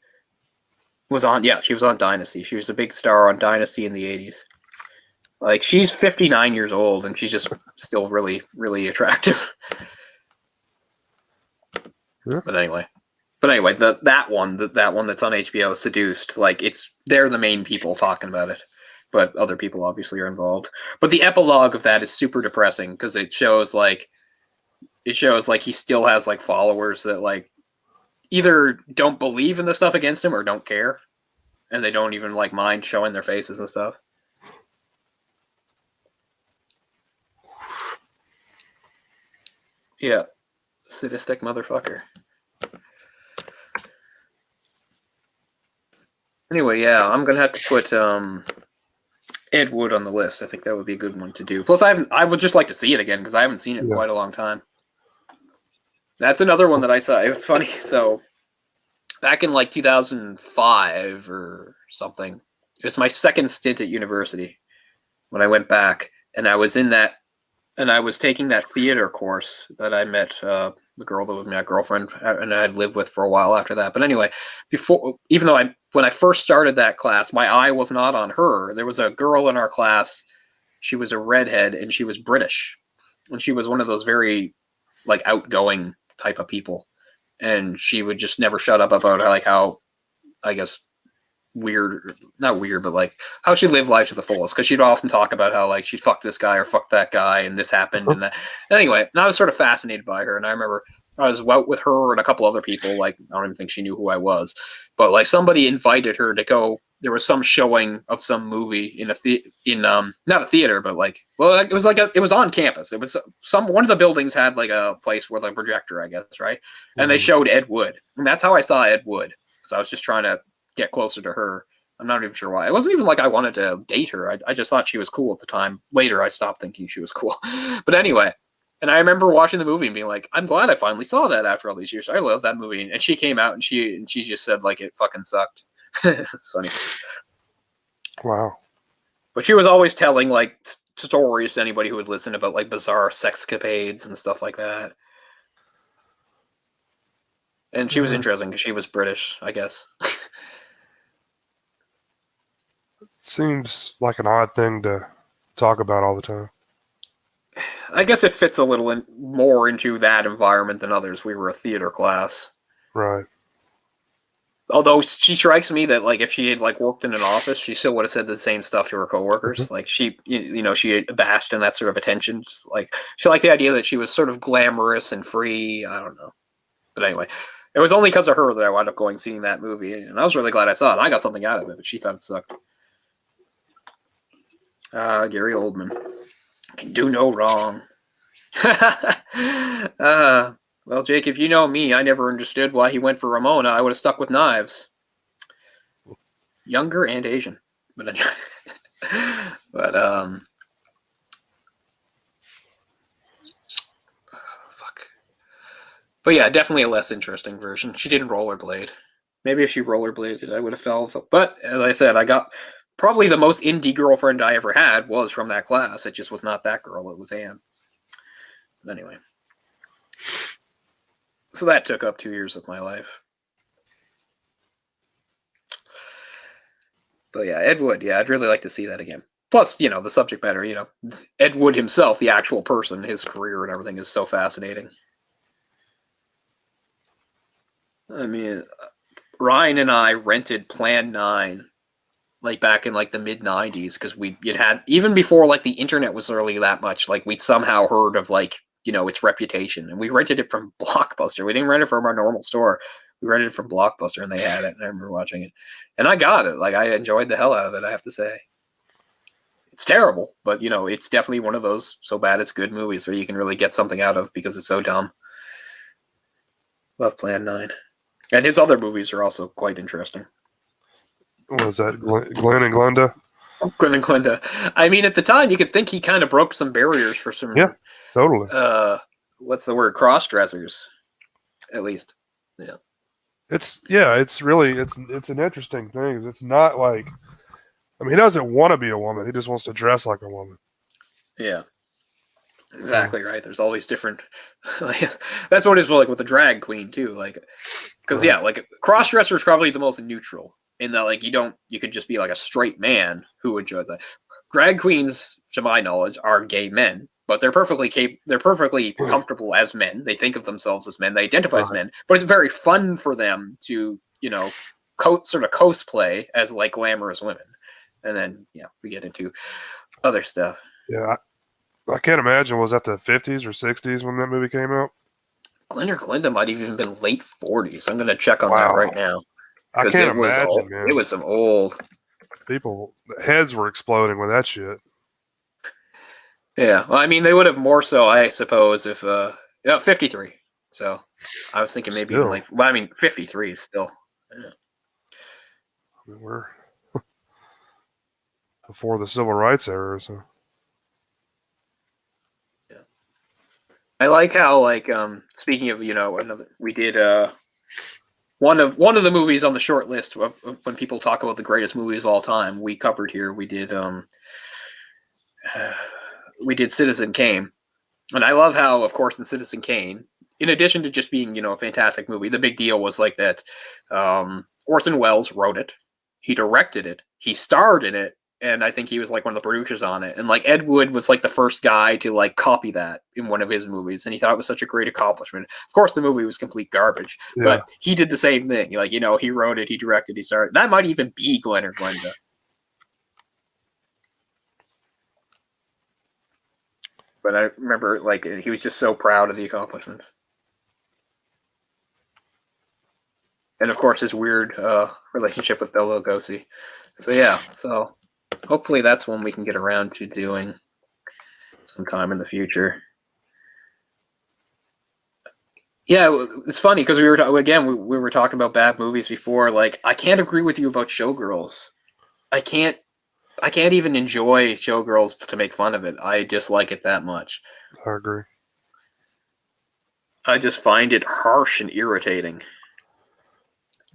Was on, yeah, she was on Dynasty. She was a big star on Dynasty in the 80s. Like, she's 59 years old, and she's just still really, really attractive. Yeah. But anyway, that one that's on HBO, Seduced, like, they're the main people talking about it, but other people obviously are involved. But the epilogue of that is super depressing because it shows like he still has like followers that like either don't believe in the stuff against him or don't care, and they don't even like mind showing their faces and stuff. Yeah, sadistic motherfucker. Anyway, yeah, I'm gonna have to put Ed Wood on the list. I think that would be a good one to do. Plus, I would just like to see it again because I haven't seen it in quite a long time. That's another one that I saw. It was funny. So back in like 2005 or something, it was my second stint at university when I went back, and I was in that, and I was taking that theater course that I met the girl that was my girlfriend, and I'd lived with for a while after that. But anyway, even though when I first started that class, my eye was not on her. There was a girl in our class. She was a redhead, and she was British, and she was one of those very like outgoing type of people, and she would just never shut up about like how, I guess, not weird, but like how she lived life to the fullest. Because she'd often talk about how like she fucked this guy or fucked that guy, and this happened and that. Anyway, and I was sort of fascinated by her, and I remember I was out with her and a couple other people. Like, I don't even think she knew who I was, but like somebody invited her to go. There was some showing of some movie in not a theater, but like, well, it was like it was on campus. It was one of the buildings had like a place with a projector, I guess, right? And they showed Ed Wood, and that's how I saw Ed Wood. So I was just trying to get closer to her. I'm not even sure why. It wasn't even like I wanted to date her. I just thought she was cool at the time. Later, I stopped thinking she was cool. But anyway, and I remember watching the movie and being like, I'm glad I finally saw that after all these years. I love that movie. And she came out and she just said like it fucking sucked. It's funny. Wow. But she was always telling like stories to anybody who would listen about like bizarre sexcapades and stuff like that. And she was interesting because she was British, I guess. Seems like an odd thing to talk about all the time. I guess it fits a little more into that environment than others. We were a theater class. Right. Although she strikes me that like if she had like worked in an office, she still would have said the same stuff to her coworkers. Mm-hmm. Like she basked in that sort of attention. Like she liked the idea that she was sort of glamorous and free. I don't know, but anyway, it was only because of her that I wound up going seeing that movie, and I was really glad I saw it. I got something out of it, but she thought it sucked. Gary Oldman can do no wrong. Well, Jake, if you know me, I never understood why he went for Ramona. I would have stuck with Knives. Younger and Asian. But anyway. Fuck. But yeah, definitely a less interesting version. She didn't rollerblade. Maybe if she rollerbladed, I would have fell. But as I said, I got probably the most indie girlfriend I ever had was from that class. It just was not that girl. It was Anne. But anyway. So that took up 2 years of my life. But yeah, Ed Wood. Yeah, I'd really like to see that again. Plus, the subject matter, Ed Wood himself, the actual person, his career and everything is so fascinating. I mean, Ryan and I rented Plan 9 like back in like the mid 90s because it had, even before like the internet was really that much, like we'd somehow heard of like, its reputation, and we rented it from Blockbuster. We didn't rent it from our normal store. We rented it from Blockbuster, and they had it, and I remember watching it, and I got it. Like, I enjoyed the hell out of it, I have to say. It's terrible, but it's definitely one of those so bad it's good movies where you can really get something out of because it's so dumb. Love Plan 9. And his other movies are also quite interesting. What was that, Glenn and Glenda? Glenn and Glenda. I mean, at the time, you could think he kind of broke some barriers for some... Yeah. Totally. What's the word? Cross-dressers, at least. Yeah. It's really it's an interesting thing. It's not like, I mean, he doesn't want to be a woman. He just wants to dress like a woman. Yeah. Exactly right. There's all these different. That's what it is like with the drag queen too. Like, because like cross-dresser is probably the most neutral. in that like you could just be like a straight man who enjoys that. Drag queens, to my knowledge, are gay men, but they're perfectly comfortable as men. They think of themselves as men. They identify as men, but it's very fun for them to, sort of cosplay as like glamorous women. And then, we get into other stuff. Yeah, I can't imagine. Was that the 50s or 60s when that movie came out? Glinda might have even been late 40s. I'm going to check on Wow. that right now. I can't imagine, man. It was some old. People, heads were exploding with that shit. Yeah, well, I mean, they would have more so, I suppose, if 53. So I was thinking maybe even 53 is still. Yeah. I mean, we're before the civil rights era, so. Yeah. I like how, like, speaking of, we did one of the movies on the short list of when people talk about the greatest movies of all time. We covered here. We did Citizen Kane, and I love how, of course, in Citizen Kane, in addition to just being a fantastic movie, the big deal was like that Orson Welles wrote it, he directed it, he starred in it, and I think he was like one of the producers on it. And like Ed Wood was like the first guy to like copy that in one of his movies, and he thought it was such a great accomplishment. Of course, the movie was complete garbage, but he did the same thing. Like he wrote it, he directed, he starred. That might even be Glenn or Glenda. But I remember, like, he was just so proud of the accomplishment. And, of course, his weird relationship with Bela Lugosi. So, yeah. So, hopefully that's one we can get around to doing sometime in the future. Yeah, it's funny because we were talking about bad movies before. Like, I can't agree with you about Showgirls. I can't even enjoy Showgirls to make fun of it. I dislike it that much. I agree. I just find it harsh and irritating.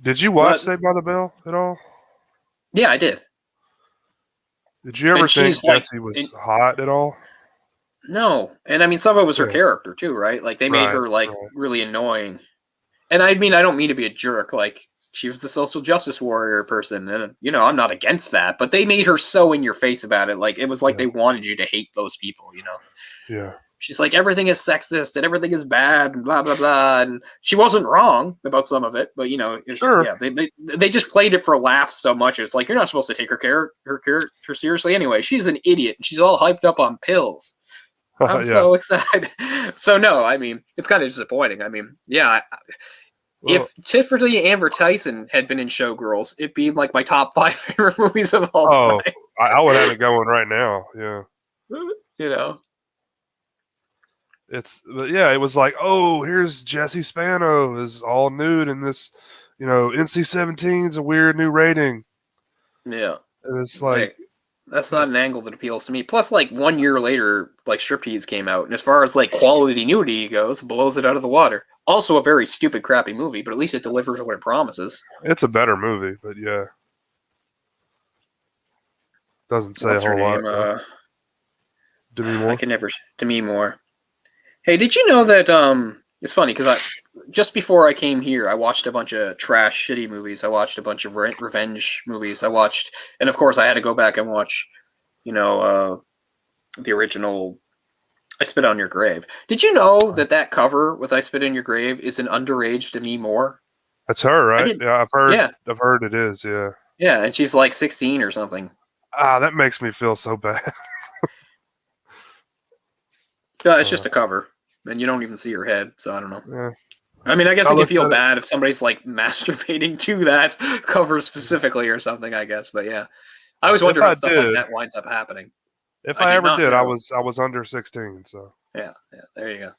Did you watch Saved by the Bell at all? Yeah, I did. Did you ever think Jessie was hot at all? No. And I mean, some of it was her character too, right? Like they made her really annoying. And I mean, I don't mean to be a jerk. Like, she was the social justice warrior person, and I'm not against that, but they made her so in your face about it. Like, it was like they wanted you to hate those people, Yeah. She's like, everything is sexist and everything is bad and blah blah blah, and she wasn't wrong about some of it, but they just played it for laughs so much. It's like, you're not supposed to take her character seriously anyway. She's an idiot. She's all hyped up on pills. I'm so excited. So no, I mean, it's kind of disappointing. I mean, if Tiffany Amber Tyson had been in Showgirls, it'd be like my top 5 favorite movies of all time. I would have it going right now. Yeah. It was like, here's Jessie Spano is all nude in this, NC-17 is a weird new rating. Yeah. And it's like, that's not an angle that appeals to me. Plus, like 1 year later, like Striptease came out, and as far as like quality nudity goes, blows it out of the water. Also a very stupid, crappy movie, but at least it delivers what it promises. It's a better movie, but yeah. Doesn't say a whole lot. Demi Moore? Demi Moore. Hey, did you know that, it's funny, because just before I came here, I watched a bunch of trash, shitty movies. I watched a bunch of revenge movies. And of course I had to go back and watch, the original I Spit on Your Grave. Did you know that cover with I Spit on Your Grave is an underage Demi Moore? That's her, right? Yeah, I've heard it is, yeah. Yeah, and she's like 16 or something. That makes me feel so bad. Yeah, it's just a cover, and you don't even see her head, so I don't know. Yeah. I mean, I guess you can feel bad if somebody's like masturbating to that cover specifically or something, I guess, but yeah. I always wonder if stuff like that winds up happening. If I ever did, I was under 16, so. Yeah, there you go.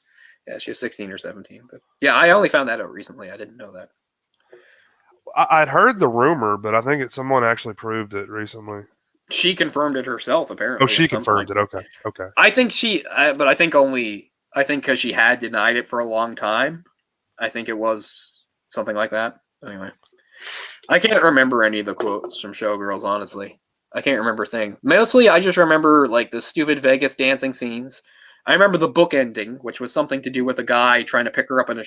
Yeah, she was 16 or 17. But yeah, I only found that out recently. I didn't know that. I'd heard the rumor, but I think someone actually proved it recently. She confirmed it herself, apparently. Oh, she confirmed it. Okay. I think because she had denied it for a long time. I think it was something like that. Anyway, I can't remember any of the quotes from Showgirls, honestly. I can't remember a thing. Mostly, I just remember like the stupid Vegas dancing scenes. I remember the book ending, which was something to do with a guy trying to pick her up in a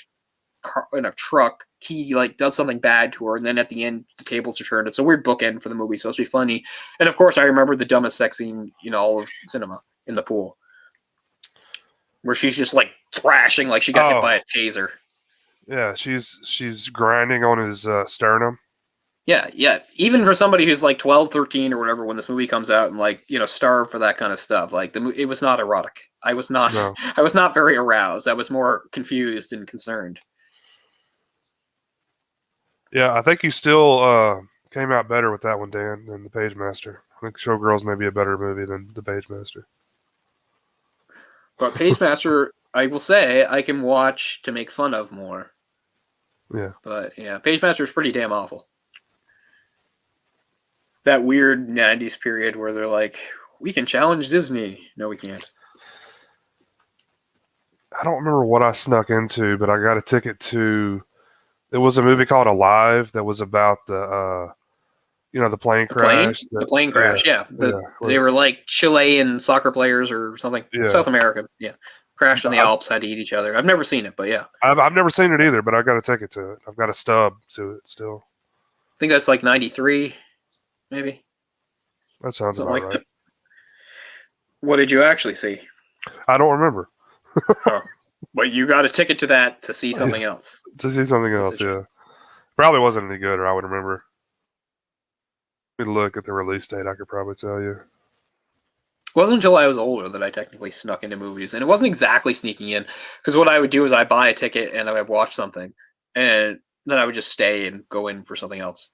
truck. He like does something bad to her, and then at the end the tables are turned. It's a weird bookend for the movie, so it's supposed to be funny. And of course, I remember the dumbest sex scene in all of cinema in the pool, where she's just like thrashing like she got hit by a taser. Yeah, she's grinding on his sternum. Yeah. Even for somebody who's like 12, 13 or whatever when this movie comes out and like, starved for that kind of stuff, like it was not erotic. I was not very aroused. I was more confused and concerned. Yeah, I think you still came out better with that one, Dan, than The Pagemaster. I think Showgirls may be a better movie than The Pagemaster. But Pagemaster, I will say, I can watch to make fun of more. Yeah. But yeah, Pagemaster is pretty damn awful. That weird 90s period where they're like, we can challenge Disney. No, we can't. I don't remember what I snuck into, but I got a ticket to... It was a movie called Alive that was about the plane crash. The plane crash, yeah. They were like Chilean soccer players or something. Yeah. South America, yeah. Crashed in the Alps, had to eat each other. I've never seen it, but yeah. I've never seen it either, but I got a ticket to it. I've got a stub to it still. I think that's like 93, maybe. That sounds Something about like right. that. What did you actually see? I don't remember. Oh. But you got a ticket to that to see something else. To see something else, yeah. Probably wasn't any good, or I would remember. If we look at the release date, I could probably tell you. It wasn't until I was older that I technically snuck into movies. And it wasn't exactly sneaking in. Because what I would do is I'd buy a ticket and I would watch something. And then I would just stay and go in for something else.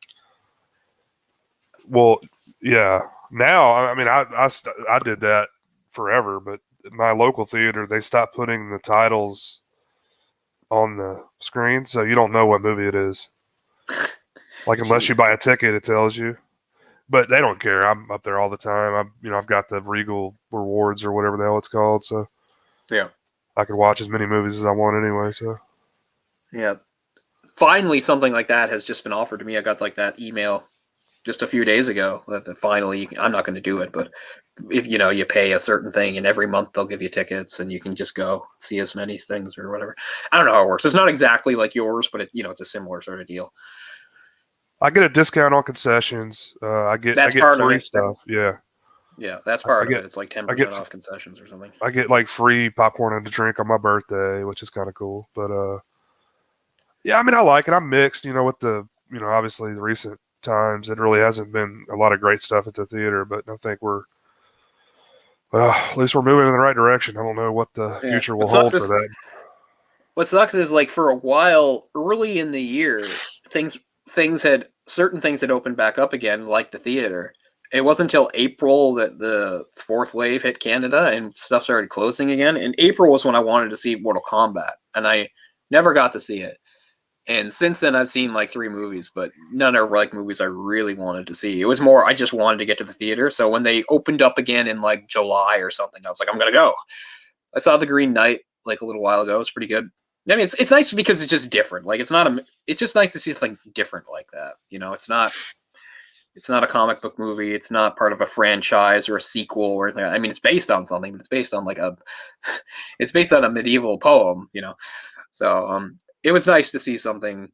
Well, yeah. Now, I mean, I did that forever, but my local theater, they stopped putting the titles on the screen, so you don't know what movie it is. Like, unless you buy a ticket, it tells you. But they don't care. I'm up there all the time. I've got the Regal Rewards or whatever the hell it's called, so yeah, I could watch as many movies as I want anyway. So yeah, finally something like that has just been offered to me. I got like that email just a few days ago that finally I'm not going to do it, but if you pay a certain thing and every month they'll give you tickets and you can just go see as many things or whatever. I don't know how it works. It's not exactly like yours, but it's a similar sort of deal. I get a discount on concessions. I get free stuff. Yeah, that's part of it. It's like 10% off concessions or something. I get like free popcorn and a drink on my birthday, which is kind of cool. But yeah, I mean, I like it. I'm mixed. With the obviously the recent times, it really hasn't been a lot of great stuff at the theater, but I think at least we're moving in the right direction. I don't know what the future will hold for that. What sucks is like for a while early in the year, certain things had opened back up again, like the theater. It wasn't until April that the fourth wave hit Canada and stuff started closing again. And April was when I wanted to see Mortal Kombat, and I never got to see it. And since then, I've seen like 3 movies, but none are like movies I really wanted to see. It was more I just wanted to get to the theater. So when they opened up again in like July or something, I was like, I'm gonna go. I saw The Green Knight like a little while ago. It's pretty good. I mean, it's nice because it's just different. Like it's just nice to see something different like that. It's not a comic book movie. It's not part of a franchise or a sequel or anything. I mean, it's based on something, but it's based on it's based on a medieval poem. So it was nice to see something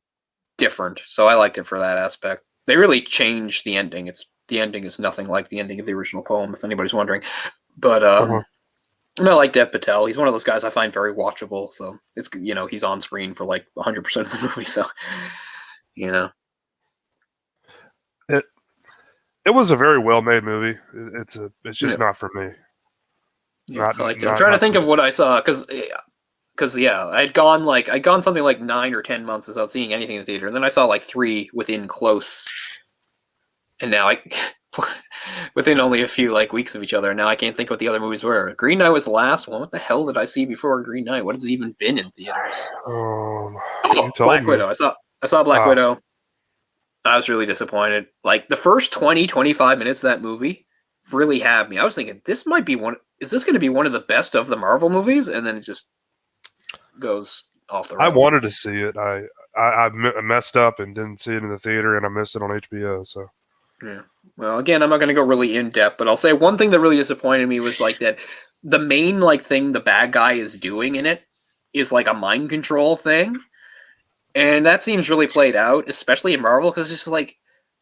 different. So I liked it for that aspect. They really changed the ending. The ending is nothing like the ending of the original poem, if anybody's wondering. But I like Dev Patel. He's one of those guys I find very watchable. So it's he's on screen for like 100% of the movie. So it was a very well made movie. It's just not for me. Yeah, I'm trying to think of what I saw because I'd gone something like 9 or 10 months without seeing anything in the theater, and then I saw like 3 within close, and now within only a few like weeks of each other. And now I can't think what the other movies were. Green Knight was the last one. What the hell did I see before Green Knight? What has it even been in theaters? Black Widow. I saw Black Widow. I was really disappointed. Like the first 20-25 minutes of that movie really had me. I was thinking this might be one. Is this going to be one of the best of the Marvel movies? And then it just goes off the rails. I wanted to see it. I messed up and didn't see it in the theater, and I missed it on HBO. So yeah. Well, again, I'm not going to go really in depth, but I'll say one thing that really disappointed me was like that the main like thing the bad guy is doing in it is like a mind control thing. And that seems really played out, especially in Marvel, because it's just like,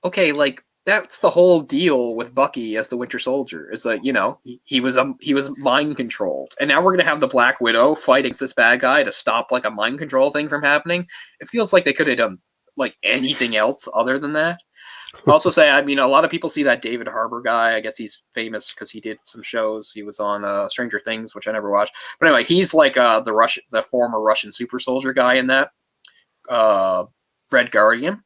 okay, like that's the whole deal with Bucky as the Winter Soldier. Is like, he was mind controlled, and now we're gonna have the Black Widow fight against this bad guy to stop like a mind control thing from happening. It feels like they could have done like anything else other than that. I'll also say, I mean, a lot of people see that David Harbour guy. I guess he's famous because he did some shows. He was on Stranger Things, which I never watched. But anyway, he's like the former Russian super soldier guy in that Red Guardian,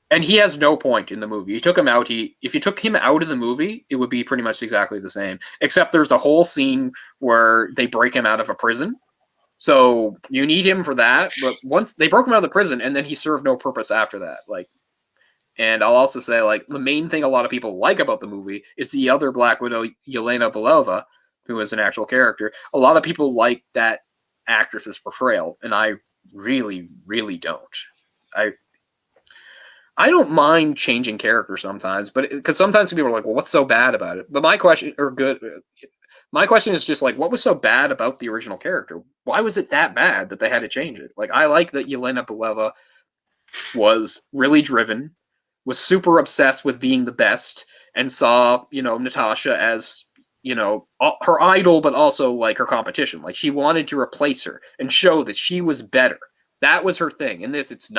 and he has no point in the movie. You took him out. If you took him out of the movie, it would be pretty much exactly the same. Except there's a whole scene where they break him out of a prison. So you need him for that. But once they broke him out of the prison, and then he served no purpose after that. Like, and I'll also say, like, the main thing a lot of people like about the movie is the other Black Widow, Yelena Belova, who is an actual character. A lot of people like that actress's portrayal, and I really, really don't. I don't mind changing characters sometimes, but because sometimes people are like, "Well, what's so bad about it?" But my question is just like, what was so bad about the original character? Why was it that bad that they had to change it? Like, I like that Yelena Belova was really driven, was super obsessed with being the best, and saw Natasha as her idol, but also like her competition. Like, she wanted to replace her and show that she was better. That was her thing. In this, it's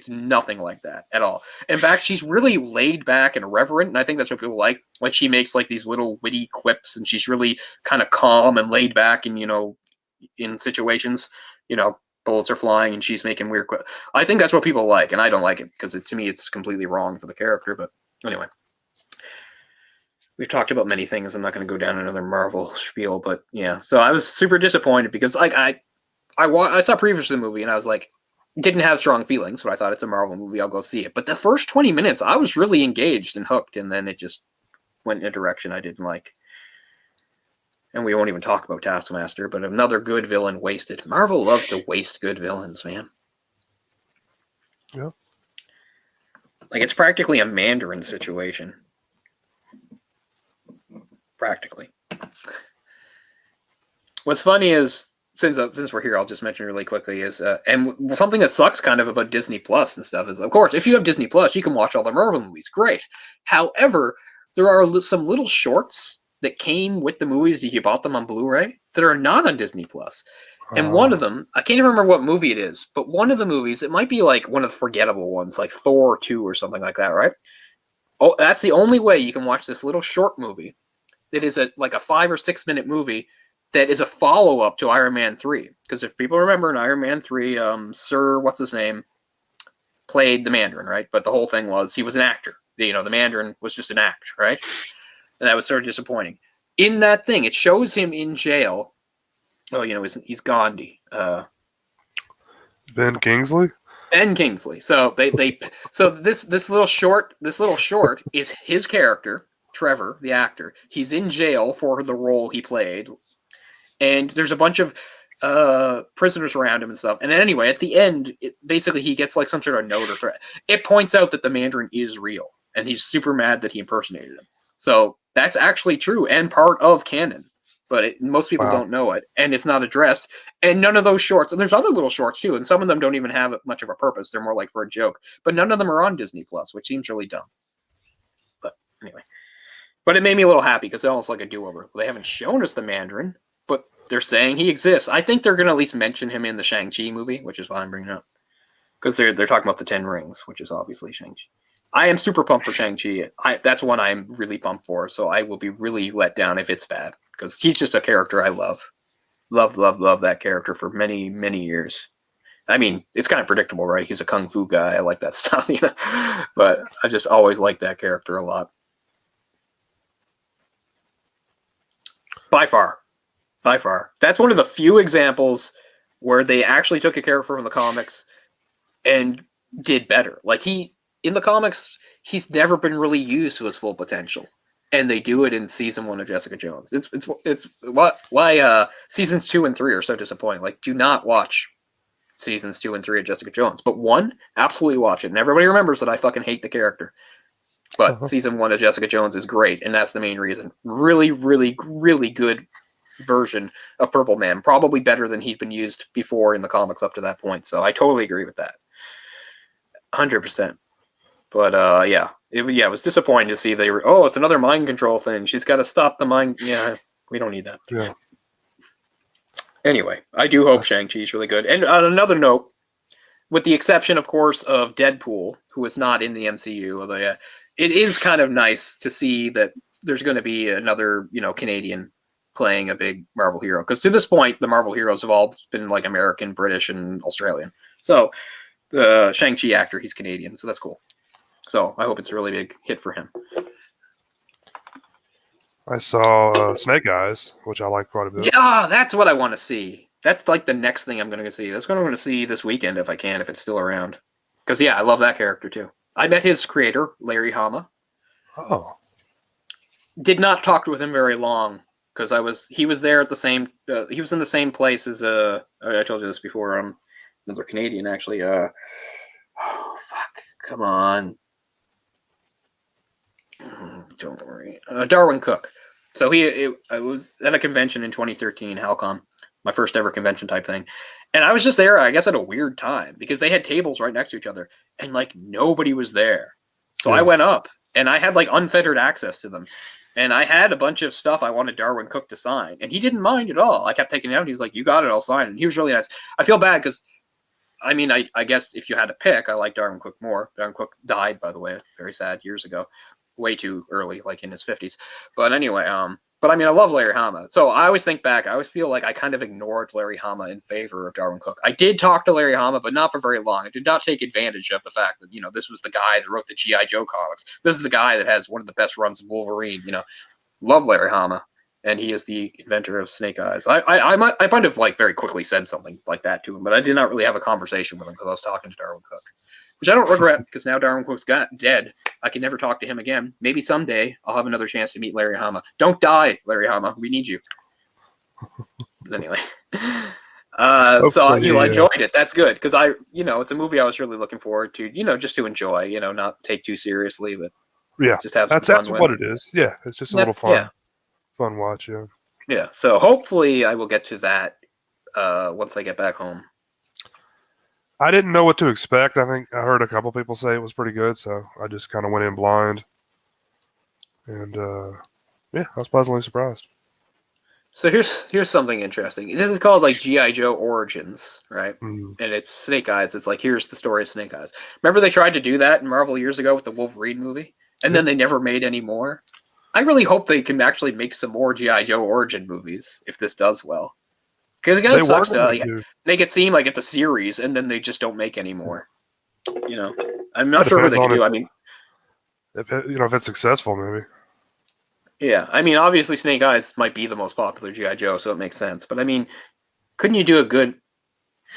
nothing like that at all. In fact, she's really laid back and irreverent, and I think that's what people like. Like, she makes like these little witty quips, and she's really kind of calm and laid back, and in situations, bullets are flying, and she's making weird quips. I think that's what people like, and I don't like it because to me it's completely wrong for the character. But anyway, we've talked about many things. I'm not going to go down another Marvel spiel, but yeah. So I was super disappointed because like I saw previously the movie and I was like, didn't have strong feelings, but I thought it's a Marvel movie. I'll go see it. But the first 20 minutes, I was really engaged and hooked, and then it just went in a direction I didn't like. And we won't even talk about Taskmaster, but another good villain wasted. Marvel loves to waste good villains, man. Yeah. Like, it's practically a Mandarin situation. Practically. What's funny is, since we're here, I'll just mention really quickly is, and something that sucks kind of about Disney Plus and stuff is, of course, if you have Disney Plus, you can watch all the Marvel movies. Great. However, there are some little shorts that came with the movies if you bought them on Blu-ray that are not on Disney Plus. And one of them, I can't even remember what movie it is, but one of the movies, it might be like one of the forgettable ones, like Thor 2 or something like that, right? Oh, that's the only way you can watch this little short movie that is like a 5 or 6 minute movie that is a follow-up to Iron Man 3. Because if people remember in Iron Man 3, Sir, what's his name, played the Mandarin, right? But the whole thing was he was an actor. The Mandarin was just an act, right? And that was sort of disappointing. In that thing, it shows him in jail. Oh, he's Gandhi. Ben Kingsley? Ben Kingsley. So so this little short is his character, Trevor, the actor. He's in jail for the role he played. And there's a bunch of prisoners around him and stuff. And anyway, at the end, basically he gets like some sort of note or threat. It points out that the Mandarin is real, and he's super mad that he impersonated him. So that's actually true and part of canon, but most people don't know it, and it's not addressed. And none of those shorts, and there's other little shorts too, and some of them don't even have much of a purpose. They're more like for a joke, but none of them are on Disney Plus, which seems really dumb. But anyway, but it made me a little happy because it's almost like a do-over. They haven't shown us the Mandarin, but they're saying he exists. I think they're going to at least mention him in the Shang-Chi movie, which is why I'm bringing it up, because they're talking about the Ten Rings, which is obviously Shang-Chi. I am super pumped for Shang-Chi. That's one I'm really pumped for, so I will be really let down if it's bad, because he's just a character I love. Love that character for many, many years. I mean, it's kind of predictable, right? He's a kung fu guy. I like that stuff, but I just always liked that character a lot. By far. That's one of the few examples where they actually took a character from the comics and did better. Like, in the comics, he's never been really used to his full potential, and they do it in season 1 of Jessica Jones. It's why seasons 2 and 3 are so disappointing. Like, do not watch seasons 2 and 3 of Jessica Jones, but 1, absolutely watch it. And everybody remembers that I fucking hate the character, but season 1 of Jessica Jones is great, and that's the main reason. Really, really, really good version of Purple Man, probably better than he'd been used before in the comics up to that point. So I totally agree with that. 100%. But yeah, it was disappointing to see they were. Oh, it's another mind control thing. She's got to stop the mind. Yeah, we don't need that. Yeah. Anyway, I do hope That's- Shang-Chi is really good. And on another note, with the exception, of course, of Deadpool, who is not in the MCU, although yeah, it is kind of nice to see that there's going to be another, Canadian playing a big Marvel hero. Because to this point, the Marvel heroes have all been like American, British, and Australian. So the Shang-Chi actor, he's Canadian, so that's cool. So I hope it's a really big hit for him. I saw Snake Eyes, which I like quite a bit. Yeah, that's what I want to see. That's like the next thing I'm going to see. That's what I'm going to see this weekend if I can, if it's still around. Because yeah, I love that character too. I met his creator, Larry Hama. Oh, Did not talk with him very long because he was there at the same. He was in the same place as I told you this before. Another Canadian actually. Oh fuck! Come on. Don't worry. Darwin Cook. So I was at a convention in 2013, Halcon, my first ever convention type thing. And I was just there, I guess, at a weird time because they had tables right next to each other and like nobody was there. So I went up and I had like unfettered access to them. And I had a bunch of stuff I wanted Darwin Cook to sign. And he didn't mind at all. I kept taking it out. He's like, you got it, I'll sign it. And he was really nice. I feel bad because, I mean, I guess if you had to pick, I like Darwin Cook more. Darwin Cook died, by the way, very sad, years ago. Way too early, like in his 50s. But anyway, but I mean, I love Larry Hama. So I always think back, I always feel like I kind of ignored Larry Hama in favor of Darwin Cook. I did talk to Larry Hama, but not for very long. I did not take advantage of the fact that, this was the guy that wrote the G.I. Joe comics. This is the guy that has one of the best runs of Wolverine, Love Larry Hama. And he is the inventor of Snake Eyes. I might have like very quickly said something like that to him, but I did not really have a conversation with him because I was talking to Darwin Cook. Which I don't regret because now Darwin Cook's dead. I can never talk to him again. Maybe someday I'll have another chance to meet Larry Hama. Don't die, Larry Hama. We need you. But anyway, so you enjoyed it. That's good because it's a movie I was really looking forward to. Just to enjoy. Not take too seriously, but just have some fun that's with. what it is. Yeah, it's just a little fun. Yeah. Fun watch. Yeah. Yeah. So hopefully I will get to that once I get back home. I didn't know what to expect. I think I heard a couple people say it was pretty good, so I just kind of went in blind. And I was pleasantly surprised. So here's something interesting. This is called like G.I. Joe Origins, right? Mm. And it's Snake Eyes. It's like, here's the story of Snake Eyes. Remember they tried to do that in Marvel years ago with the Wolverine movie? And then they never made any more? I really hope they can actually make some more G.I. Joe origin movies if this does well. Because it kind of sucks to make it seem like it's a series and then they just don't make any more. I'm not sure what they can do. I mean, if it's successful, maybe. Yeah, I mean, obviously Snake Eyes might be the most popular G.I. Joe, so it makes sense. But I mean, couldn't you do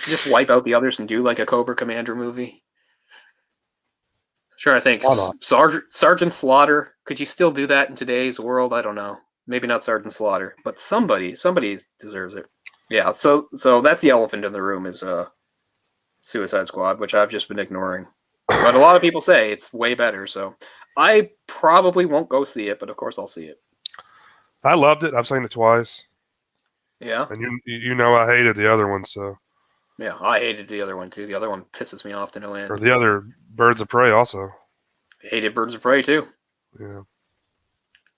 just wipe out the others and do like a Cobra Commander movie? Sure, I think Sergeant Slaughter. Could you still do that in today's world? I don't know. Maybe not Sergeant Slaughter, but somebody deserves it. Yeah, so that's the elephant in the room is Suicide Squad, which I've just been ignoring. But a lot of people say it's way better, so I probably won't go see it, but of course I'll see it. I loved it. I've seen it twice. Yeah. And I hated the other one, so. Yeah, I hated the other one too. The other one pisses me off to no end. Or the other Birds of Prey also. Hated Birds of Prey too. Yeah.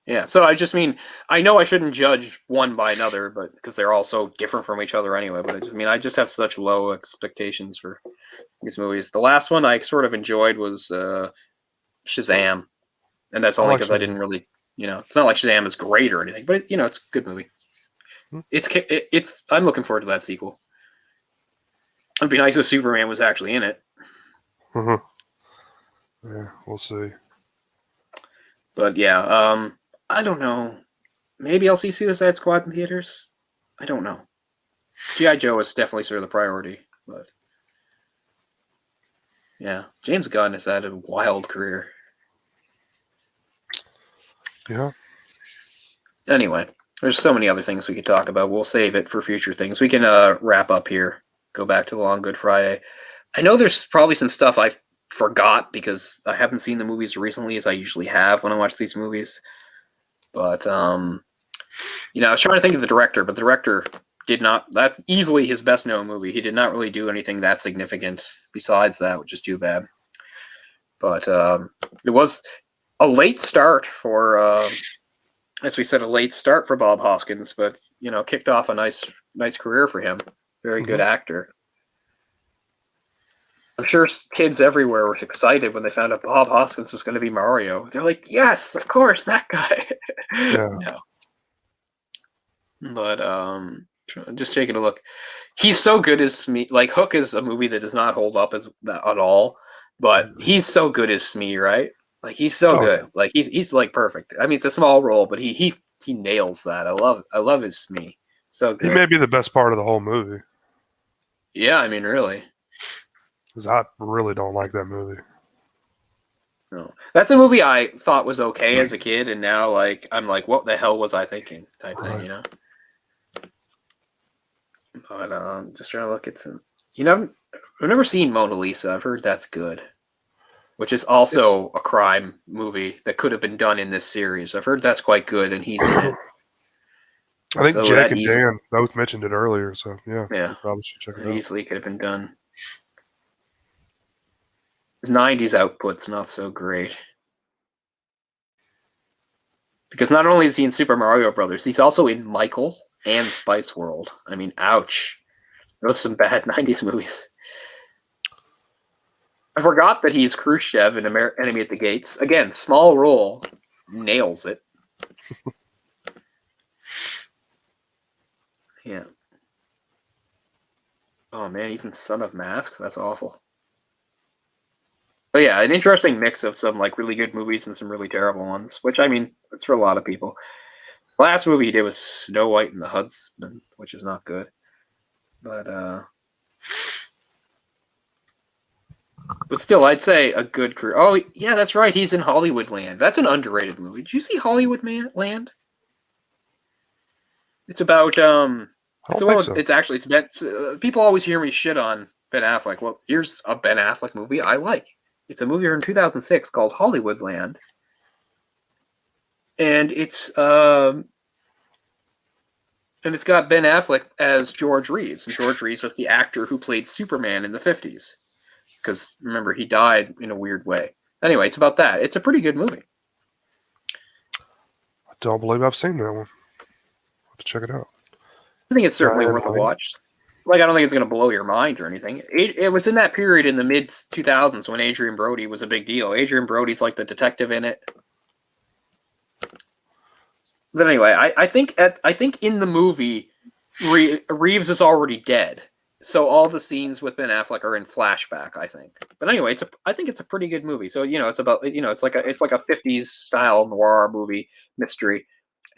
Yeah, so I just mean, I know I shouldn't judge one by another, but because they're all so different from each other anyway. But I just have such low expectations for these movies. The last one I sort of enjoyed was Shazam, and that's only because I didn't really, it's not like Shazam is great or anything, but it's a good movie. It's I'm looking forward to that sequel. It'd be nice if Superman was actually in it. Yeah, we'll see. But yeah, I don't know. Maybe I'll see Suicide Squad in theaters. I don't know. G.I. Joe is definitely sort of the priority, but yeah, James Gunn has had a wild career. Yeah. Anyway, there's so many other things we could talk about. We'll save it for future things. We can wrap up here. Go back to the Long Good Friday. I know there's probably some stuff I forgot because I haven't seen the movies recently as I usually have when I watch these movies. But, I was trying to think of the director, but the director did not, that's easily his best known movie. He did not really do anything that significant besides that, which is too bad. But it was a late start for, as we said, a late start for Bob Hoskins, but kicked off a nice career for him. Very good actor. I'm sure kids everywhere were excited when they found out Bob Hoskins was going to be Mario. They're like, yes, of course, that guy. Yeah. No. But just taking a look. He's so good as Smee. Like, Hook is a movie that does not hold up as that at all, but he's so good as Smee, right? Like, he's so good. Yeah. Like, he's like perfect. I mean, it's a small role, but he nails that. I love his Smee. So good. He may be the best part of the whole movie. Yeah, I mean, really. Because I really don't like that movie. No. That's a movie I thought was okay as a kid, and now like I'm like, what the hell was I thinking? Type thing, But just trying to look at some. I've never seen Mona Lisa. I've heard that's good, which is also a crime movie that could have been done in this series. I've heard that's quite good, and he's in it. I think So Jake that and Dan both mentioned it earlier, so yeah, Yeah, probably should check it out. easily could have been done. His 90s output's not so great. Because not only is he in Super Mario Brothers, he's also in Michael and Spice World. I mean, ouch. Those are some bad 90s movies. I forgot that he's Khrushchev in Enemy at the Gates. Again, small role. Nails it. Yeah. Oh, man, he's in Son of Mask? That's awful. But yeah, an interesting mix of some like really good movies and some really terrible ones, which, I mean, it's for a lot of people. The last movie he did was Snow White and the Huntsman, which is not good. But still, I'd say a good career. Oh, yeah, that's right. He's in Hollywoodland. That's an underrated movie. Did you see Hollywoodland? It's about it's Ben. People always hear me shit on Ben Affleck. Well, here's a Ben Affleck movie I like. It's a movie from 2006 called Hollywoodland, and it's got Ben Affleck as George Reeves, and George Reeves was the actor who played Superman in the 50s. Because remember, he died in a weird way. Anyway, it's about that. It's a pretty good movie. I don't believe I've seen that one. I'll have to check it out. I think it's certainly worth a watch. Like, I don't think it's going to blow your mind or anything. It was in that period in the mid 2000s when Adrian Brody was a big deal. Adrian Brody's like the detective in it. But anyway, I think in the movie, Reeves is already dead. So all the scenes with Ben Affleck are in flashback, I think. But anyway, I think it's a pretty good movie. So it's about it's like a 50s style noir movie mystery,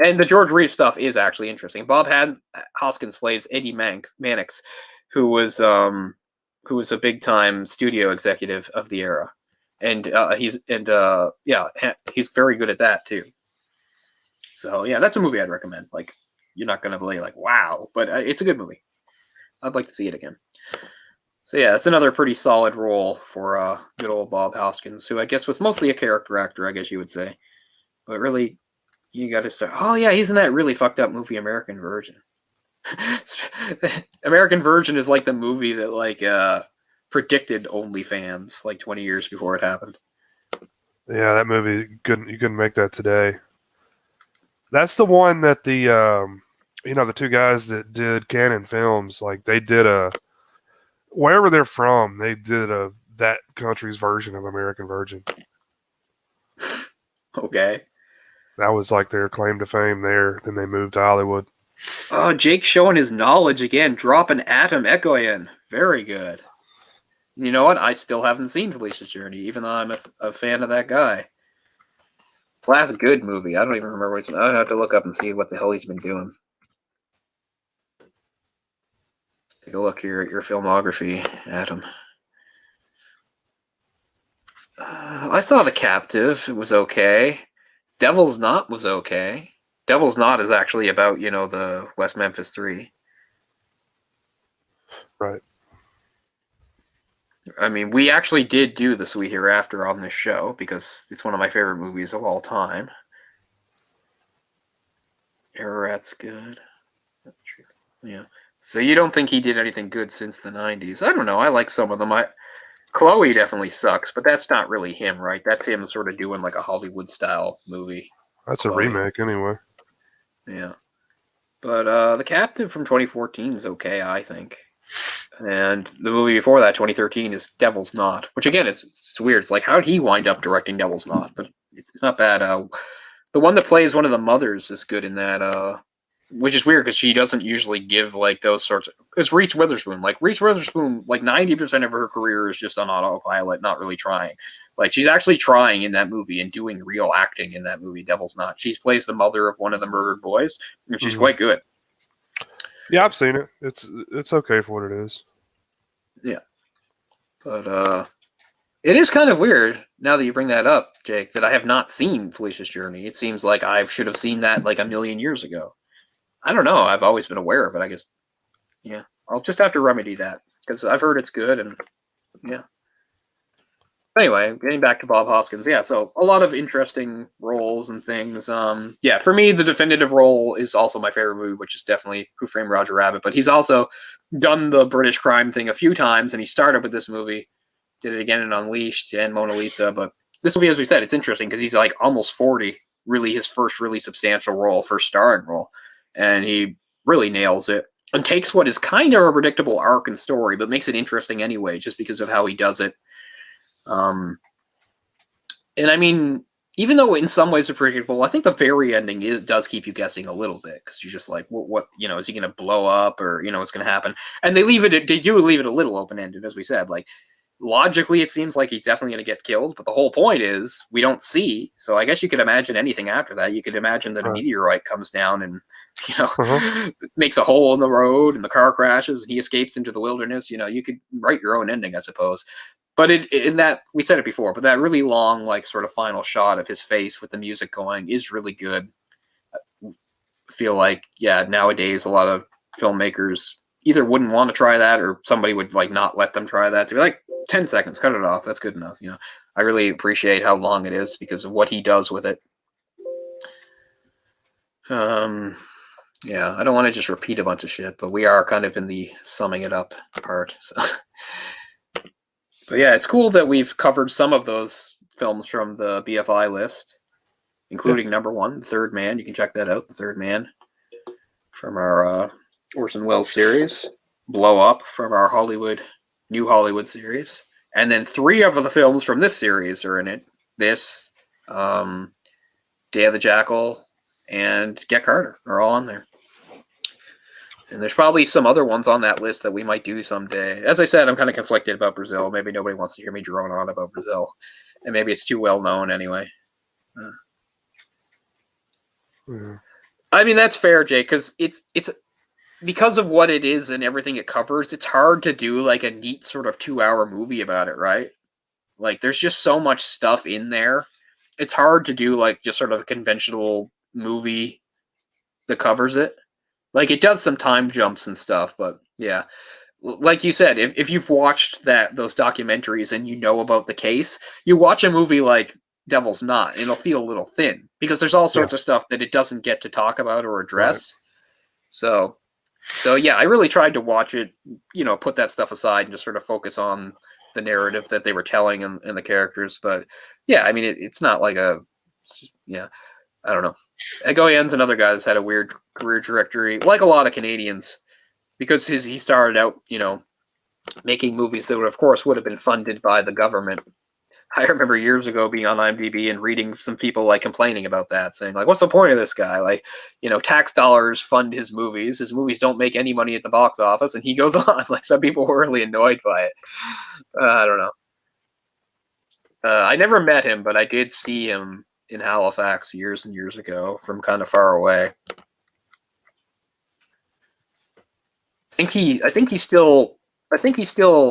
and the George Reeves stuff is actually interesting. Bob Hoskins plays Eddie Mannix, who was a big time studio executive of the era, and he's very good at that too. So yeah, that's a movie I'd recommend. Like, you're not gonna be like, wow, but it's a good movie. I'd like to see it again. So yeah, that's another pretty solid role for good old Bob Hoskins, who I guess was mostly a character actor, I guess you would say. But really, you got to start. Oh yeah, he's in that really fucked up movie American Virgin. American Virgin is like the movie that like predicted OnlyFans like 20 years before it happened. Yeah, that movie you couldn't make that today. That's the one that the the two guys that did Canon Films, like they did wherever they're from, they did that country's version of American Virgin. Okay. That was like their claim to fame there. Then they moved to Hollywood. Oh, Jake's showing his knowledge again. Dropping Atom Echo in. Very good. You know what? I still haven't seen Felicia's Journey, even though I'm a fan of that guy. It's last good movie. I don't even remember what it's. I'd have to look up and see what the hell he's been doing. Take a look here at your filmography, Adam. I saw The Captive. It was okay. Devil's Knot was okay. Devil's Knot is actually about, the West Memphis 3. Right. I mean, we actually did do The Sweet Hereafter on this show because it's one of my favorite movies of all time. Ararat's good. Yeah. So you don't think he did anything good since the 90s? I don't know. I like some of them. Chloe definitely sucks, but that's not really him, right? That's him sort of doing like a Hollywood style movie. That's Chloe. a remake anyway. Yeah. But The Captive from 2014 is okay, I think. And the movie before that, 2013, is Devil's Knot, which again, it's weird. It's like, how did he wind up directing Devil's Knot? But it's not bad. The one that plays one of the mothers is good in that, which is weird because she doesn't usually give like those sorts of. It's Reese Witherspoon. Like Reese Witherspoon, like 90% of her career is just on autopilot, not really trying. Like she's actually trying in that movie and doing real acting in that movie, Devil's Knot. She plays the mother of one of the murdered boys, and she's quite good. Yeah, I've seen it. It's okay for what it is. Yeah. But it is kind of weird, now that you bring that up, Jake, that I have not seen Felicia's Journey. It seems like I should have seen that like a million years ago. I don't know. I've always been aware of it. I guess, yeah. I'll just have to remedy that, because I've heard it's good, and yeah. Anyway, getting back to Bob Hoskins, yeah, so a lot of interesting roles and things. Yeah, for me, the definitive role is also my favorite movie, which is definitely Who Framed Roger Rabbit, but he's also done the British crime thing a few times, and he started with this movie, did it again in Unleashed and Mona Lisa, but this movie, as we said, it's interesting because he's like almost 40, really his first really substantial role, first starring role, and he really nails it and takes what is kind of a predictable arc and story, but makes it interesting anyway, just because of how he does it. And I mean, even though in some ways it's predictable, I think the very ending does keep you guessing a little bit, because you're just like, what is he going to blow up, or what's going to happen? And they do leave it a little open ended, as we said. Like logically, it seems like he's definitely going to get killed, but the whole point is we don't see. So I guess you could imagine anything after that. You could imagine that a meteorite comes down and makes a hole in the road, and the car crashes, and he escapes into the wilderness. You could write your own ending, I suppose. But in that, we said it before, but that really long, like, sort of final shot of his face with the music going is really good. I feel like, yeah, nowadays a lot of filmmakers either wouldn't want to try that, or somebody would like not let them try that. They're like, 10 seconds, cut it off. That's good enough. I really appreciate how long it is because of what he does with it. Yeah, I don't want to just repeat a bunch of shit, but we are kind of in the summing it up part. So. But yeah, it's cool that we've covered some of those films from the BFI list, including number 1, The Third Man. You can check that out, The Third Man, from our Orson Welles series. Blow Up from our New Hollywood series. And then 3 of the films from this series are in it. This, Day of the Jackal, and Get Carter are all on there. And there's probably some other ones on that list that we might do someday. As I said, I'm kind of conflicted about Brazil. Maybe nobody wants to hear me drone on about Brazil. And maybe it's too well known anyway. I mean, that's fair, Jake, because it's because of what it is and everything it covers, it's hard to do like a neat sort of 2-hour movie about it, right? Like, there's just so much stuff in there. It's hard to do like just sort of a conventional movie that covers it. Like, it does some time jumps and stuff, but yeah. Like you said, if you've watched those documentaries and you know about the case, you watch a movie like Devil's Knot, and it'll feel a little thin, because there's all sorts of stuff that it doesn't get to talk about or address. Right. So yeah, I really tried to watch it, put that stuff aside and just sort of focus on the narrative that they were telling and the characters. But yeah, I mean, it's not like I don't know. Egoyan's another guy that's had a weird career trajectory, like a lot of Canadians, because he started out, making movies that of course would have been funded by the government. I remember years ago being on IMDb and reading some people like complaining about that, saying like, what's the point of this guy? Like, tax dollars fund his movies. His movies don't make any money at the box office, and he goes on. Like, some people were really annoyed by it. I don't know. I never met him, but I did see him in Halifax years and years ago from kind of far away. I think he still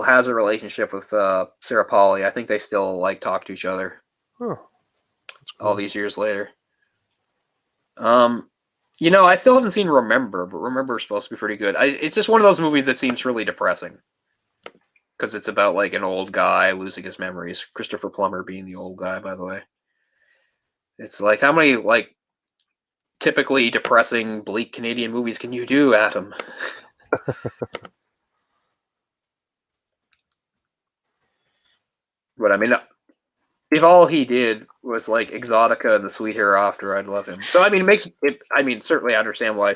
has a relationship with Sarah Polley. I think they still like talk to each other. Huh. Cool. All these years later. I still haven't seen Remember, but Remember is supposed to be pretty good. It's just one of those movies that seems really depressing, because it's about like an old guy losing his memories. Christopher Plummer being the old guy, by the way. It's like, how many like typically depressing, bleak Canadian movies can you do, Adam? But I mean, if all he did was like Exotica and The Sweet Hereafter, I'd love him. So I mean, it makes it. I mean, certainly I understand why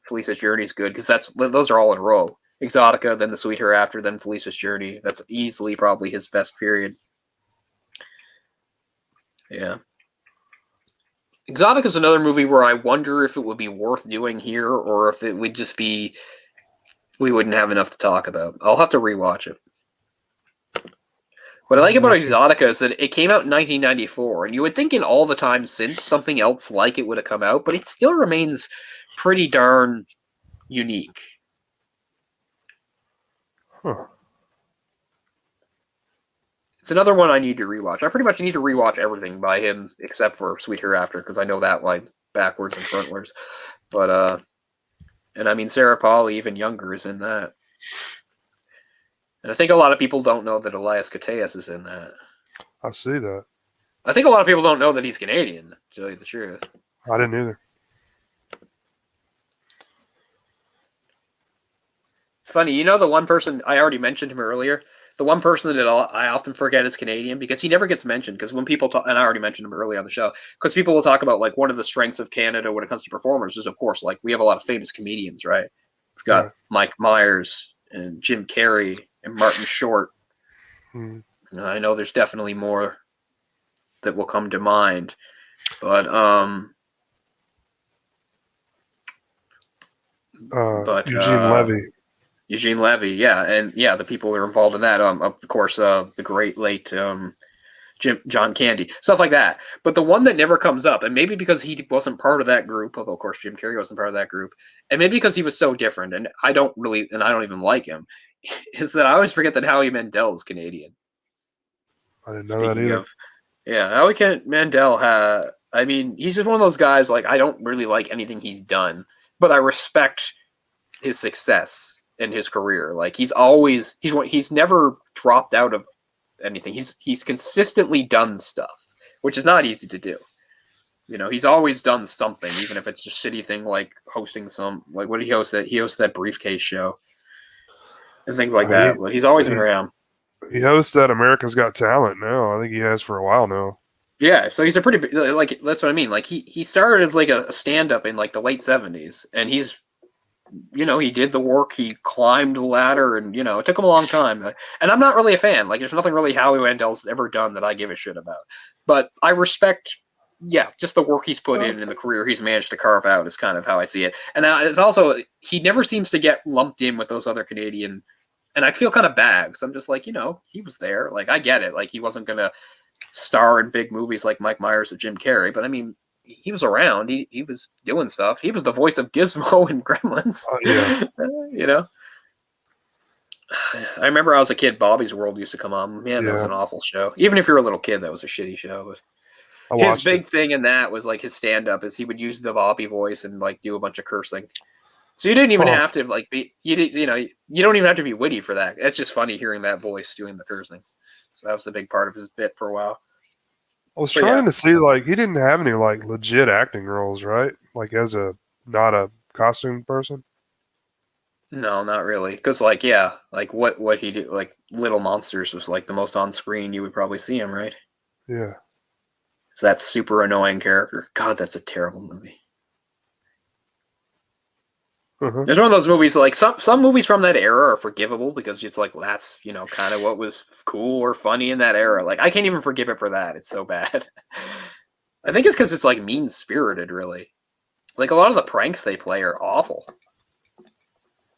Felicia's Journey is good because those are all in a row. Exotica, then The Sweet Hereafter, then Felicia's Journey. That's easily probably his best period. Yeah. Exotica is another movie where I wonder if it would be worth doing here or if it would just be we wouldn't have enough to talk about. I'll have to rewatch it. What I like about Exotica is that it came out in 1994, and you would think in all the time since something else like it would have come out, but it still remains pretty darn unique. Huh. It's another one I need to rewatch. I pretty much need to rewatch everything by him except for Sweet Hereafter because I know that like backwards and frontwards. But and I mean Sarah Polley, even younger, is in that. And I think a lot of people don't know that Elias Koteas is in that. I see that. I think a lot of people don't know that he's Canadian, to tell you the truth. I didn't either. It's funny, you know the one person, I already mentioned him earlier, the one person that I often forget is Canadian because he never gets mentioned because when people talk, and I already mentioned him earlier on the show, because people will talk about like one of the strengths of Canada when it comes to performers is of course like we have a lot of famous comedians, right? We've got Mike Myers and Jim Carrey and Martin Short. I know there's definitely more that will come to mind, but Eugene Levy. Eugene Levy, yeah, and yeah, the people that are involved in that, of course, the great late John Candy, stuff like that. But the one that never comes up, and maybe because he wasn't part of that group, although of course Jim Carrey wasn't part of that group, and maybe because he was so different, and I don't even like him, is that I always forget that Howie Mandel is Canadian. I didn't know that either. Howie Mandel I mean, he's just one of those guys. Like I don't really like anything he's done, but I respect his success in his career. Like he's never dropped out of anything. He's consistently done stuff, which is not easy to do. You know, he's always done something, even if it's just shitty thing like hosting some like what did he host that? He hosted that briefcase show and things like that. But he's always been around. He hosts that America's Got Talent now. I think he has for a while now. Yeah, so he's a pretty like that's what I mean. Like he started as like a stand-up in like the late 70s, and he's he did the work, he climbed the ladder, and it took him a long time. And I'm not really a fan. Like there's nothing really Howie Mandel's ever done that I give a shit about. But I respect just the work he's put in and the career he's managed to carve out is kind of how I see it. And it's also he never seems to get lumped in with those other Canadian, and I feel kind of bad because I'm just like, he was there. Like I get it. Like he wasn't gonna star in big movies like Mike Myers or Jim Carrey, but I mean he was around. He was doing stuff. He was the voice of Gizmo in Gremlins. I remember I was a kid, Bobby's World used to come on. Man, that was an awful show. Even if you're a little kid, that was a shitty show. His big thing in that was like his stand-up is he would use the Bobby voice and like do a bunch of cursing. So you didn't even have to like be you don't even have to be witty for that. It's just funny hearing that voice doing the cursing. So that was a big part of his bit for a while. I was trying to see, like, he didn't have any, like, legit acting roles, right? Like, as not a costume person? No, not really. Because, like, what he did, like, Little Monsters was, like, the most on-screen you would probably see him, right? Yeah. So that super annoying character. God, that's a terrible movie. There's one of those movies, like, some movies from that era are forgivable because it's like, well, that's, kind of what was cool or funny in that era. Like, I can't even forgive it for that. It's so bad. I think it's because it's, like, mean-spirited, really. Like, a lot of the pranks they play are awful.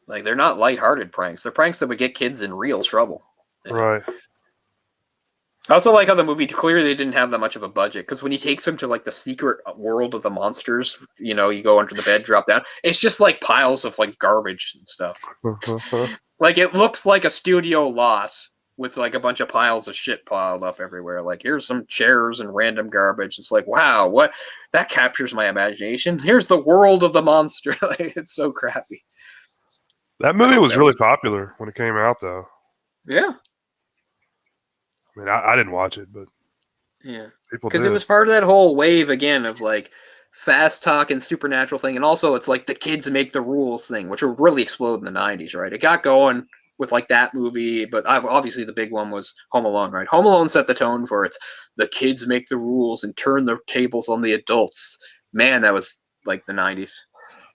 Like, they're not lighthearted pranks. They're pranks that would get kids in real trouble. Right. I also like how the movie clearly didn't have that much of a budget because when he takes him to like the secret world of the monsters, you go under the bed, drop down. It's just like piles of like garbage and stuff. Like it looks like a studio lot with like a bunch of piles of shit piled up everywhere. Like here's some chairs and random garbage. It's like, wow, what that captures my imagination. Here's the world of the monster. Like, it's so crappy. That movie was really popular when it came out, though. Yeah. I mean, I didn't watch it, but people because it was part of that whole wave again of like fast talk and supernatural thing, and also it's like the kids make the rules thing, which would really explode in the 90s, right? It got going with like that movie, but obviously the big one was Home Alone, right? Home Alone set the tone for it's the kids make the rules and turn the tables on the adults. Man, that was like the 90s.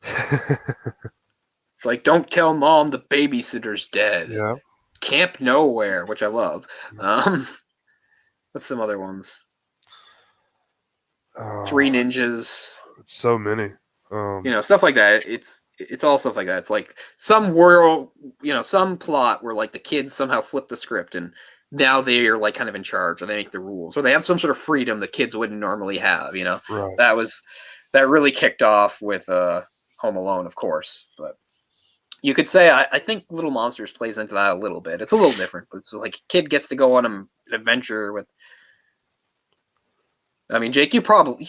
It's like, don't tell mom the babysitter's dead. Yeah. Camp Nowhere, which I love. What's some other ones? Three Ninjas. It's so many. Stuff like that. It's all stuff like that. It's like some world, some plot where like the kids somehow flip the script and now they are like kind of in charge, or they make the rules, or they have some sort of freedom the kids wouldn't normally have. Right. That really kicked off with Home Alone, of course. But you could say I think Little Monsters plays into that a little bit. It's a little different, but it's like a kid gets to go on an adventure with. I mean, Jake, you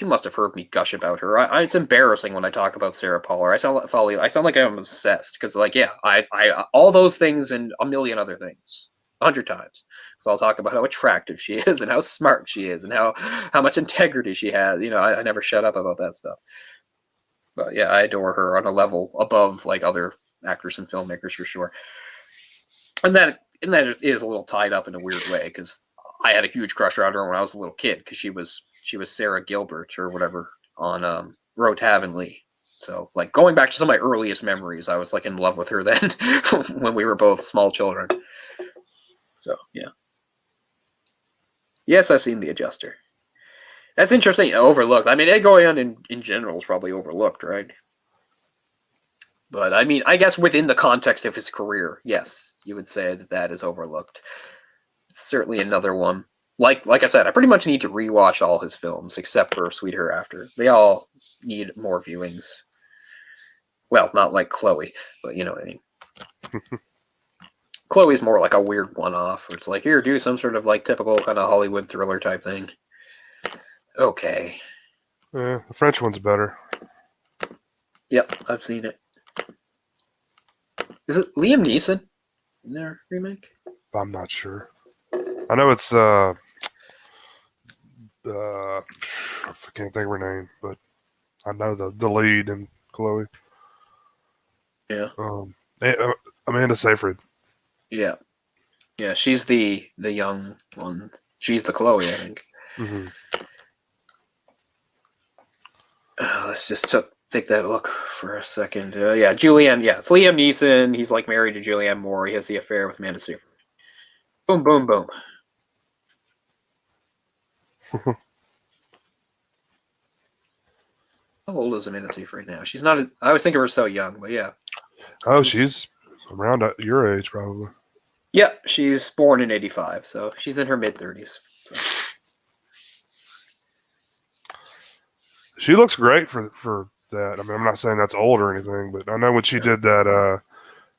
must have heard me gush about her. It's embarrassing when I talk about Sarah Pollard. I sound like I'm obsessed because, like, yeah, I all those things and a million other things, 100 times. So I'll talk about how attractive she is and how smart she is and how much integrity she has. I never shut up about that stuff. But yeah, I adore her on a level above like other actors and filmmakers for sure. And that is a little tied up in a weird way because I had a huge crush on her when I was a little kid because she was Sarah Gilbert or whatever on Road to Avonlea. So like going back to some of my earliest memories, I was like in love with her then when we were both small children. So yeah. Yes, I've seen The Adjuster. That's interesting. Overlooked. I mean, Ed Goyan in general is probably overlooked, right? But I mean, I guess within the context of his career, yes, you would say that is overlooked. It's certainly another one. Like I said, I pretty much need to rewatch all his films except for Sweet Hereafter. They all need more viewings. Well, not like Chloe, but you know what I mean. Chloe's more like a weird one-off. Where it's like, here, do some sort of like typical kind of Hollywood thriller type thing. Okay. Yeah, the French one's better. Yep, I've seen it. Is it Liam Neeson in their remake? I'm not sure. I know it's I can't think of her name, but I know the lead and Chloe. Yeah. Amanda Seyfried. Yeah. Yeah, she's the young one. She's the Chloe, I think. Mm-hmm. Let's just take that look for a second. Yeah, Julianne. Yeah, it's Liam Neeson. He's like married to Julianne Moore. He has the affair with Amanda Seyfried. Boom, boom, boom. How old is Amanda Seyfried now? She's not. I always think of her so young, but yeah. Oh, she's around your age, probably. Yeah, she's born in '85, so she's in her mid-30s. So. She looks great for that. I mean, I'm not saying that's old or anything, but I know when she did that,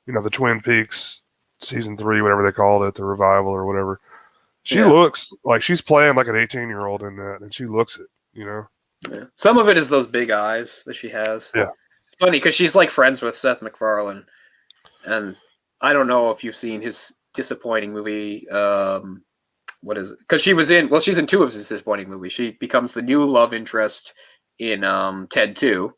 the Twin Peaks season 3, whatever they called it, the revival or whatever. She looks like she's playing like an 18-year-old in that, and she looks it, Yeah. Some of it is those big eyes that she has. Yeah. It's funny because she's like friends with Seth MacFarlane, and I don't know if you've seen his disappointing movie. What is it? Because she's in 2 of his disappointing movies. She becomes the new love interest in Ted 2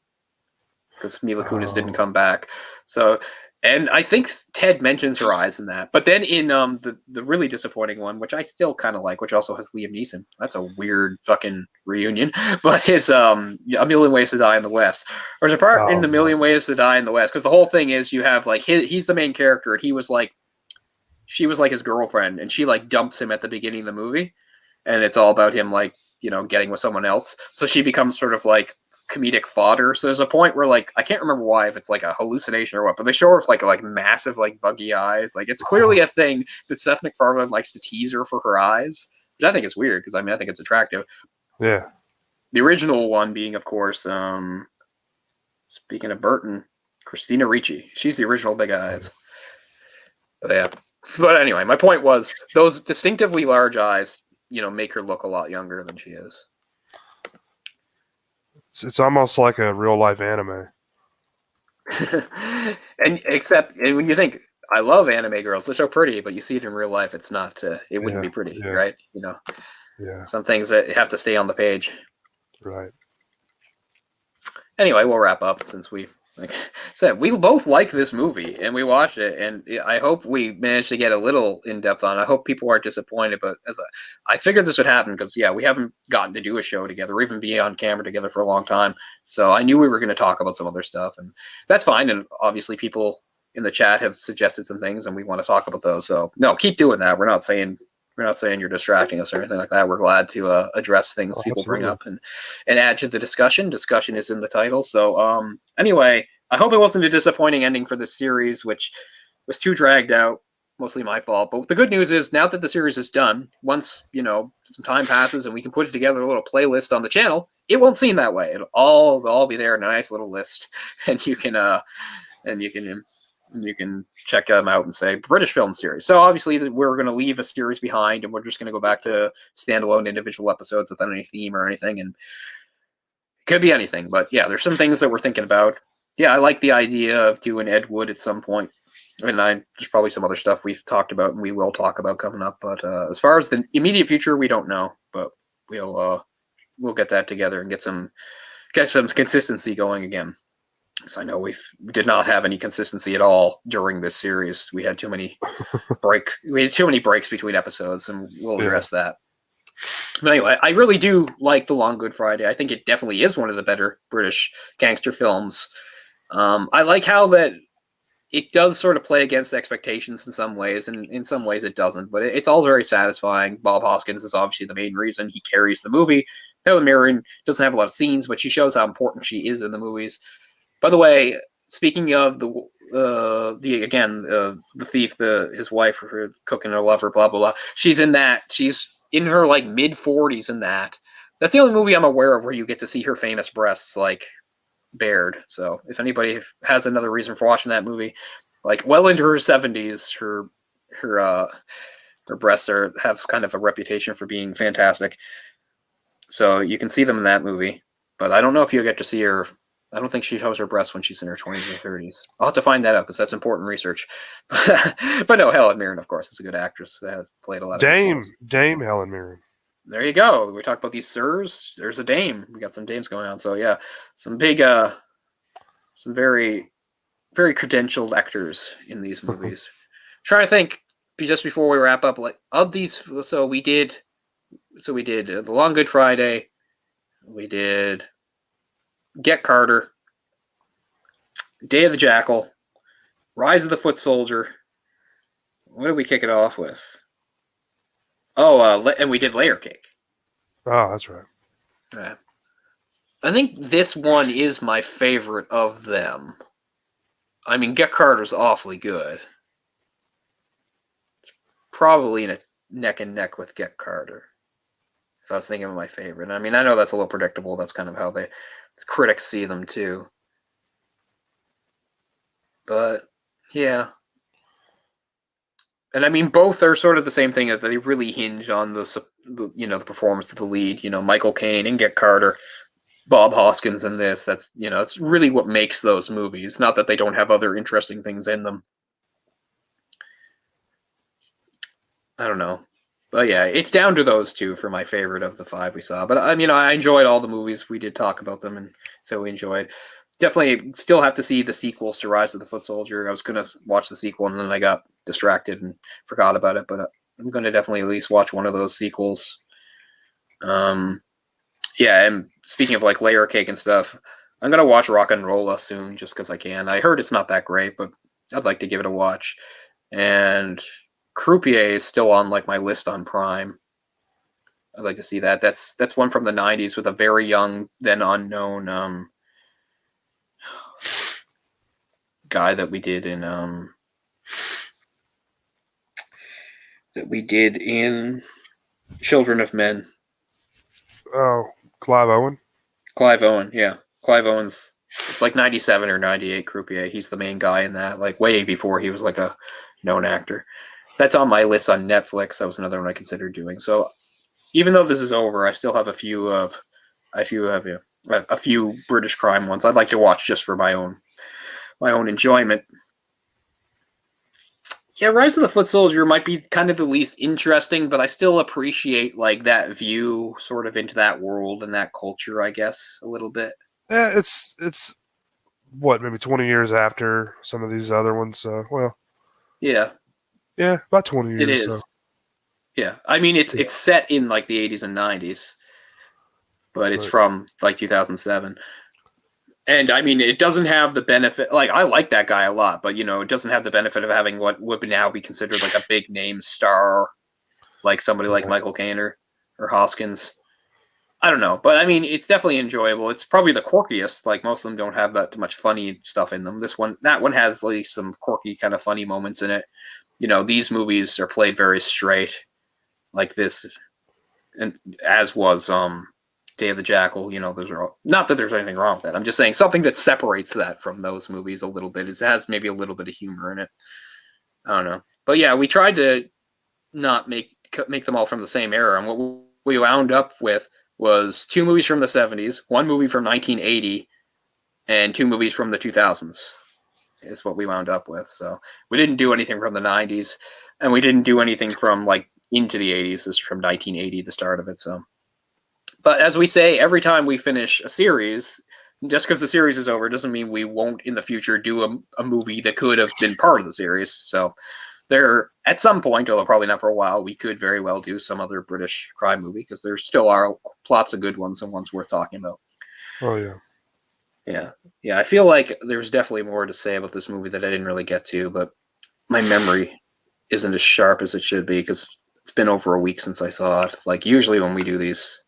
because Mila Kunis didn't come back. So, and I think Ted mentions her eyes in that. But then in the really disappointing one, which I still kind of like, which also has Liam Neeson. That's a weird fucking reunion. But his A Million Ways to Die in the West. There's a part in The Million Ways to Die in the West because the whole thing is you have like he's the main character and she was like his girlfriend and she like dumps him at the beginning of the movie. And it's all about him like, getting with someone else. So she becomes sort of like comedic fodder. So there's a point where like I can't remember why, if it's like a hallucination or what, but they show her with like massive like buggy eyes. Like it's clearly a thing that Seth MacFarlane likes to tease her for her eyes, which I think is weird because I think it's attractive. Yeah. The original one being, of course, speaking of Burton, Christina Ricci. She's the original big eyes. But yeah. But anyway, my point was those distinctively large eyes, make her look a lot younger than she is. It's almost like a real life anime. and when you think, I love anime girls, they're so pretty, but you see it in real life, it's not. It wouldn't be pretty, right? Yeah. Some things that have to stay on the page. Right. Anyway, we'll wrap up since we Like I said, we both like this movie and we watched it, and I hope we managed to get a little in depth on it. I hope people aren't disappointed, but I figured this would happen because we haven't gotten to do a show together or even be on camera together for a long time. So I knew we were going to talk about some other stuff, and that's fine. And obviously, people in the chat have suggested some things, and we want to talk about those. So no, keep doing that. We're not saying you're distracting us or anything like that. We're glad to address things people bring up and add to the discussion. Discussion is in the title. So anyway, I hope it wasn't a disappointing ending for this series, which was too dragged out. Mostly my fault. But the good news is now that the series is done, once some time passes and we can put it together a little playlist on the channel, it won't seem that way. It'll all be there in a nice little list, and you can check them out and say British film series. So obviously we're going to leave a series behind, and we're just going to go back to standalone individual episodes without any theme or anything. And it could be anything, but yeah, there's some things that we're thinking about. Yeah, I like the idea of doing Ed Wood at some point. And there's probably some other stuff we've talked about and we will talk about coming up. But as far as the immediate future, we don't know. But we'll get that together and get some consistency going again. Because I know we did not have any consistency at all during this series. We had too many breaks. We had too many breaks between episodes, and we'll address that. But anyway, I really do like The Long Good Friday. I think it definitely is one of the better British gangster films. I like how that it does sort of play against expectations in some ways, and in some ways it doesn't. But it's all very satisfying. Bob Hoskins is obviously the main reason he carries the movie. Helen Mirren doesn't have a lot of scenes, but she shows how important she is in the movies. By the way, speaking of the thief, his wife, her cooking her lover, blah blah blah. She's in that. She's in her like mid 40s in that. That's the only movie I'm aware of where you get to see her famous breasts like bared. So if anybody has another reason for watching that movie, like well into her 70s, her breasts have kind of a reputation for being fantastic. So you can see them in that movie, but I don't know if you'll get to see her. I don't think she shows her breasts when she's in her 20s or 30s. I'll have to find that out because that's important research. But no, Helen Mirren, of course, is a good actress that has played a lot of Dame Helen Mirren. There you go. We talked about these sirs. There's a dame. We got some dames going on. So yeah, some big, some very, very credentialed actors in these movies. Trying to think just before we wrap up, like of these. So we did The Long Good Friday. We did Get Carter, Day of the Jackal, Rise of the Foot Soldier. What did we kick it off with? Oh, and we did Layer Cake. Oh, that's right. Yeah. I think this one is my favorite of them. I mean, Get Carter's awfully good. It's probably in a neck and neck with Get Carter. If I was thinking of my favorite. I mean, I know that's a little predictable. That's kind of how critics see them too. But yeah. And I mean, both are sort of the same thing. That they really hinge on the performance of the lead. Michael Caine and Get Carter, Bob Hoskins in this. That's it's really what makes those movies. Not that they don't have other interesting things in them. I don't know, but yeah, it's down to those two for my favorite of the five we saw. But I mean, I enjoyed all the movies. We did talk about them, and so we enjoyed. Definitely still have to see the sequels to Rise of the Foot Soldier. I was going to watch the sequel, and then I got distracted and forgot about it. But I'm going to definitely at least watch one of those sequels. Yeah, and speaking of like Layer Cake and stuff, I'm going to watch Rock and Rolla soon just because I can. I heard it's not that great, but I'd like to give it a watch. And Croupier is still on like my list on Prime. I'd like to see that. That's one from the 90s with a very young, then unknown guy that we did in Children of Men. Oh, Clive Owen. Clive Owen, yeah. Clive Owen's, it's like 97 or 98 Croupier. He's the main guy in that, like way before he was like a known actor. That's on my list on Netflix. That was another one I considered doing. So even though this is over, I still have a few British crime ones I'd like to watch just for my own enjoyment. Yeah, Rise of the Foot Soldier might be kind of the least interesting, but I still appreciate like that view sort of into that world and that culture, I guess, a little bit. Yeah, it's what, maybe 20 years after some of these other ones. So, well, Yeah, yeah, about 20 it years. So, is. Yeah, I mean it's set in like the 80s and 90s, but it's but from like 2007. And I mean, it doesn't have the benefit. Like, I like that guy a lot, but it doesn't have the benefit of having what would now be considered like a big name star, like somebody like yeah, Michael Caine or Hoskins. I don't know, but I mean, it's definitely enjoyable. It's probably the quirkiest. Like most of them don't have that much funny stuff in them. That one has like some quirky kind of funny moments in it. These movies are played very straight, like this, and as was Day of the Jackal. Those are all, not that there's anything wrong with that. I'm just saying something that separates that from those movies a little bit is it has maybe a little bit of humor in it. I don't know, but yeah, we tried to not make them all from the same era, and what we wound up with was two movies from the 70s, one movie from 1980, and two movies from the 2000s. Is what we wound up with. So we didn't do anything from the 90s, and we didn't do anything from like into the 80s. This is from 1980, the start of it. So, but as we say, every time we finish a series, just because the series is over doesn't mean we won't in the future do a movie that could have been part of the series. So there, at some point, although probably not for a while, we could very well do some other British crime movie because there still are lots of good ones and ones worth talking about. oh yeah, Yeah. I feel like there's definitely more to say about this movie that I didn't really get to, but my memory isn't as sharp as it should be because it's been over a week since I saw it. Like usually when we do these,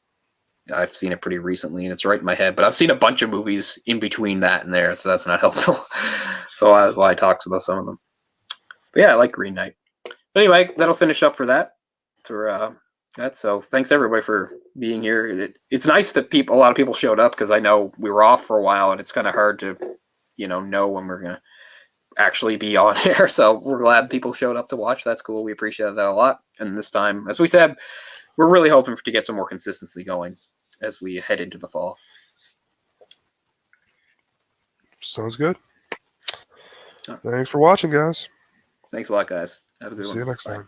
I've seen it pretty recently and it's right in my head, but I've seen a bunch of movies in between that and there, so that's not helpful. So that's why I talked about some of them. But yeah, I like Green Knight. But anyway, that'll finish up for that. For that. So thanks everybody for being here. It's nice that a lot of people showed up because I know we were off for a while and it's kind of hard to, know when we're gonna actually be on air. So we're glad people showed up to watch. That's cool. We appreciate that a lot. And this time, as we said, we're really hoping to get some more consistency going as we head into the fall. sounds good. Thanks for watching, guys. Thanks a lot, guys. Have a good one. See you next Bye. time.